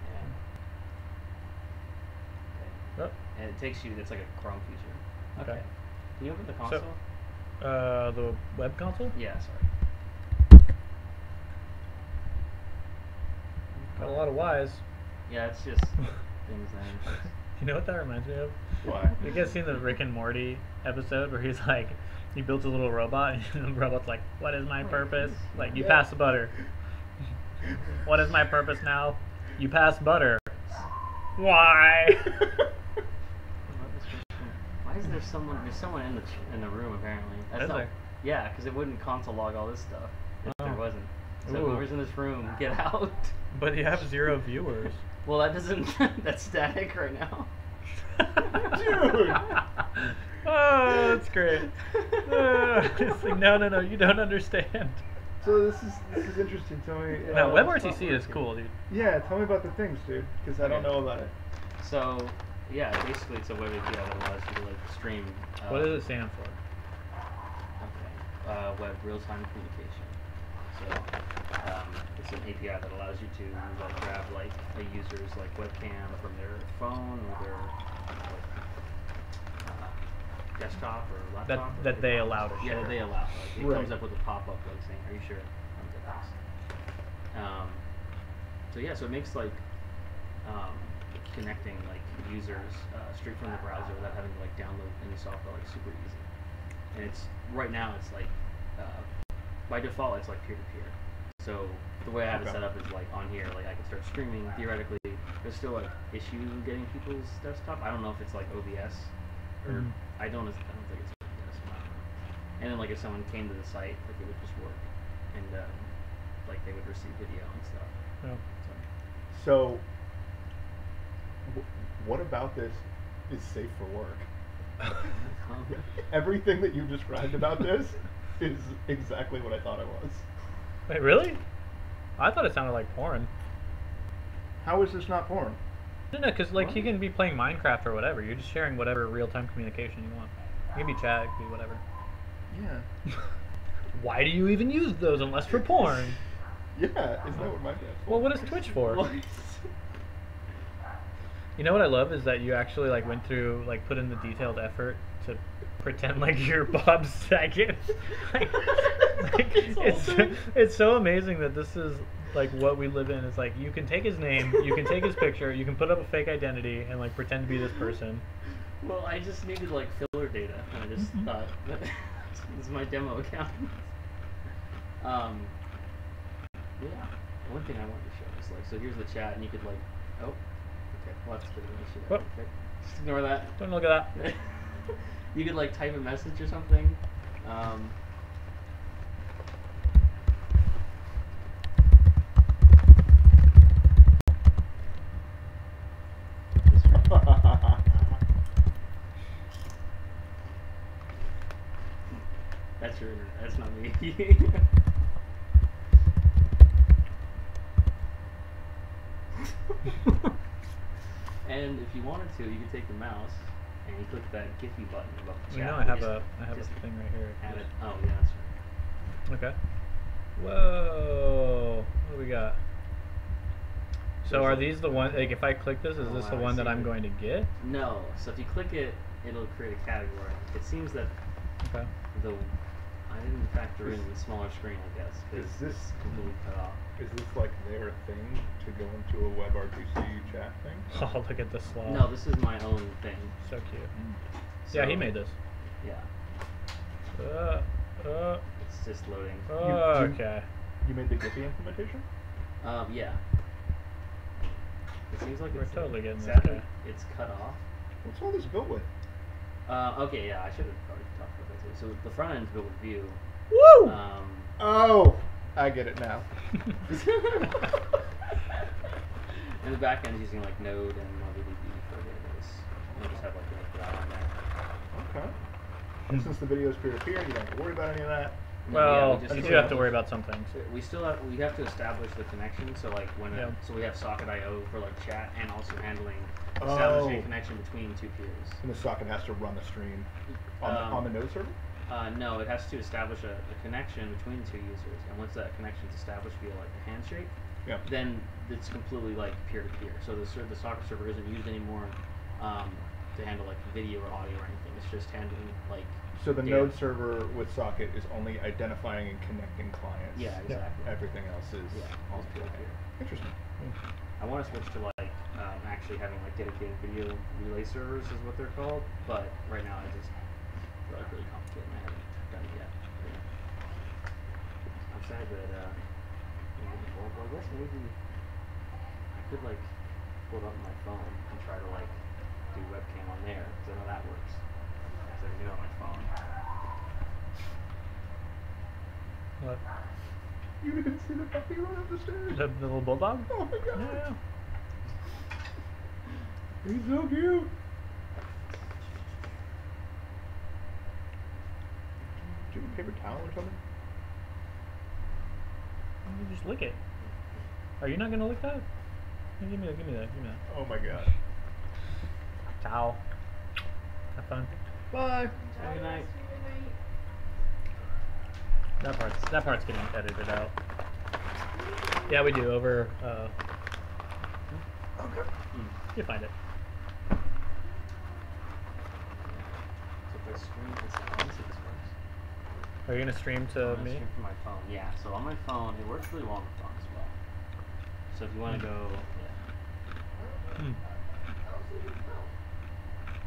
yeah. Oh. Okay. And it takes you. It's like a Chrome feature. Okay. Okay. Can you open the console? The web console. Yeah. Sorry. Got a lot of Y's. Yeah, it's just things then. You know what that reminds me of? Why? You guys seen the Rick and Morty episode where he's like, he builds a little robot, and the robot's like, "What is my purpose?" Like, you Yeah. pass the butter. What is my purpose now? You pass butter. Why? Why is there someone? There's someone in the room apparently. That's Is not. there? Yeah, because it wouldn't console log all this stuff if there Oh. wasn't. So Ooh. whoever's in this room, get out. But you have 0 viewers. Well, that doesn't. That's static right now. Dude! Oh, that's great. It's like, no, you don't understand. So this is interesting. Tell me. No, what's WebRTC is working? cool, dude. Yeah, tell me about the things, dude, because I don't Okay. know about it. So yeah, basically it's a web API that allows you to like stream. What does it stand for? Okay. Web real-time communication. So it's an API that allows you to like grab like a user's like webcam from their phone or their like, desktop or laptop. That they allow to Yeah, share. that they allow. Like, it Right. comes up with a pop-up like saying, "Are you sure?" So yeah, so it makes like connecting like users straight from the browser without having to like download any software like super easy. And it's right now it's like by default it's like peer-to-peer. So the way I have it Okay. set up is like on here, like I can start streaming. Theoretically, there's still like issues with getting people's desktop. I don't know if it's like OBS or Mhm. I don't think it's OBS. I don't know. And then like if someone came to the site, like it would just work, and like they would receive video and stuff. Oh. So, what about this is safe for work? Everything that you've described about this is exactly what I thought it was. Wait, really? I thought it sounded like porn. How is this not porn? No, because like you can be playing Minecraft or whatever. You're just sharing whatever real-time communication you want. It can be chat, it can be whatever. Yeah. Why do you even use those unless for porn? Yeah, isn't that what Minecraft's for? Well, what is Twitch for? What? You know what I love is that you actually like went through like put in the detailed effort to pretend like you're Bob Saget. It's so amazing that this is like what we live in. It's like you can take his name, you can take his picture, you can put up a fake identity and like pretend to be this person. Well, I just needed like filler data, and I just thought that this is my demo account. Yeah. One thing I wanted to show is like, so here's the chat, and you could like, oh, okay, well that's a bit of an issue. Whoop. Okay, just ignore that. Don't look at that. You could like type a message or something. That's your internet. That's not me. And if you wanted to, you could take the mouse and you click that Giphy button above the You chat. know I and have just- a just thing right here. add it. Oh yeah, that's right. Okay. Whoa. What do we got? So are these the one? Like, if I click this, is Oh, this the wow, I one that see I'm it. going to get? No. So if you click it, it'll create a category. It seems that Okay. I didn't factor in the smaller screen, I guess, because Is this- it's completely cut off. Is this like their thing to go into a WebRTC chat thing? Oh, look at this sloth. No, this is my own thing. So cute. So, Yeah, he made this. Yeah, it's just loading. Okay. You made the Giphy implementation? Yeah. It seems like We're it's totally getting this sadly, guy. it's cut off. What's all this built with? Okay, yeah, I should have probably talked about that too. So the front end's built with Vue. Woo! Oh, I get it now. And the back end's using like Node and MongoDB for the database. We'll just have like that on there. Okay. And since the video is peer-to-peer, you don't have to worry about any of that. Well, we you do have to worry about some things. We have to establish the connection. So like so we have socket.io for like chat and also handling establishing a connection between two peers. And the socket has to run the stream on the node server? No, it has to establish a connection between the two users, and once that connection is established via like a handshake, then it's completely like peer-to-peer. So the socket server isn't used anymore to handle like video or audio or anything. It's just handling like. So the node server with socket is only identifying and connecting clients. Yeah, exactly. Everything else is on peer-to-peer. Interesting. I want to switch to like actually having like dedicated video relay servers is what they're called, but right now I just feel like really complicated and I haven't done it yet. I'm sad that well, I guess maybe I could like pull it up on my phone and try to like do webcam on there because I know that works. So I can do it on my phone. What? You didn't see the puppy run up the stairs? The little bulldog? Oh my god! Yeah. He's so cute! Do you have a paper towel or something? You just lick it. Are you not gonna lick that? Give me that. Oh my god. Towel. Have fun. Bye! Have a good night. That part's getting edited out. Yeah, we do over. Okay. You find it. So if I stream this, let me see if this works. Are you gonna stream to I'm gonna me? stream from my phone. Yeah, so on my phone, it works really well on the phone as well. So if you want to go,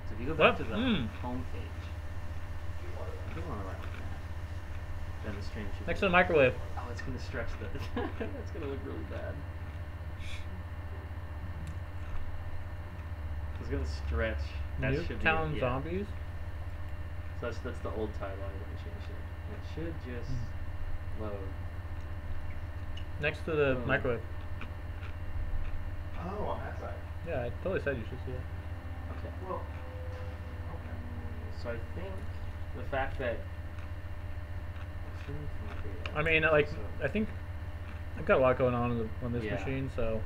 So if you go back to the home page, if you want to write like that, then the stream should. Next to the microwave. Oh, it's gonna stretch the. That's gonna look really bad. It's gonna stretch. That should be Nuketown Zombies? So that's the old title. I didn't change it. It should just load. Next to the microwave. Oh, on that side. Yeah, I totally said you should see it. Okay. Well. Okay. So I think the fact that. I mean, like, I think I've got a lot going on this Yeah. machine, so.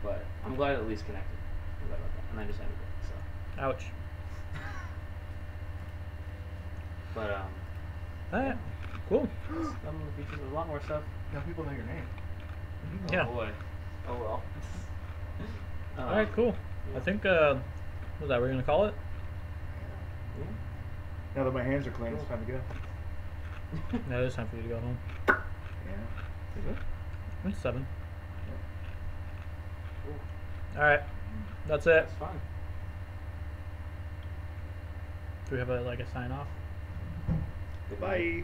But I'm glad it at least connected. I'm glad about that. And I just ended it. So. Ouch. But Alright, cool. some of the features, a lot more stuff. Now people know your name. Yeah. Oh boy. Oh well. Alright, cool. Yeah. I think, what was that, we're gonna call it? Yeah. Now that my hands are clean, it's time to go. No, it's time for you to go home. Yeah. Is it? It's 7. Cool. Alright, that's it. That's fun. Do we have a sign off? Bye.